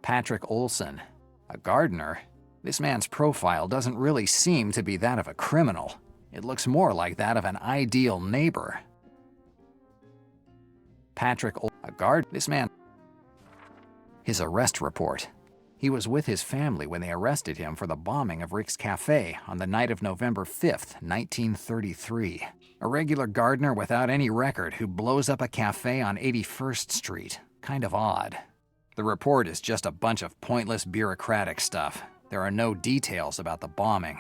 Patrick Olson, a gardener. This man's profile doesn't really seem to be that of a criminal. It looks more like that of an ideal neighbor. Patrick Olson, a gardener. This man. His arrest report. He was with his family when they arrested him for the bombing of Rick's Cafe on the night of November 5th, 1933. A regular gardener without any record who blows up a cafe on 81st Street. Kind of odd. The report is just a bunch of pointless bureaucratic stuff. There are no details about the bombing.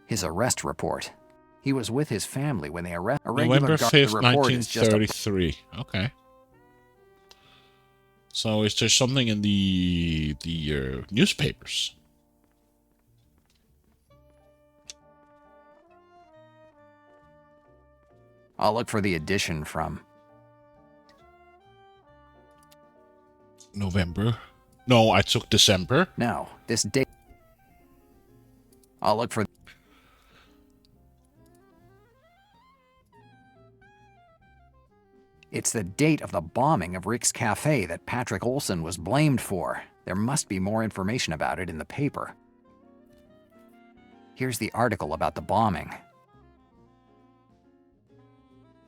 His arrest report. He was with his family when they arrested a regular November guard. 5th, The report is just a 1933. Okay. So is there something in the newspapers? I'll look for the edition from November. No, I took December. No, this date. I'll look for. It's the date of the bombing of Rick's Cafe that Patrick Olson was blamed for. There must be more information about it in the paper. Here's the article about the bombing.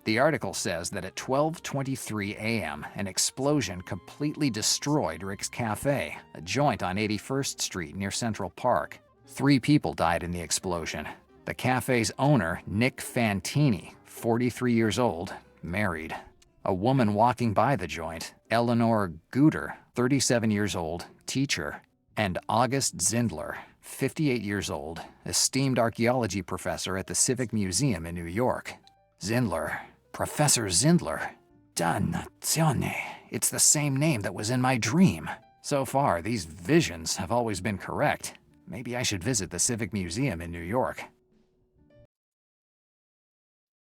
The article says that at 12:23 a.m., an explosion completely destroyed Rick's Cafe, a joint on 81st Street near Central Park. 3 people died in the explosion. The cafe's owner, Nick Fantini, 43 years old, married. A woman walking by the joint, Eleanor Guter, 37 years old, teacher. And August Zindler, 58 years old, esteemed archaeology professor at the Civic Museum in New York. Zindler. Professor Zindler. Dannazione. It's the same name that was in my dream. So far, these visions have always been correct. Maybe I should visit the Civic Museum in New York.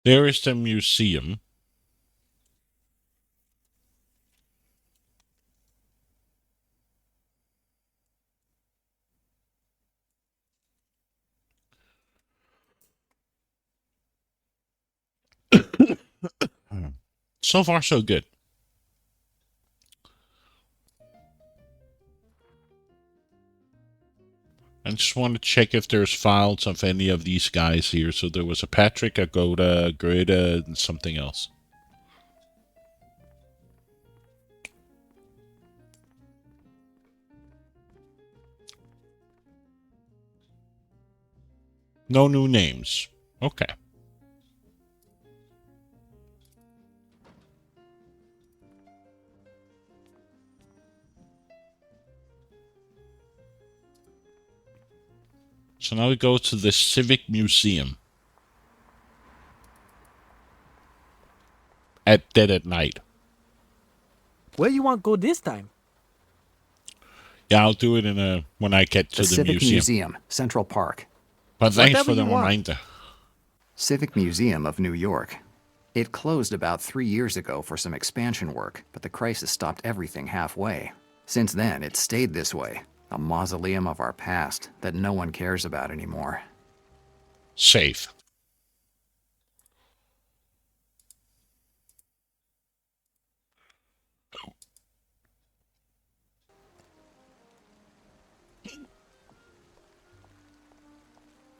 There is the museum. So far, so good. I just want to check if there's files of any of these guys here. So there was a Patrick, a Goda, Greta, and something else. No new names. Okay. So now we go to the Civic Museum. At dead at night. Where you want to go this time? Yeah, I'll do it when I get to The the Civic museum. Museum, Central Park. But thanks Whatever for the you want. reminder. Civic Museum of New York. It closed about 3 years ago for some expansion work, but the crisis stopped everything halfway. Since then, it's stayed this way, a mausoleum of our past that no one cares about anymore. Safe.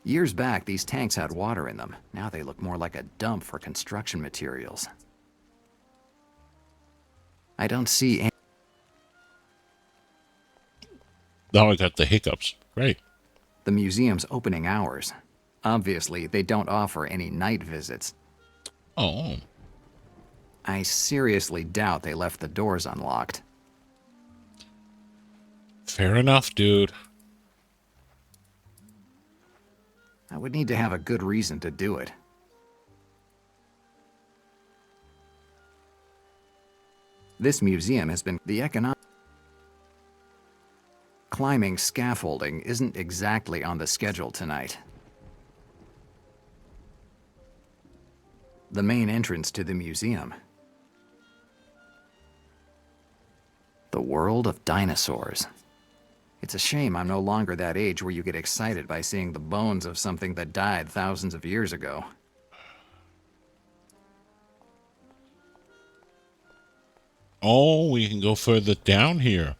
Years back, these tanks had water in them. Now they look more like a dump for construction materials. I don't see any. Now I got the hiccups. Great. The museum's opening hours. Obviously, they don't offer any night visits. Oh. I seriously doubt they left the doors unlocked. Fair enough, dude. I would need to have a good reason to do it. This museum has been the economic. Climbing scaffolding isn't exactly on the schedule tonight. The main entrance to the museum. The world of dinosaurs. It's a shame I'm no longer that age where you get excited by seeing the bones of something that died thousands of years ago. Oh, we can go further down here.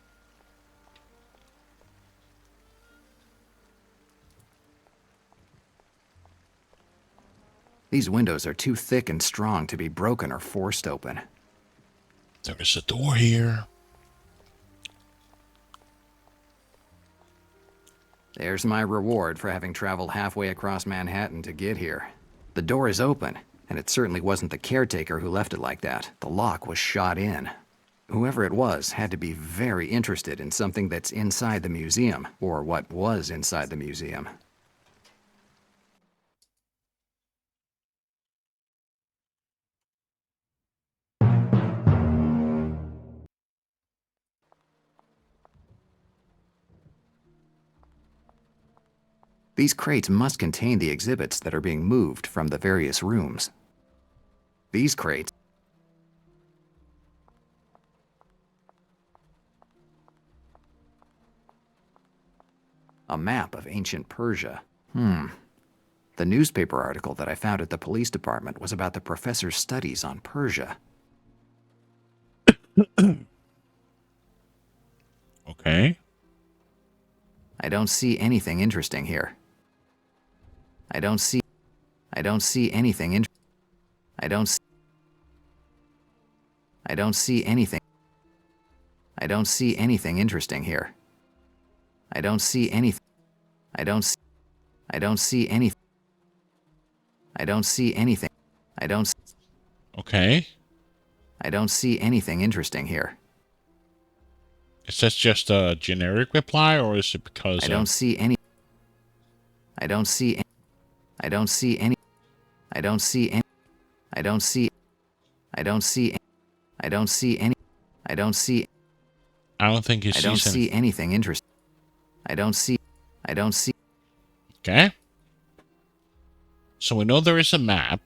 These windows are too thick and strong to be broken or forced open. There is a door here. There's my reward for having traveled halfway across Manhattan to get here. The door is open, and it certainly wasn't the caretaker who left it like that. The lock was shot in. Whoever it was had to be very interested in something that's inside the museum, or what was inside the museum. These crates must contain the exhibits that are being moved from the various rooms. These crates. A map of ancient Persia. The newspaper article that I found at the police department was about the professor's studies on Persia. Okay. I don't see anything interesting here. I don't see anything I don't see anything. I don't see anything interesting here. I don't see anything. I don't see anything. I don't see anything. Okay. I don't see anything interesting here. Is that just a generic reply, or is it because I don't see any. I don't see any. I don't see any. I don't see any. I don't see. I don't see. I don't see any. I don't see. I don't think he sees I don't see anything interesting. I don't see. I don't see. Okay. So we know there is a map.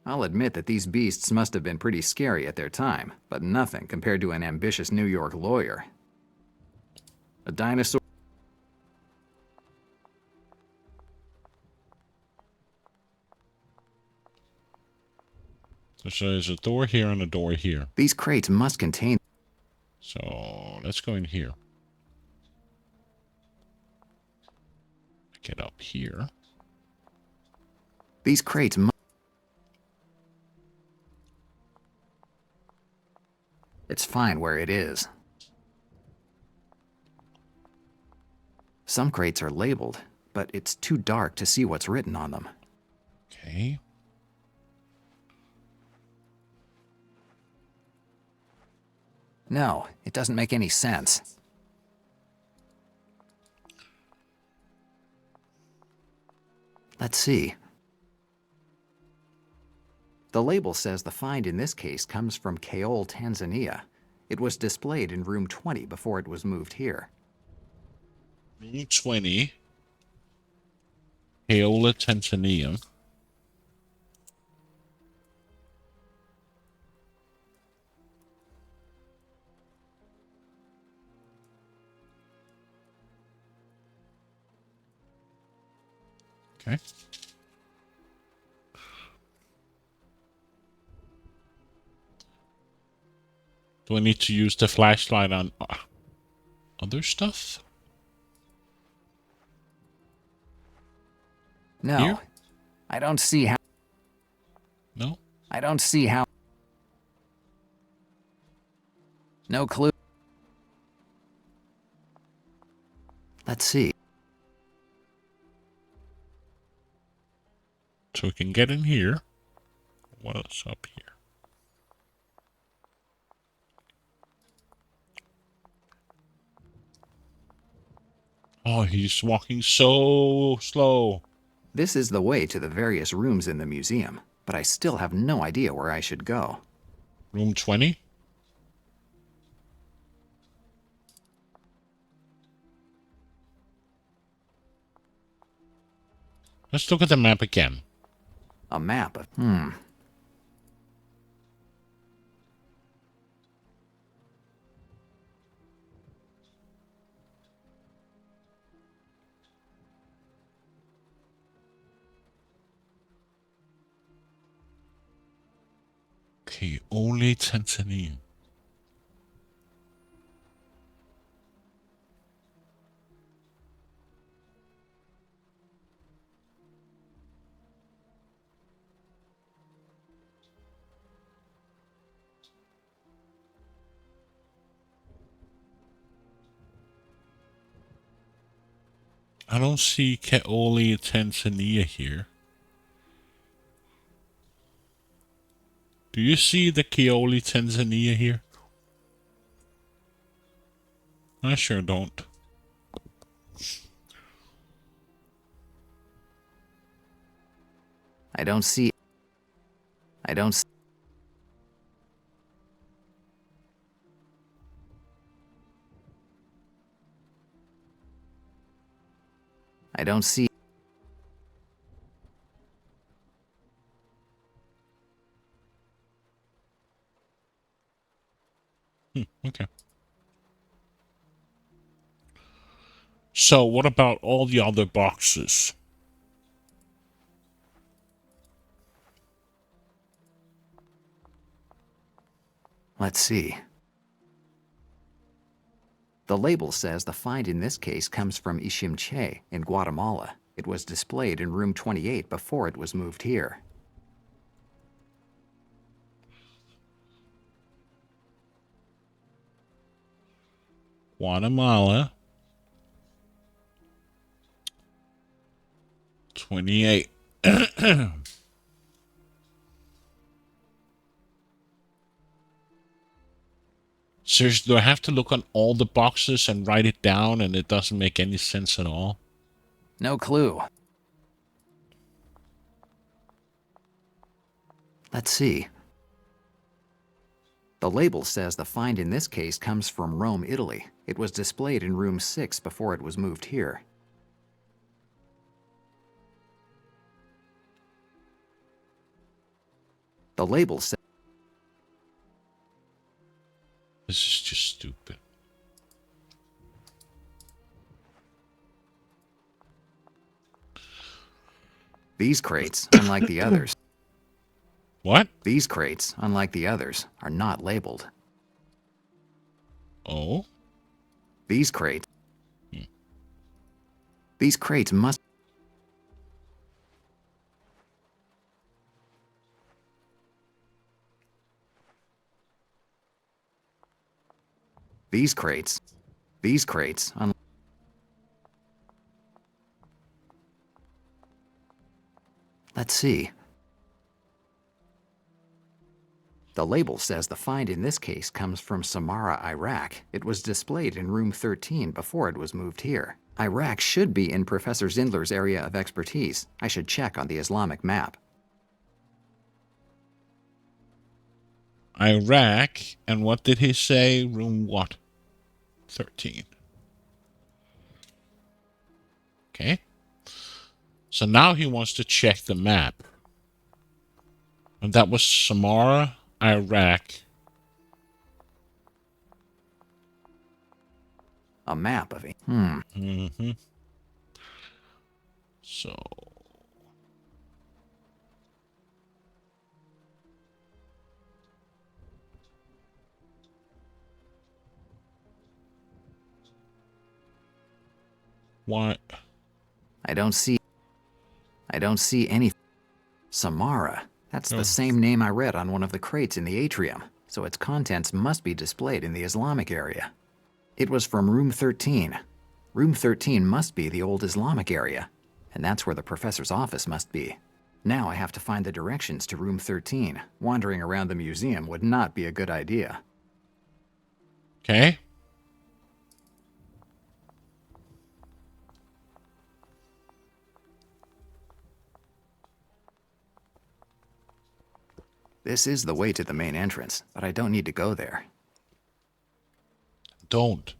I'll admit that these beasts must have been pretty scary at their time, but nothing compared to an ambitious New York lawyer. A dinosaur. So there's a door here and a door here. These crates must contain. So let's go in here. Get up here. These crates It's fine where it is. Some crates are labeled, but it's too dark to see what's written on them. Okay. No, it doesn't make any sense. Let's see. The label says the find in this case comes from Kaole, Tanzania. It was displayed in room 20 before it was moved here. Room 20. Kaole, Tanzania. Okay. Do I need to use the flashlight on other stuff? No. Here? I don't see how. No? I don't see how. No clue. Let's see. So we can get in here. What's up here? Oh, he's walking so slow. This is the way to the various rooms in the museum, but I still have no idea where I should go. Room 20? Let's look at the map again. A map of... Okay, only Tanzania. I don't see Kaole, Tanzania here. Do you see the Kioli Tanzania here? I sure don't. I don't see. I don't. I don't see. Okay. So, what about all the other boxes? Let's see. The label says the find in this case comes from Ishimche in Guatemala. It was displayed in room 28 before it was moved here. Guatemala. 28. Seriously, do I have to look on all the boxes and write it down and it doesn't make any sense at all? No clue. Let's see. The label says the find in this case comes from Rome, Italy. It was displayed in room 6 before it was moved here. The label says... This is just stupid. These crates, unlike the others... What? These crates, unlike the others, are not labeled. Oh? These crates... These crates must... These crates... Let's see. The label says the find in this case comes from Samarra, Iraq. It was displayed in room 13 before it was moved here. Iraq should be in Professor Zindler's area of expertise. I should check on the Islamic map. Iraq, and what did he say? Room what? 13. Okay. So now he wants to check the map. And that was Samarra, Iraq. A map of it. Mm-hmm. So... What? I don't see any... Samarra. That's Oh. the same name I read on one of the crates in the atrium, so its contents must be displayed in the Islamic area. It was from room 13. Room 13 must be the old Islamic area, and that's where the professor's office must be. Now I have to find the directions to room 13. Wandering around the museum would not be a good idea. Okay. This is the way to the main entrance, but I don't need to go there. Don't.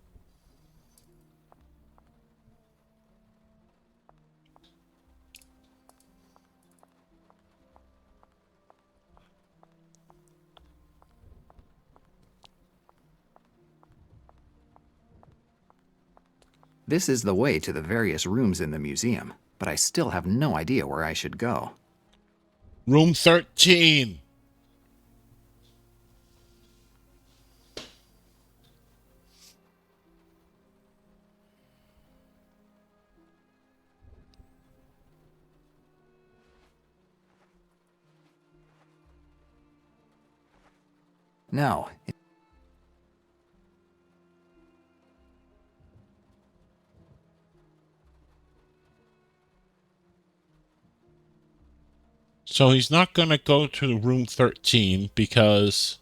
This is the way to the various rooms in the museum, but I still have no idea where I should go. Room 13. No. So he's not going to go to room 13 because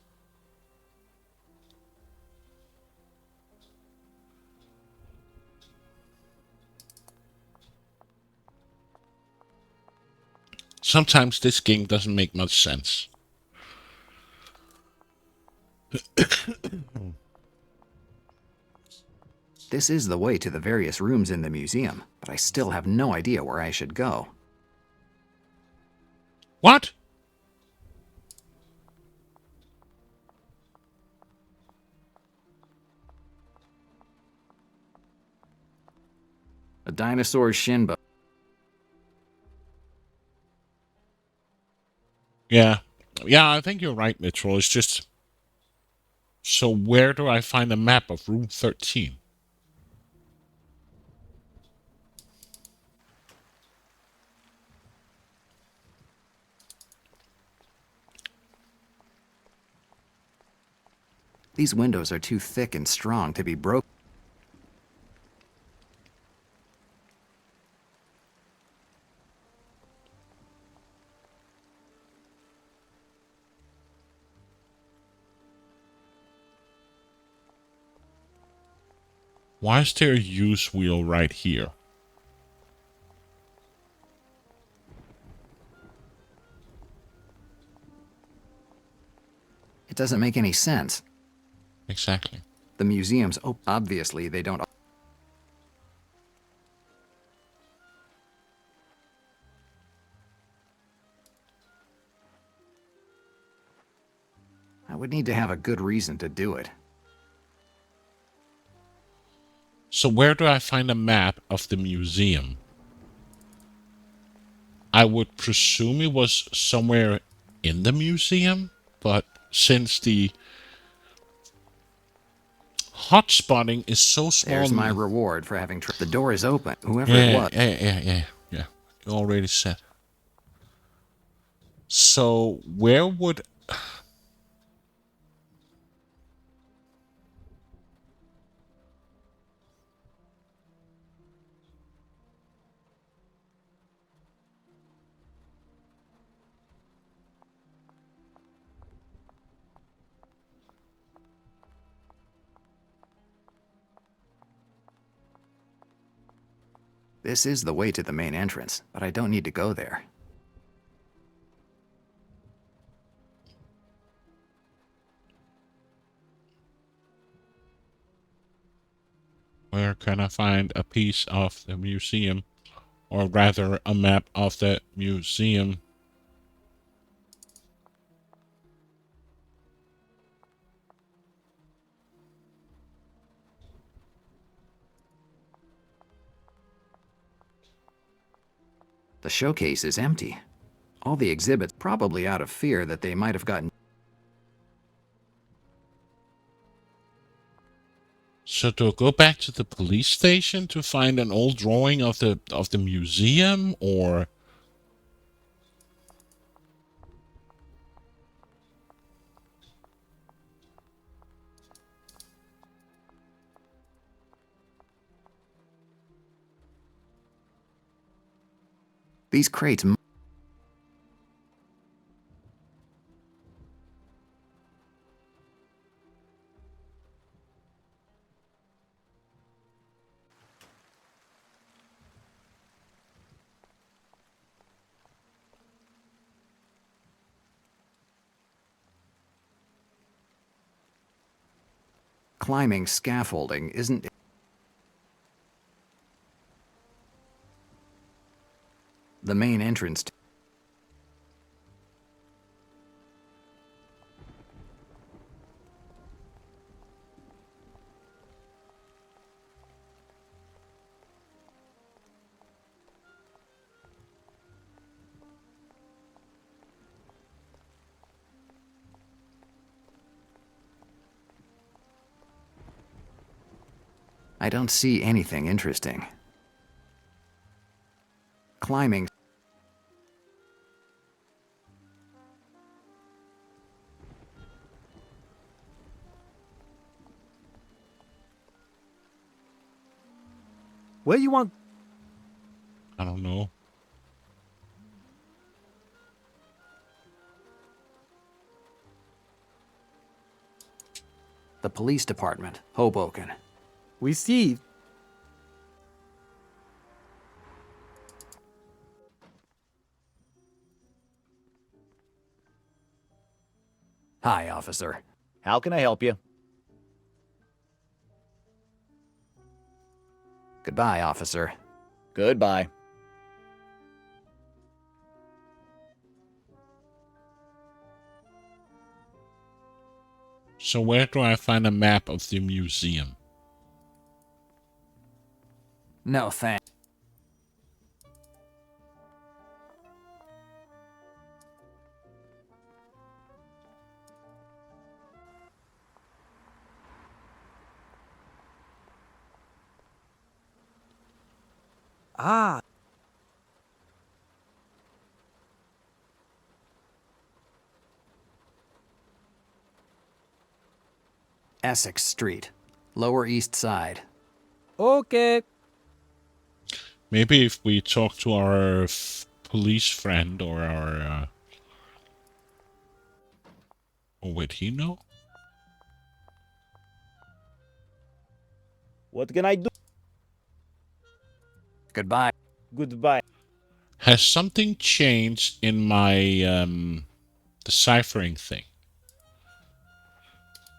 sometimes this game doesn't make much sense. This is the way to the various rooms in the museum, but I still have no idea where I should go. What? A dinosaur's shin bone. Yeah. Yeah, I think you're right, Mitchell. It's just... So where do I find a map of room 13? These windows are too thick and strong to be broken. Why is there a use wheel right here? It doesn't make any sense. Exactly. The museum's obviously they don't. I would need to have a good reason to do it. So where do I find a map of the museum? I would presume it was somewhere in the museum, but since the hotspotting is so small... There's my reward for having the door is open, whoever it was. Yeah. You already said. So where would... This is the way to the main entrance, but I don't need to go there. Where can I find a piece of the museum? Or rather, a map of the museum? The showcase is empty. All the exhibits probably out of fear that they might have gotten. So to go back to the police station to find an old drawing of the museum, or... These crates. Climbing scaffolding isn't. The main entrance. I don't see anything interesting. Climbing. Where you want? I don't know. The police department, Hoboken. We see. Hi, officer. How can I help you? Goodbye, officer. Goodbye. So where do I find a map of the museum? No thanks. Ah. Essex Street, Lower East Side. Okay. Maybe if we talk to our police friend or our... or would he know? What can I do? Goodbye. Goodbye. Has something changed in my deciphering thing?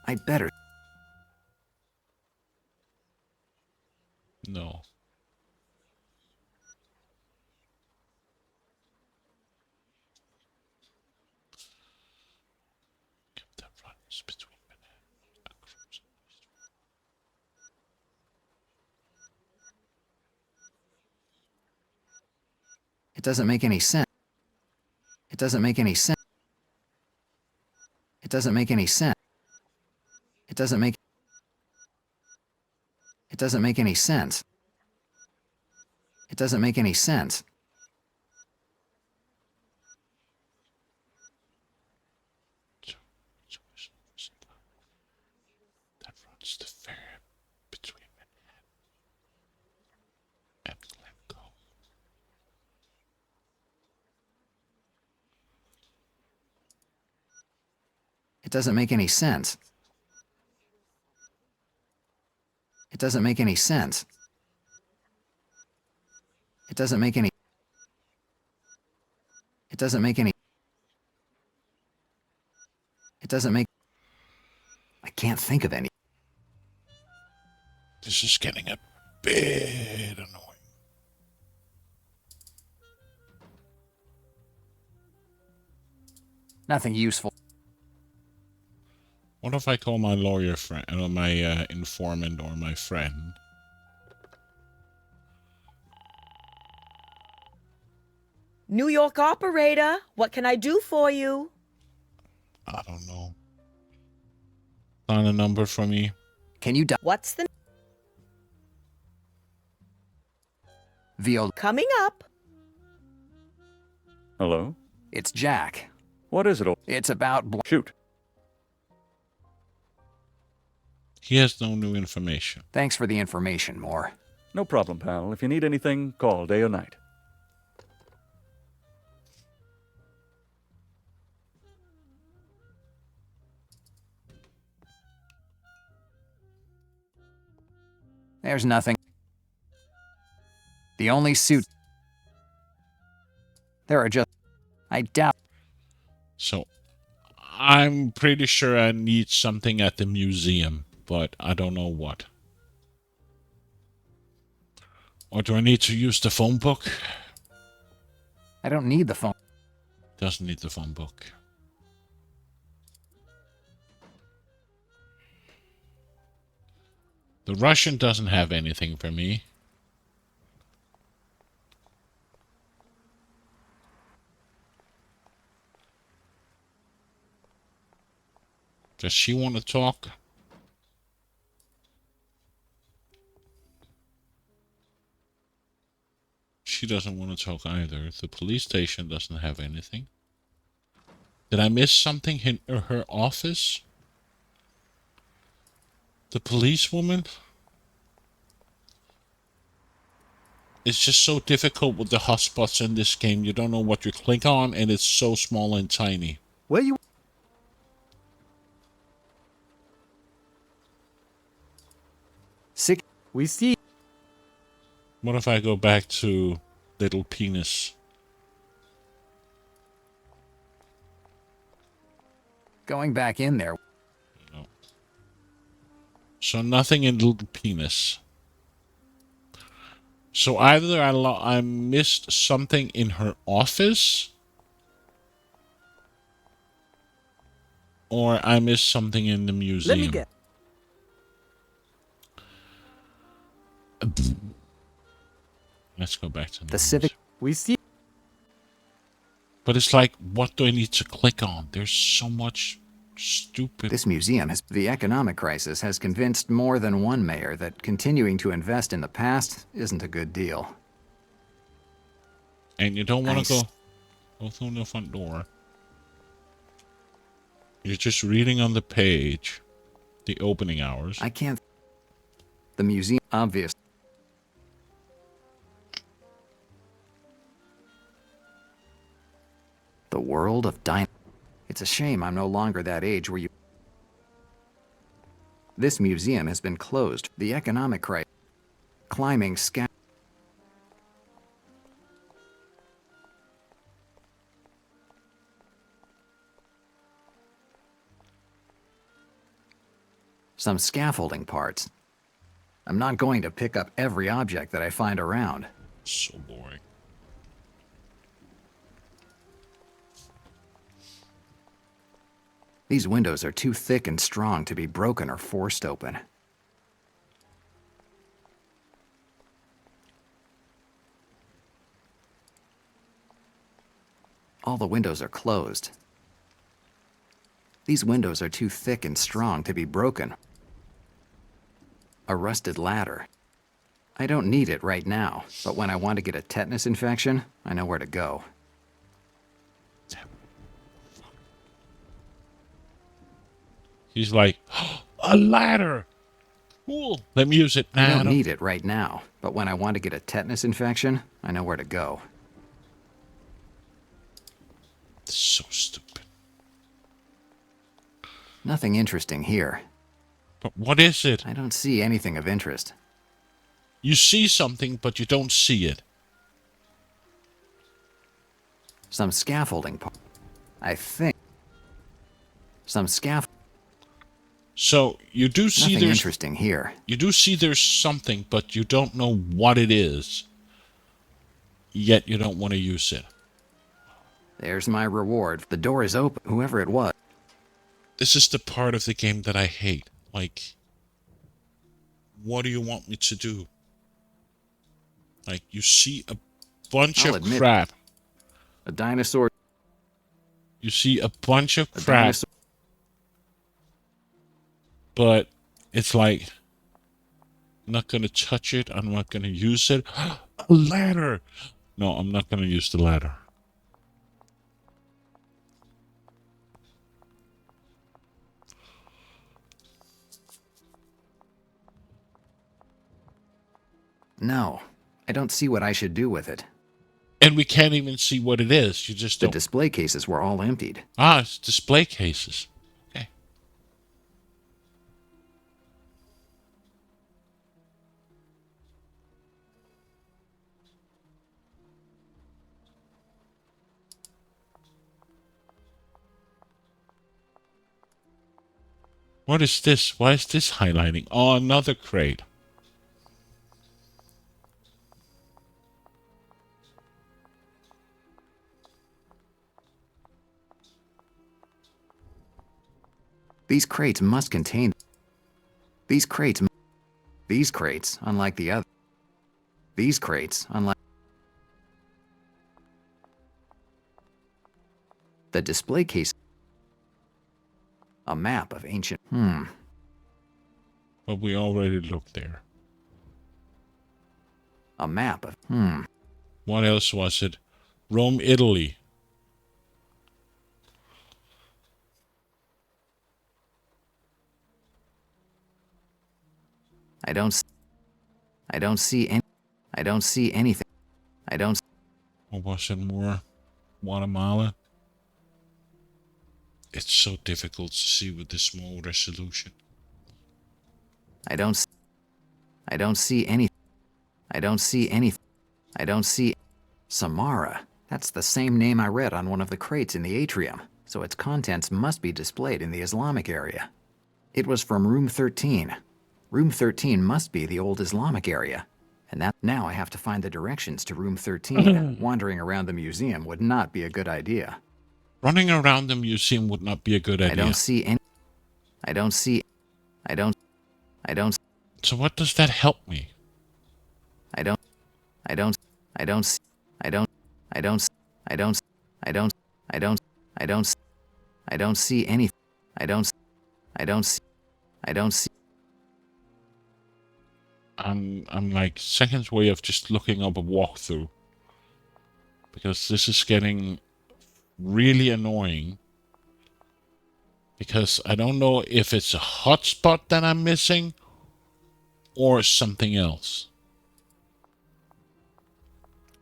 I'd better. No. It doesn't make any sense. It doesn't make any sense. It doesn't make any sense. It doesn't make. It doesn't make any sense. It doesn't make any sense. That runs the ferry between Manhattan and Glencoe. It doesn't make any sense. It doesn't make any sense. It doesn't make any. It doesn't make any. It doesn't make. I can't think of any. This is getting a bit annoying. Nothing useful. What if I call my lawyer friend, or my informant, or my friend? New York operator, what can I do for you? I don't know. Find a number for me. Can you? What's the Viola. coming up? Hello? It's Jack. What is it all? It's about. Shoot. He has no new information. Thanks for the information, Moore. No problem, pal. If you need anything, call day or night. There's nothing. The only suit. There are just. I doubt. So, I'm pretty sure I need something at the museum, but I don't know what. Or do I need to use the phone book? I don't need the phone. Doesn't need the phone book. The Russian doesn't have anything for me. Does she want to talk? She doesn't want to talk either. The police station doesn't have anything. Did I miss something in her office? The policewoman? It's just so difficult with the hotspots in this game. You don't know what you click on, and it's so small and tiny. Where you? Sick. We see. What if I go back to Little Penis? Going back in there. No. So nothing in Little Penis. So either I missed something in her office, or I missed something in the museum. Let me get. Let's go back to The civic. We see. But it's like, what do I need to click on? There's so much stupid. This museum has. The economic crisis has convinced more than one mayor that continuing to invest in the past isn't a good deal. And you don't want to Nice. go through the front door. You're just reading on the page the opening hours. I can't. The museum. Obvious. The world of It's a shame I'm no longer that age where you. This museum has been closed. The economic crisis. Climbing some scaffolding parts. I'm not going to pick up every object that I find around. So boring. These windows are too thick and strong to be broken or forced open. All the windows are closed. These windows are too thick and strong to be broken. A rusted ladder. I don't need it right now, but when I want to get a tetanus infection, I know where to go. He's like, a ladder! Cool. Let me use it. I don't need it right now, but when I want to get a tetanus infection, I know where to go. So stupid. Nothing interesting here. But what is it? I don't see anything of interest. You see something, but you don't see it. Some scaffolding part. I think. Some scaffolding. So you do see Nothing there's interesting here. You do see there's something, but you don't know what it is. Yet you don't want to use it. There's my reward. The door is open, whoever it was. This is the part of the game that I hate. Like, what do you want me to do? Like, you see a bunch I'll of admit, crap. A dinosaur. You see a bunch of A crap. dinosaur. But it's like, I'm not going to touch it. I'm not going to use it. A ladder. No, I'm not going to use the ladder. No, I don't see what I should do with it. And we can't even see what it is. You just The don't. display cases were all emptied. Ah, it's display cases. Okay. What is this? Why is this highlighting? Oh, another crate. These crates must contain. These crates, unlike the other. These crates, unlike. The display case. A map of ancient. But we already looked there. A map of. What else was it? Rome, Italy. I don't see any. I don't see anything. I don't. Or was it more Guatemala? It's so difficult to see with this small resolution. I don't. I don't see any. I don't see any. I don't see. Samara. That's the same name I read on one of the crates in the atrium, so its contents must be displayed in the Islamic area. It was from room 13. Room 13 must be the old Islamic area. And that now I have to find the directions to room 13. Wandering around the museum would not be a good idea. Running around the museum would not be a good idea. I don't see any. I don't see. I don't. I don't. So what does that help me? I don't. I don't. I don't. I don't. I don't. I don't. I don't. I don't. I don't. I don't see any. I don't. I don't see. I don't see. I'm like seconds away of just looking up a walkthrough. Because this is getting really annoying. Because I don't know if it's a hotspot that I'm missing or something else.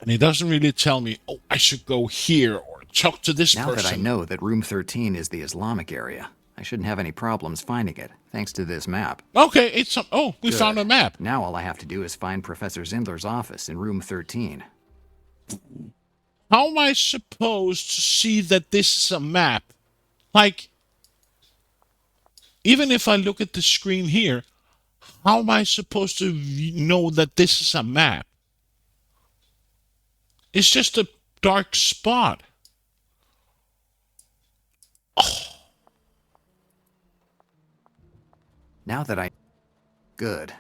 And it doesn't really tell me, oh, I should go here or talk to this person. Now that I know that room 13 is the Islamic area, I shouldn't have any problems finding it, thanks to this map. Okay, it's we Good. found a map. Now all I have to do is find Professor Zindler's office in room 13. How am I supposed to see that this is a map? Like, even if I look at the screen here, how am I supposed to know that this is a map? It's just a dark spot. Now that I... Good.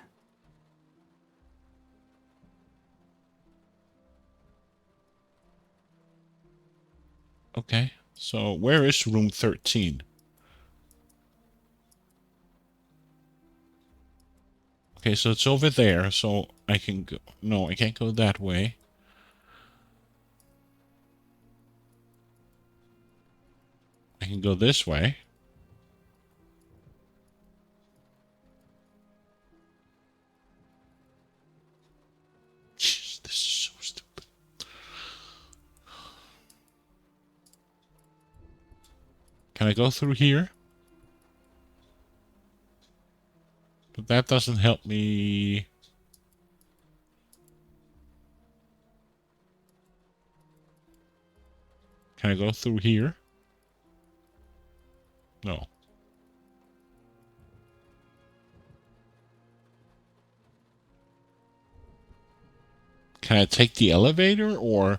Okay, so where is room 13? Okay, so it's over there, so I can go... No, I can't go that way. I can go this way. Jeez, this is so stupid. Can I go through here? But that doesn't help me. Can I go through here? No. Can I take the elevator or...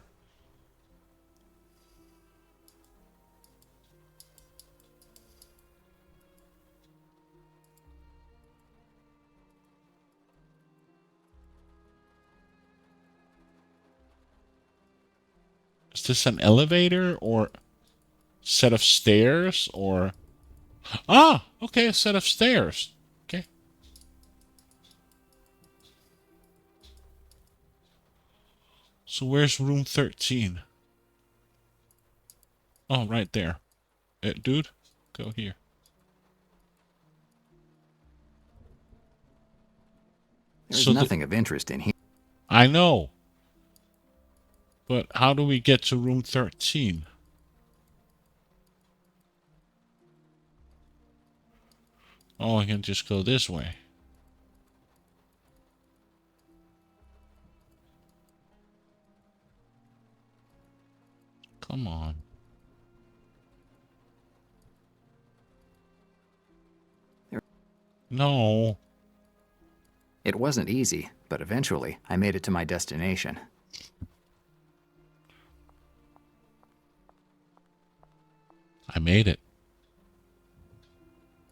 Is this an elevator or set of stairs or... Ah, okay, a set of stairs. Okay. So where's room 13? Oh, right there. Dude, go here. There's nothing of interest in here. I know. But how do we get to room 13? Oh, I can just go this way. Come on. No. It wasn't easy, but eventually I made it to my destination. I made it.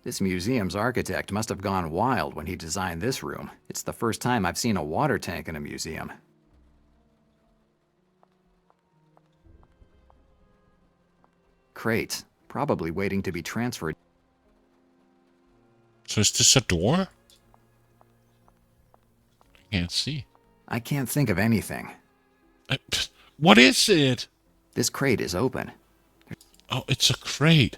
This museum's architect must have gone wild when he designed this room. It's the first time I've seen a water tank in a museum. Crates, probably waiting to be transferred. So is this a door? I can't see. I can't think of anything. What is it? This crate is open. Oh, it's a crate.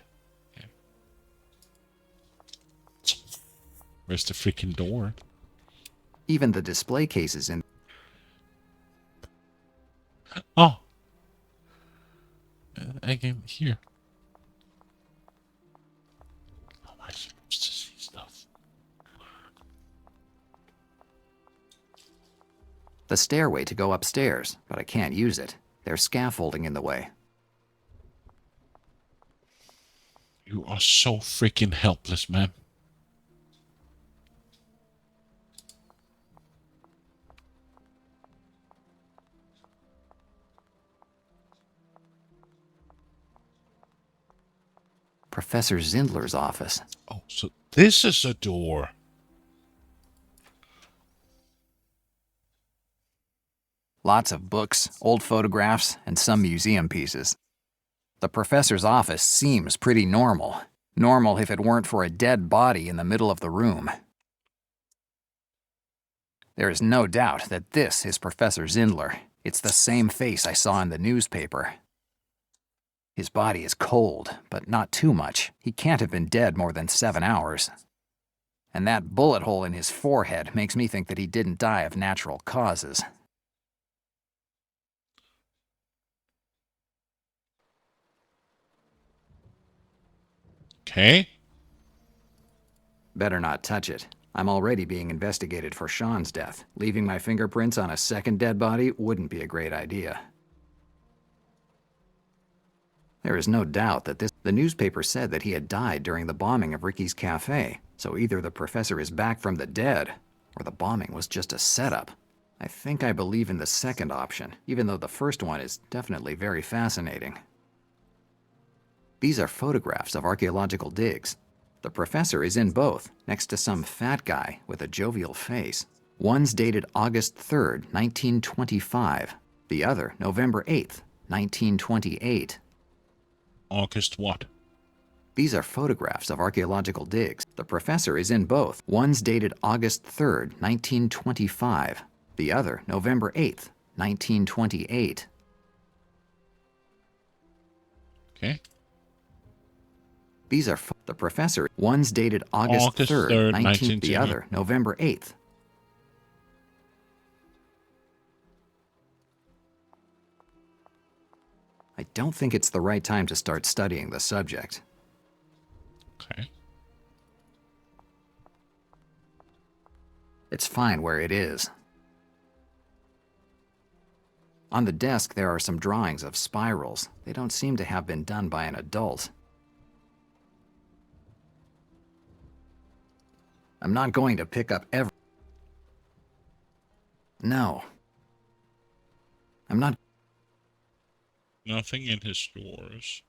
Where's the freaking door? Even the display cases in... Oh. I can hear. How am I supposed to see stuff? The stairway to go upstairs, but I can't use it. There's scaffolding in the way. You are so freaking helpless, man. Professor Zindler's office. Oh, so this is a door. Lots of books, old photographs, and some museum pieces. The professor's office seems pretty normal. Normal if it weren't for a dead body in the middle of the room. There is no doubt that this is Professor Zindler. It's the same face I saw in the newspaper. His body is cold, but not too much. He can't have been dead more than 7 hours. And that bullet hole in his forehead makes me think that he didn't die of natural causes. Okay. Better not touch it. I'm already being investigated for Sean's death. Leaving my fingerprints on a second dead body wouldn't be a great idea. There is no doubt that the newspaper said that he had died during the bombing of Ricky's cafe, so either the professor is back from the dead, or the bombing was just a setup. I think I believe in the second option, even though the first one is definitely very fascinating. These are photographs of archaeological digs. The professor is in both, next to some fat guy with a jovial face. One's dated August 3rd, 1925. The other, November 8th, 1928. August what? These are photographs of archaeological digs. The professor is in both. One's dated August 3rd, 1925. The other, November 8th, 1928. Okay. These are the professor. One's dated August 3rd, 19. The other, November 8th. I don't think it's the right time to start studying the subject. Okay. It's fine where it is. On the desk, there are some drawings of spirals. They don't seem to have been done by an adult. I'm not going to pick up every... No. I'm not... Nothing in his drawers.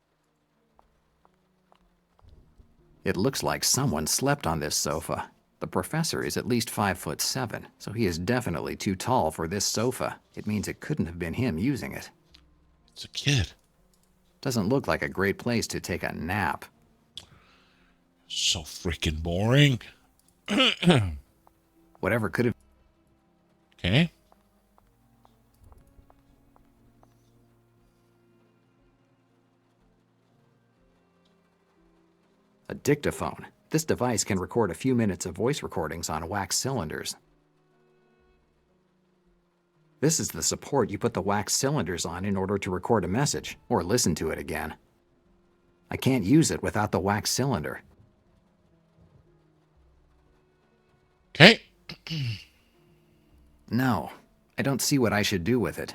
It looks like someone slept on this sofa. The professor is at least 5'7", so he is definitely too tall for this sofa. It means it couldn't have been him using it. It's a kid. Doesn't look like a great place to take a nap. So freaking boring. Whatever could have... Okay. A dictaphone. This device can record a few minutes of voice recordings on wax cylinders. This is the support you put the wax cylinders on in order to record a message, or listen to it again. I can't use it without the wax cylinder. Okay. No, I don't see what I should do with it.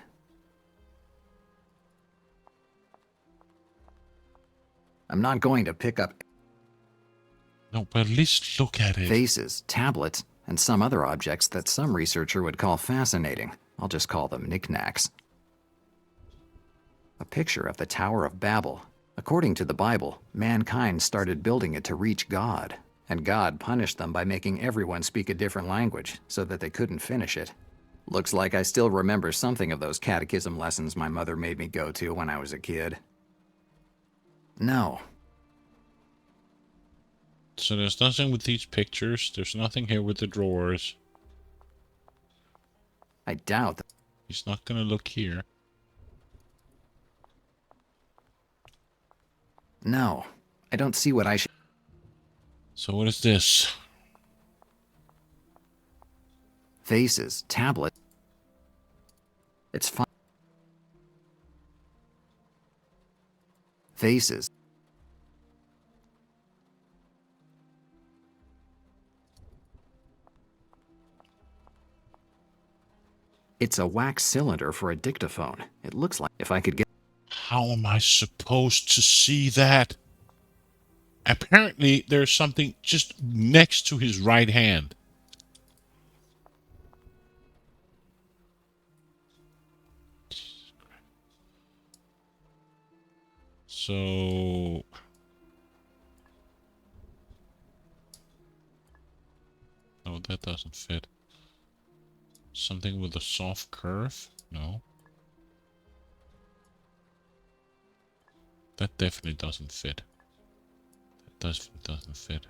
I'm not going to pick up... No, but at least look at it. Vases, tablets, and some other objects that some researcher would call fascinating. I'll just call them knickknacks. A picture of the Tower of Babel. According to the Bible, mankind started building it to reach God, and God punished them by making everyone speak a different language so that they couldn't finish it. Looks like I still remember something of those catechism lessons my mother made me go to when I was a kid. No. So there's nothing with these pictures. There's nothing here with the drawers. I doubt that. He's not gonna look here. No. I don't see what I should... So what is this? Vases, tablet. It's fine. Vases. It's a wax cylinder for a dictaphone. It looks like if I could get... How am I supposed to see that? Apparently, there's something just next to his right hand. So... No, that doesn't fit. Something with a soft curve? No. That definitely doesn't fit. That doesn't fit.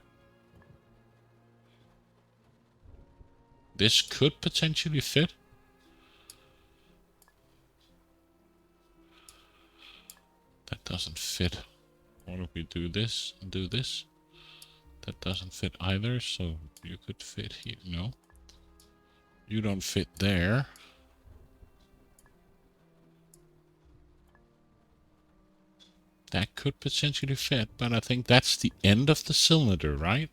This could potentially fit. That doesn't fit. What if we do this and do this? That doesn't fit either, so you could fit here. No. You don't fit there. That could potentially fit, but I think that's the end of the cylinder, right?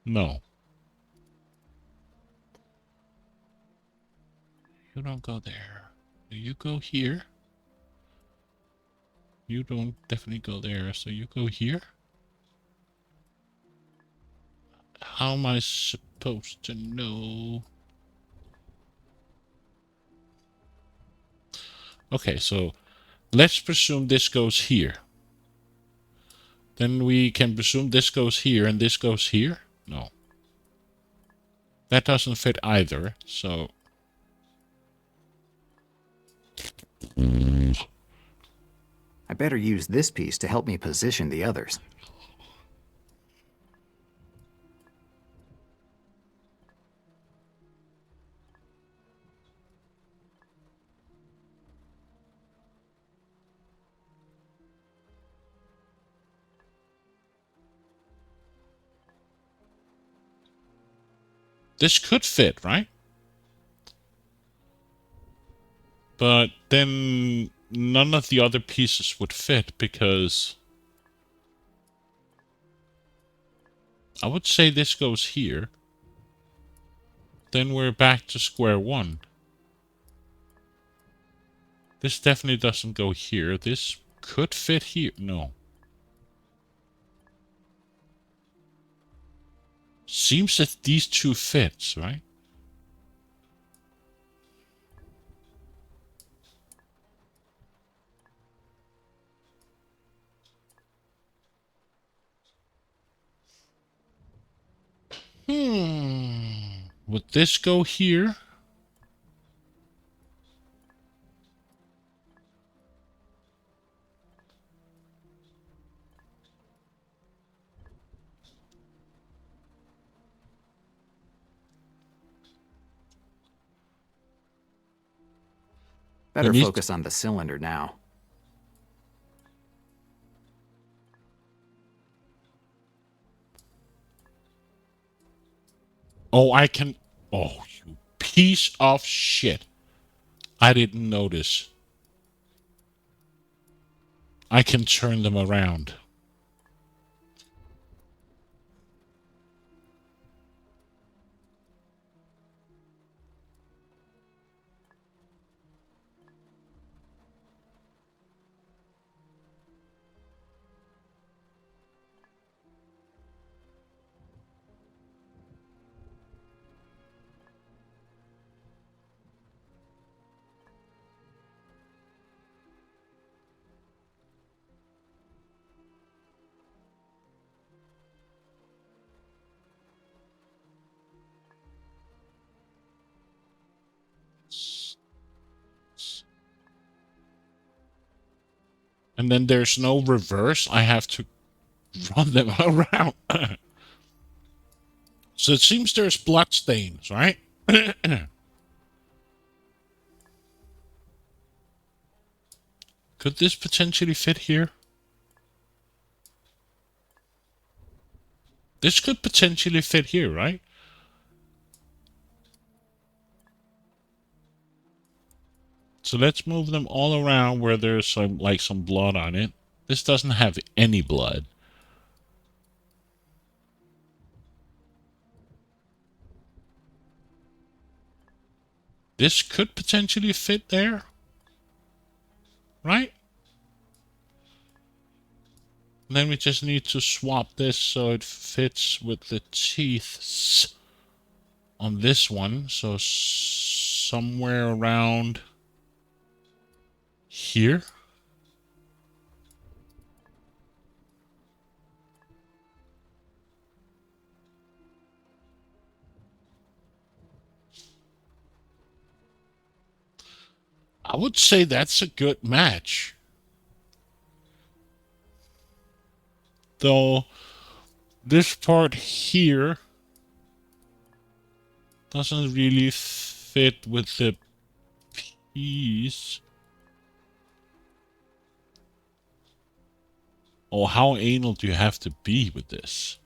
No. You don't go there. You go here. You don't definitely go there, so you go here. How am I supposed to know? Okay, so let's presume this goes here. Then we can presume this goes here and this goes here. No. That doesn't fit either, so... I better use this piece to help me position the others. This could fit, right? But then none of the other pieces would fit because... I would say this goes here. Then we're back to square one. This definitely doesn't go here. This could fit here. No. Seems that these two fits, right? Would this go here? Better focus on the cylinder now. Oh, I can... Oh, you piece of shit. I didn't notice. I can turn them around. And then there's no reverse. I have to run them around. So it seems there's blood stains, right? Could this potentially fit here? This could potentially fit here, right? So let's move them all around where there's some blood on it. This doesn't have any blood. This could potentially fit there. Right? Then we just need to swap this so it fits with the teeth on this one. So somewhere around here. I would say that's a good match. Though this part here doesn't really fit with the piece. Oh, how anal do you have to be with this?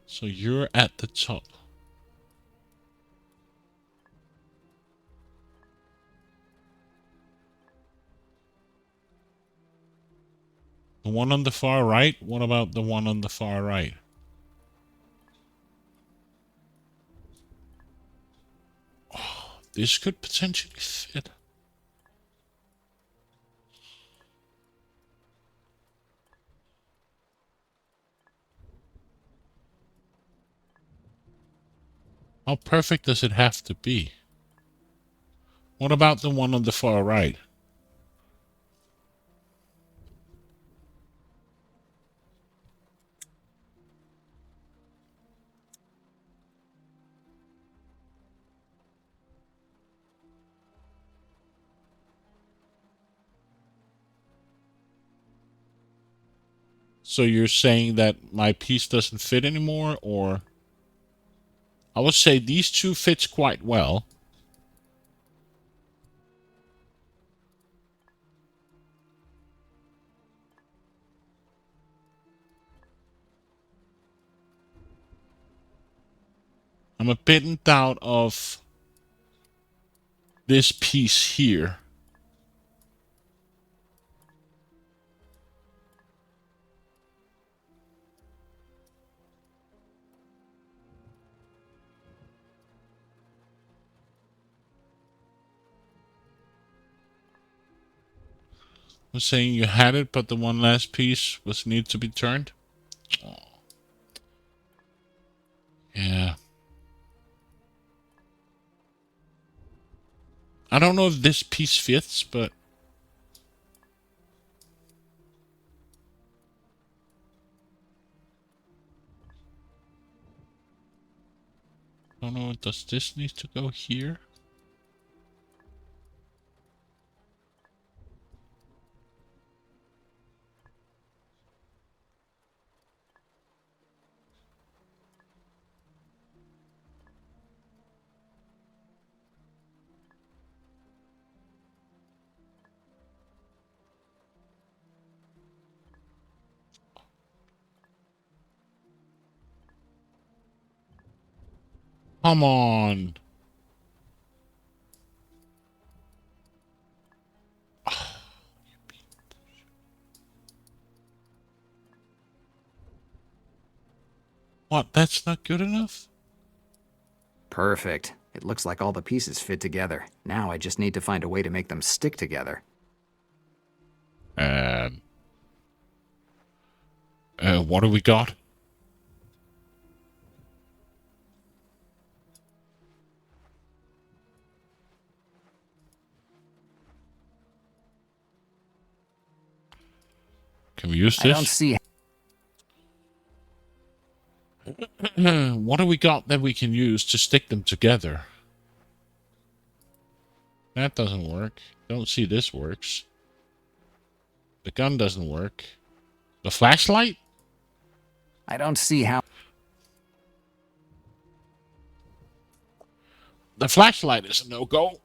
So you're at the top. The one on the far right? What about the one on the far right? Oh, this could potentially fit. How perfect does it have to be? What about the one on the far right? So you're saying that my piece doesn't fit anymore, or? I would say these two fits quite well. I'm a bit in doubt of this piece here. I'm saying you had it, but the one last piece was need to be turned. Oh. Yeah. I don't know if this piece fits, but I don't know. Does this need to go here? Come on. What? That's not good enough? Perfect. It looks like all the pieces fit together. Now I just need to find a way to make them stick together. What do we got? Can we use this? I don't see. What do we got that we can use to stick them together? That doesn't work. Don't see this works. The gun doesn't work. The flashlight? I don't see how. The flashlight is a no-go.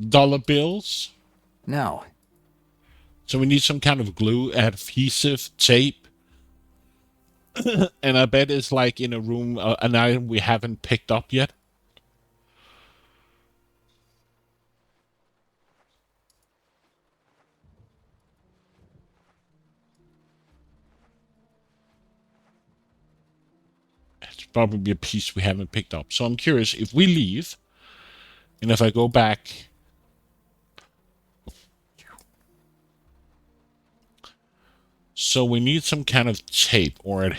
Dollar bills? No. So we need some kind of glue, adhesive, tape. And I bet it's like in a room, an item we haven't picked up yet. It's probably a piece we haven't picked up. So I'm curious if we leave, and if I go back. So we need some kind of tape or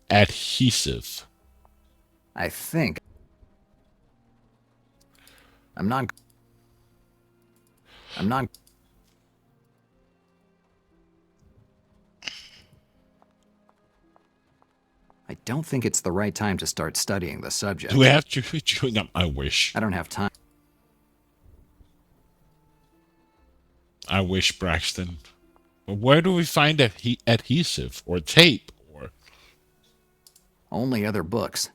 adhesive. I think. I'm not. I don't think it's the right time to start studying the subject. Do we have to be chewing up? I wish. I don't have time. I wish, Braxton. But where do we find adhesive or tape or? Only other books.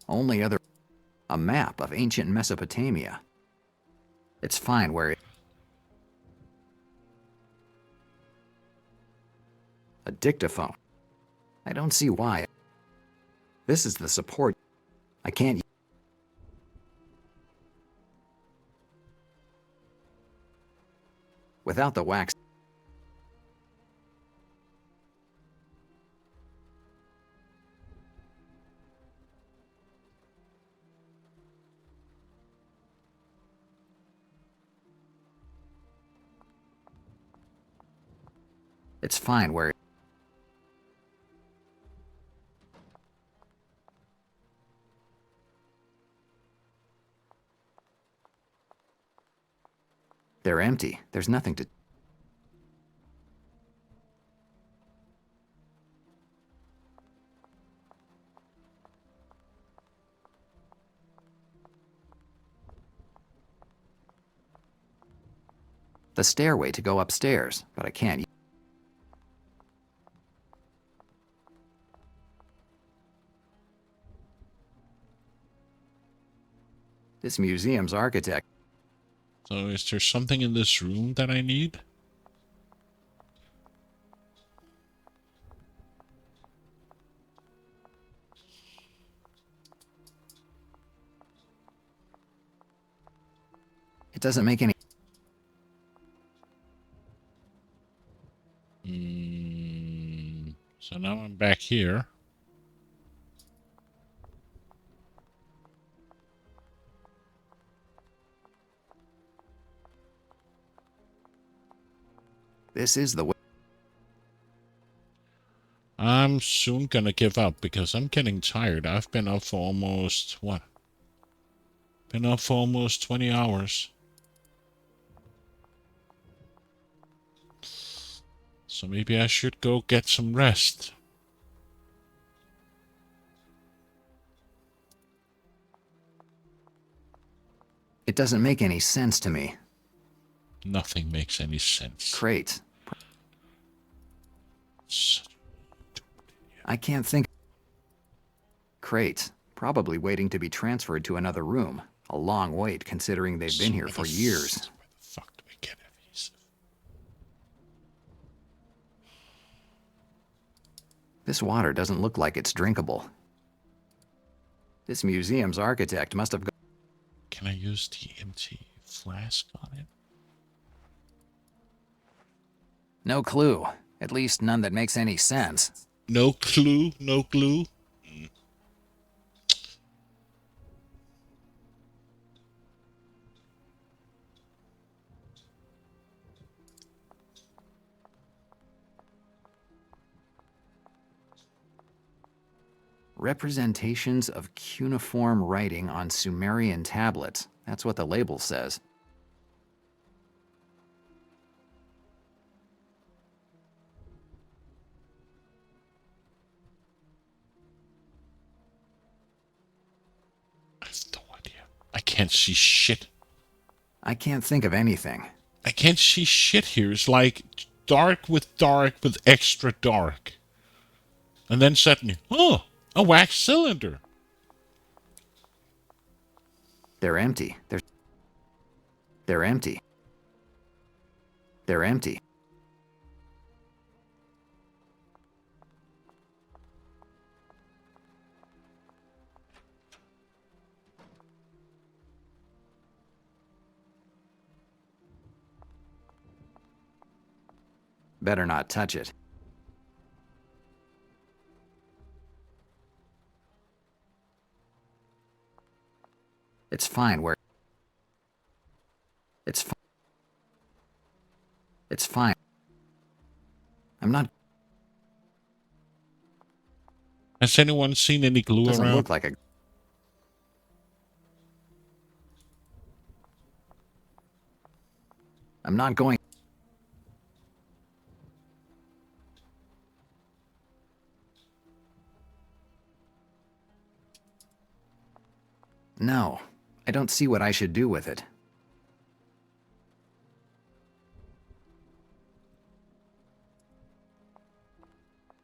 Only other. A map of ancient Mesopotamia. It's fine where it. A dictaphone. I don't see why. This is the support. I can't. Without the wax. It's fine where. They're empty. There's nothing to. The stairway to go upstairs, but I can't. This museum's architect. So is there something in this room that I need? It doesn't make any. So now I'm back here. This is the way. I'm soon gonna give up because I'm getting tired. I've been up for almost, what? Been up for almost 20 hours. So maybe I should go get some rest. It doesn't make any sense to me. Nothing makes any sense. Crate. I can't think. Crate. Probably waiting to be transferred to another room. A long wait considering they've been here for years. Where the fuck do we get adhesive? This water doesn't look like it's drinkable. This museum's architect must have. Can I use the empty flask on it? No clue. At least none that makes any sense. No clue? No glue? Representations of cuneiform writing on Sumerian tablets. That's what the label says. I have no idea. I can't see shit. I can't think of anything. I can't see shit here. It's like dark with extra dark. And then suddenly, oh, a wax cylinder. They're empty. They're empty. They're empty. Better not touch it. It's fine where... It's fine. It's fine. I'm not... Has anyone seen any glue Doesn't around? look like a... I'm not going... No, I don't see what I should do with it.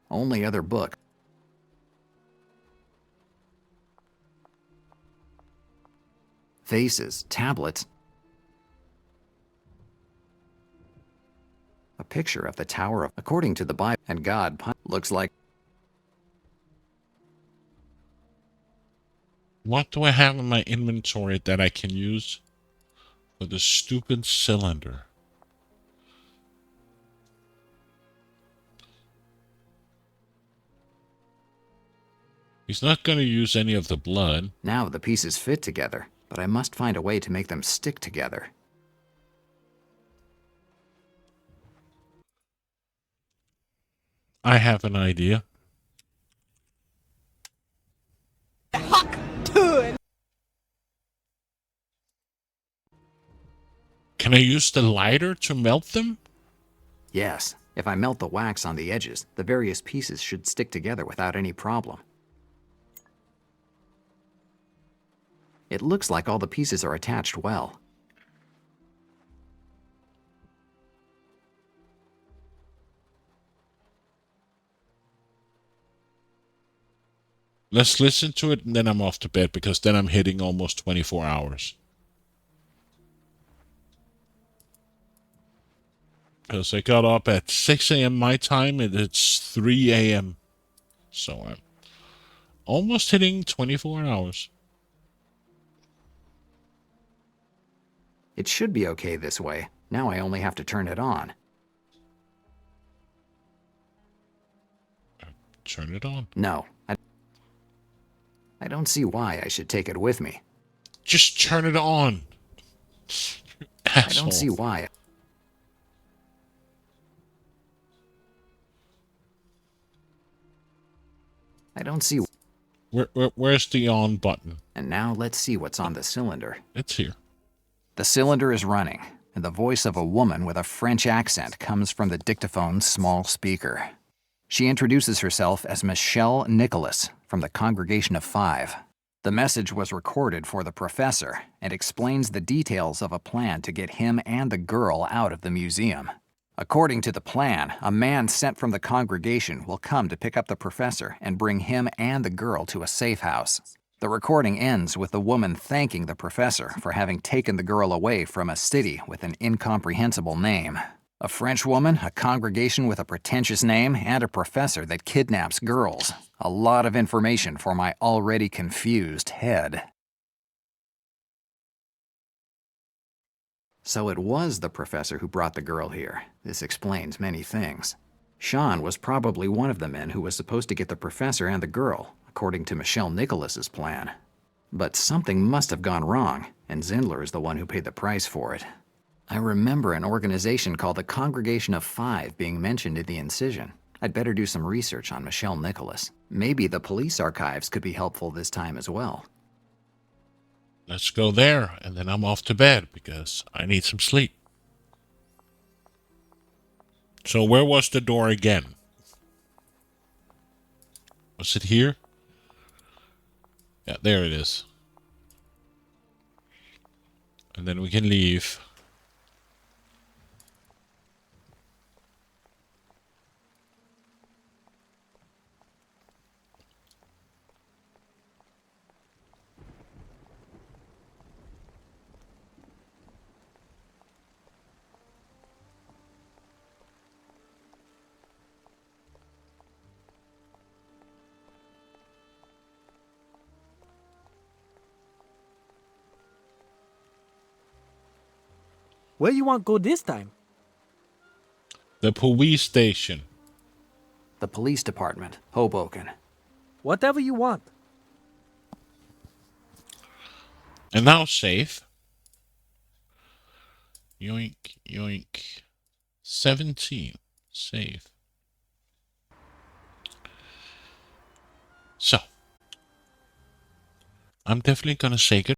Only other book. Vases, tablets. A picture of the Tower of... According to the Bible, and God looks like... What do I have in my inventory that I can use for the stupid cylinder? He's not going to use any of the blood. Now the pieces fit together, but I must find a way to make them stick together. I have an idea. Can I use the lighter to melt them? Yes, if I melt the wax on the edges, the various pieces should stick together without any problem. It looks like all the pieces are attached well. Let's listen to it and then I'm off to bed because then I'm hitting almost 24 hours. Because I got up at 6 a.m. my time and it's 3 a.m. So I'm almost hitting 24 hours. It should be okay this way. Now I only have to turn it on. Turn it on. No, I don't see why I should take it with me. Just turn it on. I don't see why. I don't see... Where's the on button? And now let's see what's on the cylinder. It's here. The cylinder is running, and the voice of a woman with a French accent comes from the dictaphone's small speaker. She introduces herself as Michelle Nicholas from the Congregation of Five. The message was recorded for the professor and explains the details of a plan to get him and the girl out of the museum. According to the plan, a man sent from the congregation will come to pick up the professor and bring him and the girl to a safe house. The recording ends with the woman thanking the professor for having taken the girl away from a city with an incomprehensible name. A French woman, a congregation with a pretentious name, and a professor that kidnaps girls. A lot of information for my already confused head. So it was the professor who brought the girl here. This explains many things. Sean was probably one of the men who was supposed to get the professor and the girl, according to Michelle Nicholas's plan. But something must have gone wrong, and Zindler is the one who paid the price for it. I remember an organization called the Congregation of Five being mentioned in the incision. I'd better do some research on Michelle Nicholas. Maybe the police archives could be helpful this time as well. Let's go there, and then I'm off to bed because I need some sleep. So where was the door again? Was it here? Yeah, there it is. And then we can leave. Where you want go this time? The police station. The police department, Hoboken. Whatever you want. And now save. Yoink, yoink. 17. Save. So, I'm definitely gonna say goodbye.